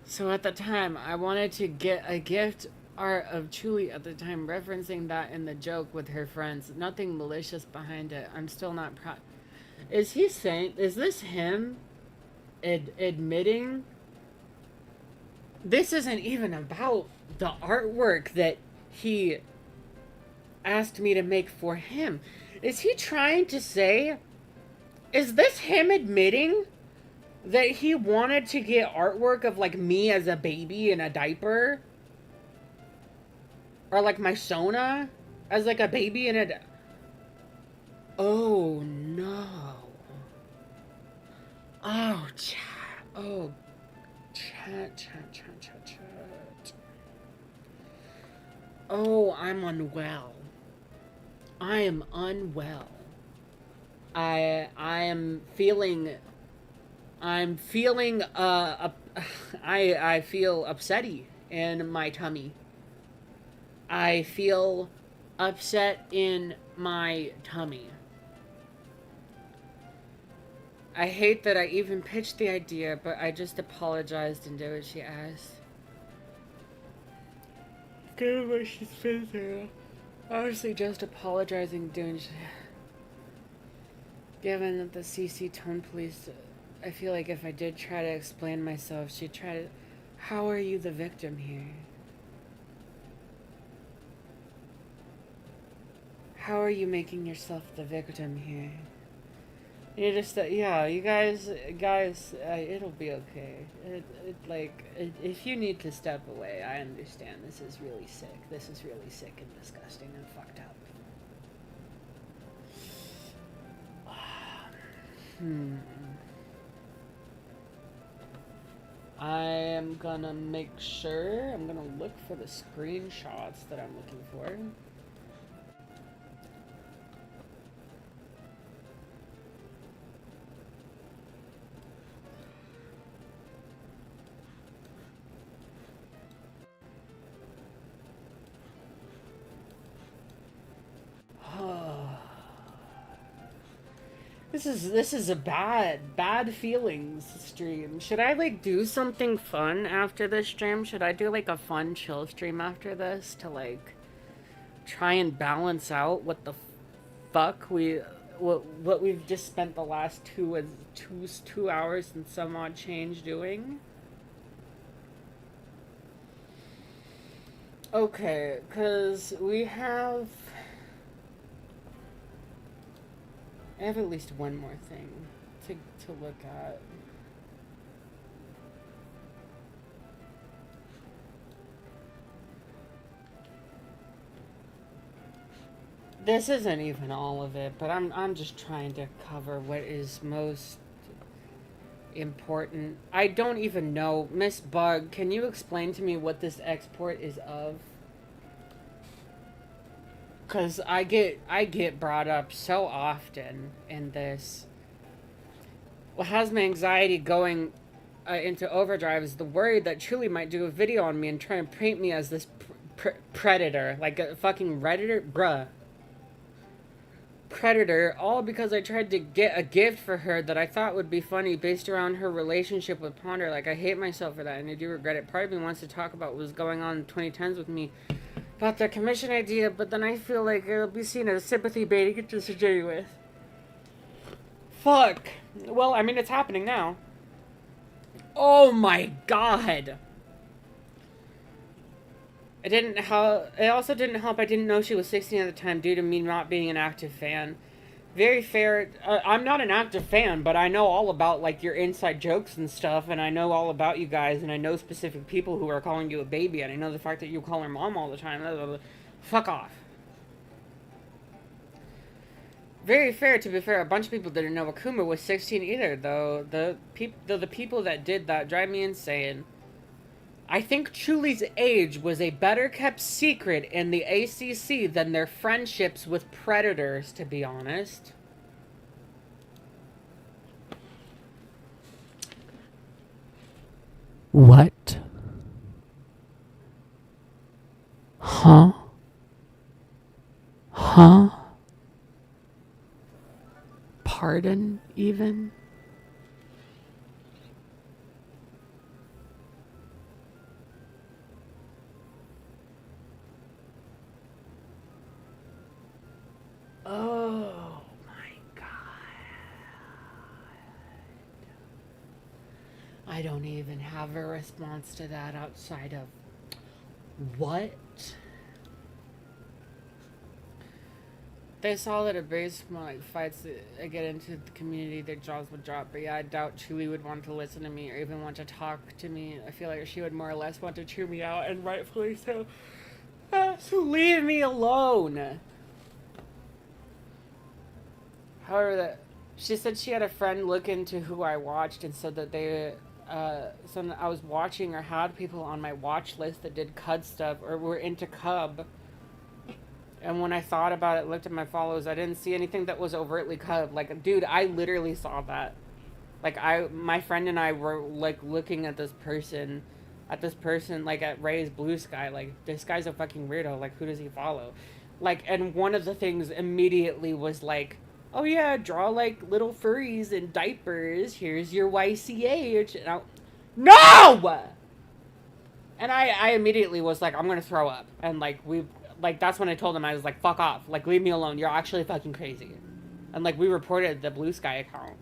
So at the time, I wanted to get a gift art of Julie at the time, referencing that in the joke with her friends. Nothing malicious behind it. I'm still not proud. Is he saying, is this him admitting? This isn't even about the artwork that he asked me to make for him. Is he trying to say, is this him admitting that he wanted to get artwork of like me as a baby in a diaper? Or like my Sona as like a baby in a... Oh no. Oh, chat. Oh, chat. Oh, I'm unwell. I am unwell. I'm feeling I feel upsetty in my tummy. I feel upset in my tummy. I hate that I even pitched the idea, but I just apologized and did what she asked. Given what she's been through. Honestly, just apologizing, doing given that the CC tone police, I feel like if I did try to explain myself, she'd try to... How are you the victim here? How are you making yourself the victim here? You just, yeah, you guys, it'll be okay. If you need to step away, I understand. This is really sick. This is really sick and disgusting and fucked up. I am gonna make sure, I'm gonna look for the screenshots that I'm looking for. This is a bad feelings stream. Should I like do something fun after this stream? Should I do like a fun chill stream after this to like try and balance out what the fuck what we've just spent the last two hours and some odd change doing? Okay, cause I have at least one more thing to look at. This isn't even all of it, but I'm just trying to cover what is most important. I don't even know. Miss Bug, can you explain to me what this export is of? Because I get brought up so often in this. What has my anxiety going into overdrive is the worry that Truly might do a video on me and try and paint me as this predator. Like a fucking redditor? Bruh. Predator, all because I tried to get a gift for her that I thought would be funny based around her relationship with Ponder. Like, I hate myself for that, and I do regret it. Part of me wants to talk about what was going on in 2010s with me about their commission idea, but then I feel like it'll be seen as sympathy bait to get disagree with. Fuck. Well, I mean, it's happening now. Oh my god. It also didn't help I didn't know she was 16 at the time due to me not being an active fan. Very fair. I'm not an active fan, but I know all about, like, your inside jokes and stuff, and I know all about you guys, and I know specific people who are calling you a baby, and I know the fact that you call her mom all the time. Blah, blah, blah. Fuck off. Very fair, to be fair, a bunch of people didn't know Akuma was 16 either, though. The people that did that drive me insane. I think Chuli's age was a better kept secret in the ACC than their friendships with predators, to be honest. What? Huh? Huh? Pardon, even? Oh my god. I don't even have a response to that outside of what? They saw that a baseball like fights that get into the community, their jaws would drop. But yeah, I doubt Chewie would want to listen to me or even want to talk to me. I feel like she would more or less want to chew me out, and rightfully so. So leave me alone. However, she said she had a friend look into who I watched and said that so I was watching or had people on my watch list that did Cub stuff or were into Cub. And when I thought about it, looked at my follows, I didn't see anything that was overtly Cub. Like, dude, I literally saw that. Like, my friend and I were, like, looking at this person, like, at Ray's Blue Sky. Like, this guy's a fucking weirdo. Like, who does he follow? Like, and one of the things immediately was, like, oh, yeah, draw, like, little furries in diapers. Here's your YCH. And no! And I immediately was like, I'm gonna throw up. And, like, that's when I told him, I was like, fuck off. Like, leave me alone. You're actually fucking crazy. And, like, we reported the Blue Sky account.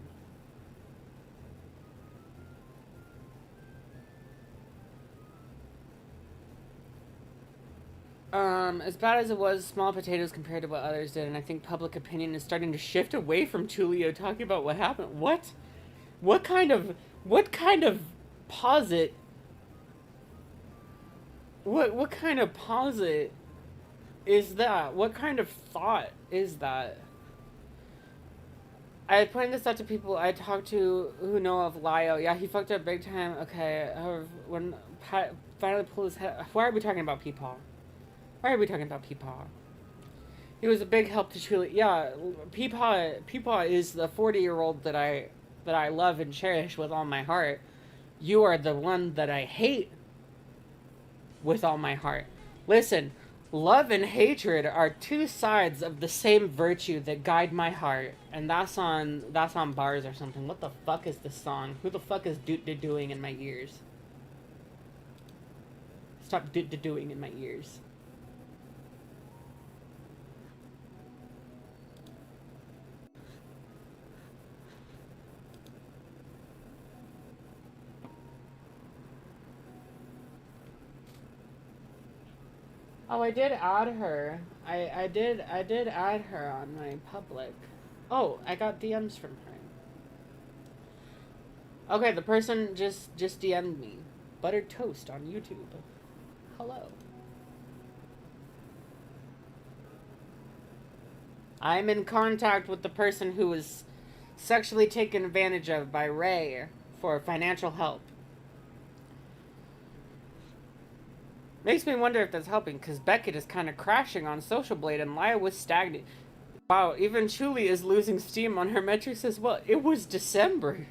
As bad as it was, small potatoes compared to what others did, and I think public opinion is starting to shift away from Tulio talking about what happened. What? What kind of posit? What kind of posit is that? What kind of thought is that? I pointed this out to people I talked to who know of Lio. Yeah, he fucked up big time. Okay, when Pat finally pulled his head. Why are we talking about Peepaw? Why are we talking about Peepaw? He was a big help to Chuli. Yeah, Peepaw is the 40-year-old that I love and cherish with all my heart. You are the one that I hate with all my heart. Listen, love and hatred are two sides of the same virtue that guide my heart, and that's on bars or something. What the fuck is this song? Who the fuck is doing in my ears? Stop doing in my ears. Oh, I did add her. I did add her on my public. Oh, I got DMs from her. Okay, the person just DM'd me. Buttered toast on YouTube. Hello. I'm in contact with the person who was sexually taken advantage of by Ray for financial help. Makes me wonder if that's helping, because Beckett is kind of crashing on Social Blade and Laya was stagnant. Wow, even Chuli is losing steam on her metrics as well. It was December.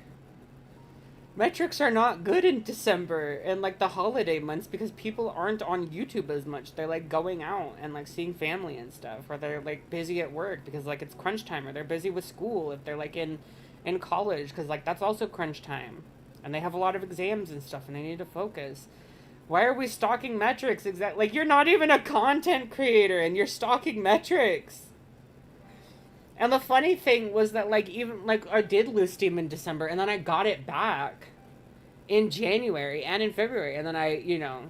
Metrics are not good in December and like the holiday months because people aren't on YouTube as much. They're like going out and like seeing family and stuff, or they're like busy at work because like it's crunch time, or they're busy with school if they're like in college because like that's also crunch time. And they have a lot of exams and stuff and they need to focus. Why are we stalking metrics exactly? Like, you're not even a content creator and you're stalking metrics. And the funny thing was that, like, even, like, I did lose steam in December and then I got it back in January and in February. And then I, you know,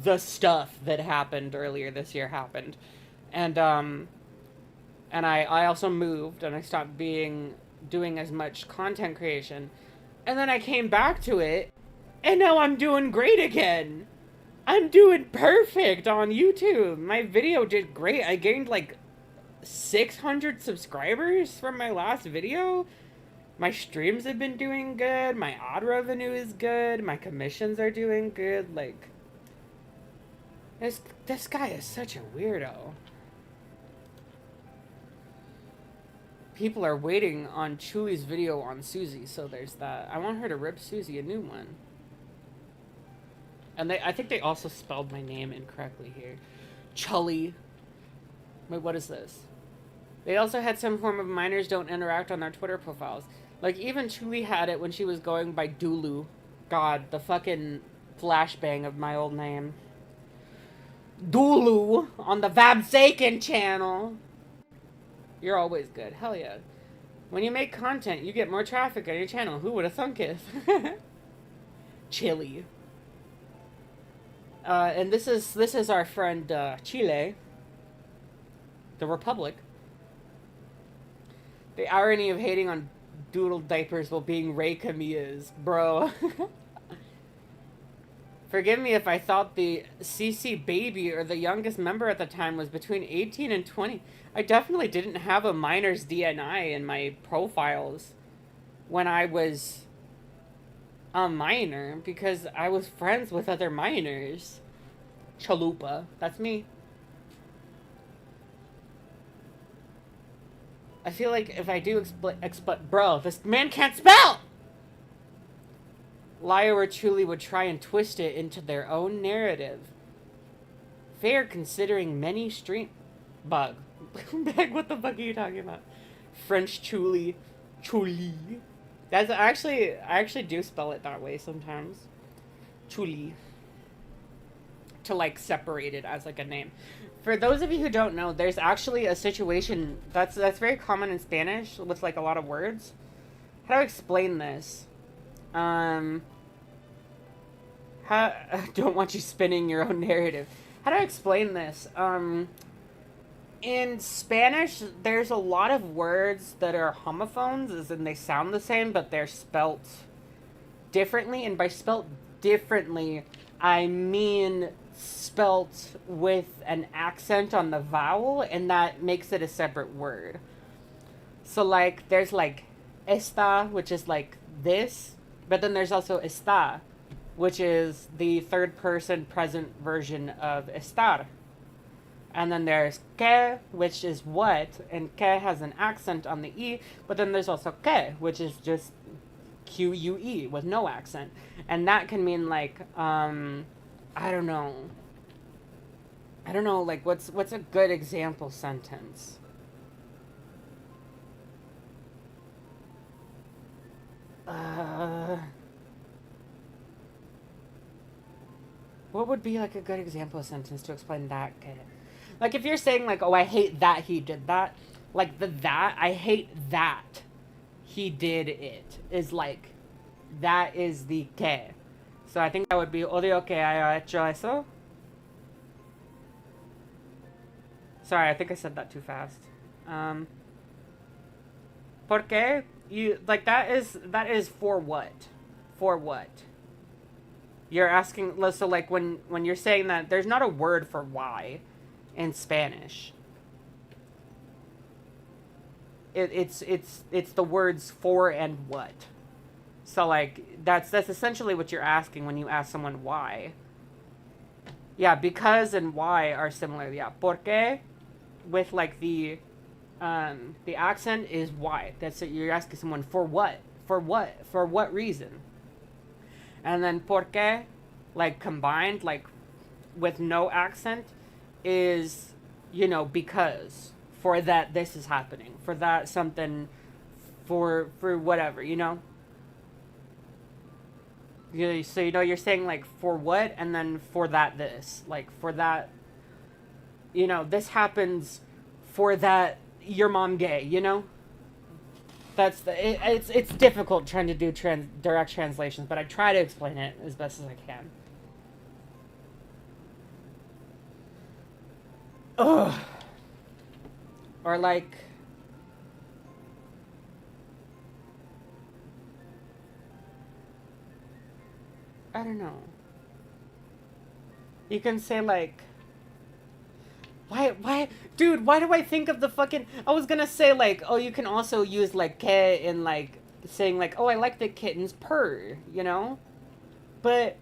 the stuff that happened earlier this year happened. And I also moved and I stopped doing as much content creation. And then I came back to it. And now I'm doing great again. I'm doing perfect on YouTube. My video did great. I gained like 600 subscribers from my last video. My streams have been doing good. My ad revenue is good. My commissions are doing good. Like, this guy is such a weirdo. People are waiting on Chuli's video on Susie, so there's that. I want her to rip Susie a new one. And I think they also spelled my name incorrectly here. Chully. Wait, what is this? They also had some form of minors don't interact on their Twitter profiles. Like, even Chuli had it when she was going by Dulu. God, the fucking flashbang of my old name. Dulu on the Vabsaken channel. You're always good. Hell yeah. When you make content, you get more traffic on your channel. Who would have thunk it? Chile. And this is our friend Chile, the Republic. The irony of hating on doodle diapers while being Ray Camillas, bro. Forgive me if I thought the CC baby or the youngest member at the time was between 18 and 20. I definitely didn't have a minor's DNI in my profiles when I was a minor because I was friends with other minors. Chalupa. That's me. I feel like if I do bro, this man can't spell! Liar or truly would try and twist it into their own narrative. Fair considering many stream... Bug. Beg, what the fuck are you talking about? French Chuli. Chuli. That's actually... I actually do spell it that way sometimes. Chuli. To, like, separate it as, like, a name. For those of you who don't know, there's actually a situation that's very common in Spanish with, like, a lot of words. How do I explain this? I don't want you spinning your own narrative. How do I explain this? In Spanish, there's a lot of words that are homophones, as in they sound the same, but they're spelt differently. And by spelt differently, I mean spelt with an accent on the vowel, and that makes it a separate word. So, like, there's, like, esta, which is, like, this, but then there's also está, which is the third person present version of estar. And then there's que, which is what, and que has an accent on the e, but then there's also que, which is just Q-U-E with no accent. And that can mean, like, I don't know, like, what's a good example sentence? What would be, like, a good example sentence to explain that? Like, if you're saying, like, oh, I hate that he did that, like, I hate that he did it, is, like, that is the que. So I think that would be odio que haya hecho eso. Sorry, I think I said that too fast. Porque you, like, that is for what? For what? You're asking, so, like, when you're saying that, there's not a word for why in Spanish. It's the words for and what. So, like, that's essentially what you're asking when you ask someone why. Yeah, because and why are similar. Yeah, porque with, like, the accent is why. That's it. You're asking someone for what? For what? For what reason? And then porque, like, combined, like, with no accent, is, you know, because. For that this is happening. For that something, for whatever, you know? So, you know, you're saying, like, for what, and then for that this. Like, for that, you know, this happens for that your mom gay, you know? That's it's difficult trying to do direct translations, but I try to explain it as best as I can. Ugh. Or, like, I don't know. You can say, like, dude, why do I think of the fucking, I was gonna say, like, oh, you can also use, like, que in, like, saying, like, oh, I like the kittens purr, you know? But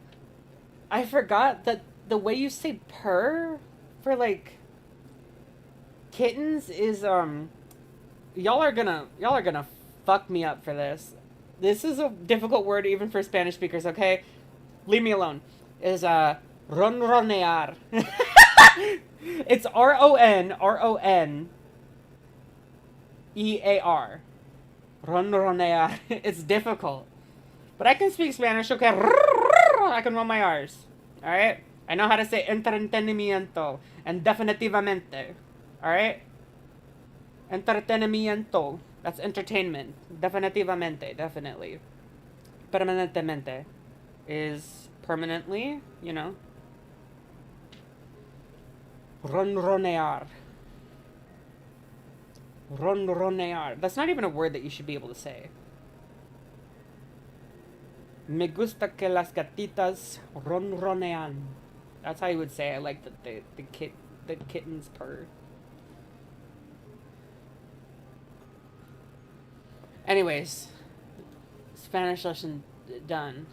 I forgot that the way you say purr for, like, kittens is, y'all are gonna fuck me up for this. This is a difficult word even for Spanish speakers, okay? Leave me alone. is ronronear. It's Ronronear. Ronronear. It's difficult. But I can speak Spanish, okay? I can roll my R's. Alright? I know how to say entretenimiento and definitivamente. Alright? Entretenimiento. That's entertainment. Definitivamente. Definitely. Permanentemente is permanently, you know. Ronronear. Ronronear. That's not even a word that you should be able to say. Me gusta que las gatitas ronronean. That's how you would say I like the kittens purr. Anyways, Spanish lesson done.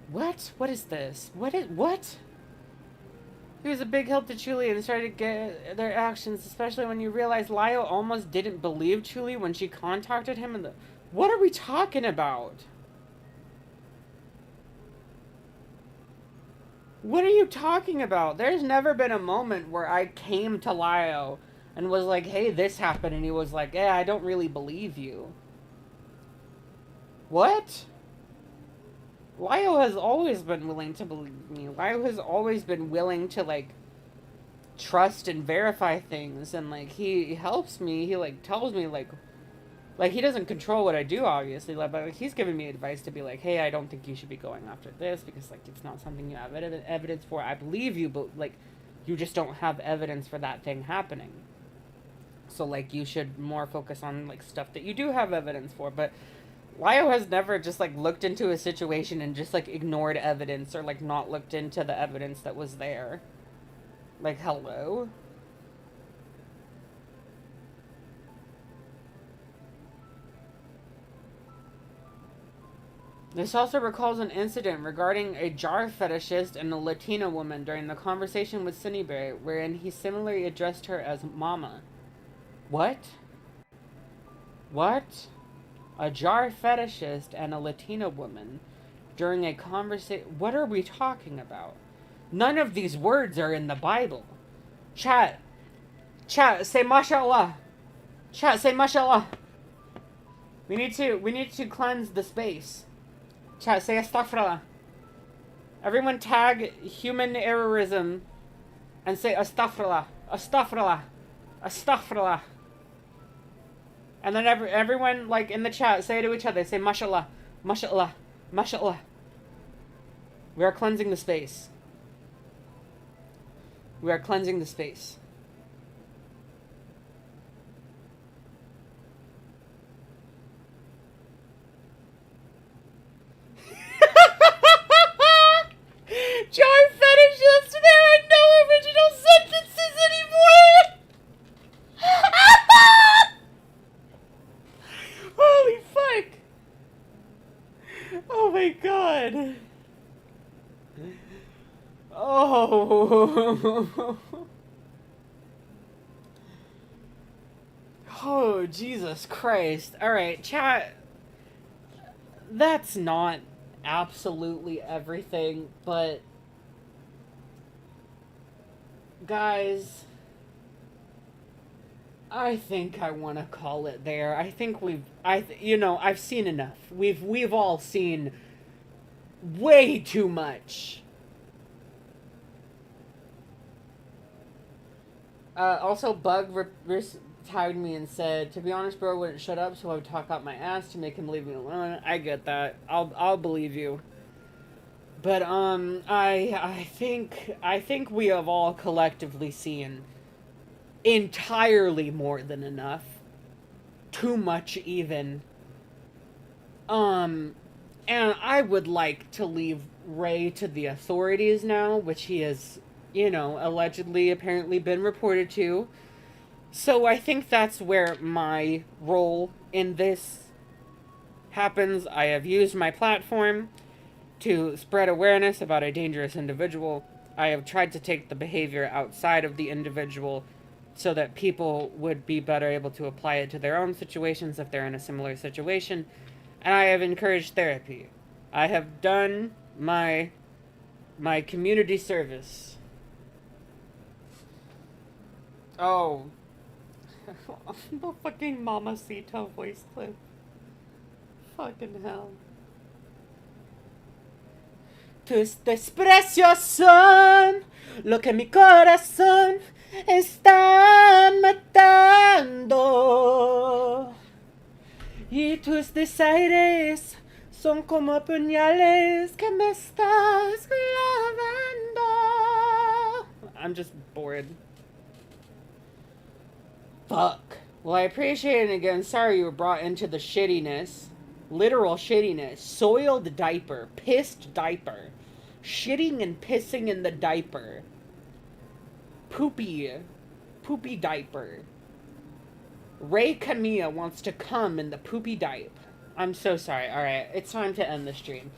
What? What is this? What? He was a big help to Chuli and started to get their actions, especially when you realize Lio almost didn't believe Chuli when she contacted him. What are we talking about? What are you talking about? There's never been a moment where I came to Lio and was like, hey, this happened, and he was like, yeah, I don't really believe you. What? Lio has always been willing to believe me. Lio has always been willing to, like, trust and verify things, and, like, he helps me. He, like, tells me, like, he doesn't control what I do, obviously, but like, he's giving me advice to be like, hey, I don't think you should be going after this, because, like, it's not something you have evidence for. I believe you, but, like, you just don't have evidence for that thing happening. So, like, you should more focus on, like, stuff that you do have evidence for, but Lio has never just, like, looked into a situation and just, like, ignored evidence or, like, not looked into the evidence that was there. Like, hello? This also recalls an incident regarding a jar fetishist and a Latina woman during the conversation with Cinnaberry, wherein he similarly addressed her as Mama. What? What? A jar fetishist and a Latina woman during a conversation. What are we talking about? None of these words are in the Bible. Chat, say mashallah. Chat, say mashallah. We need to cleanse the space. Chat, say astaghfirullah. Everyone tag human errorism and say astaghfirullah, astaghfirullah, astaghfirullah. And then everyone, like, in the chat, say it to each other. Say mashallah, mashallah, mashallah. We are cleansing the space. We are cleansing the space. Jar fetishists, there are no original sentences anymore! Holy fuck! Oh my god. Oh. Oh, Jesus Christ. Alright, chat. That's not absolutely everything, but guys, I think I want to call it there. I think I've seen enough. We've all seen way too much. Also, Bug tagged me and said, to be honest, bro, wouldn't shut up, so I would talk out my ass to make him leave me alone. I get that. I'll believe you. But, I think we have all collectively seen entirely more than enough. Too much, even. And I would like to leave Ray to the authorities now, which he has, allegedly, apparently been reported to. So I think that's where my role in this happens. I have used my platform to spread awareness about a dangerous individual. I have tried to take the behavior outside of the individual so that people would be better able to apply it to their own situations if they're in a similar situation. And I have encouraged therapy. I have done my community service. Oh. The fucking Mamacita voice clip. Fucking hell. Tus desprecios son lo que mi corazón están matando. Y tus desaires son como puñales que me estás clavando. I'm just bored. Fuck. Well, I appreciate it again. Sorry you were brought into the shittiness. Literal shittiness. Soiled diaper. Pissed diaper. Shitting and pissing in the diaper. Poopy diaper. Ray Camilla wants to come in the poopy diaper. I'm so sorry. Alright, it's time to end the stream.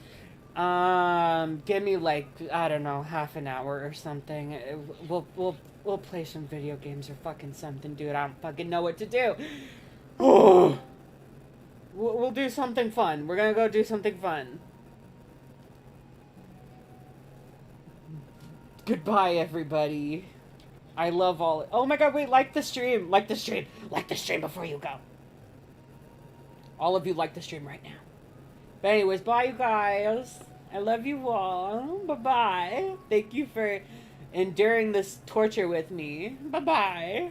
Give me like, I don't know, half an hour or something. We'll play some video games or fucking something, dude. I don't fucking know what to do. We'll do something fun. We're gonna go do something fun. Goodbye, everybody. I love all... Oh my god, wait, like the stream. Like the stream. Like the stream before you go. All of you like the stream right now. But anyways, bye, you guys. I love you all. Bye-bye. Thank you for enduring this torture with me. Bye-bye.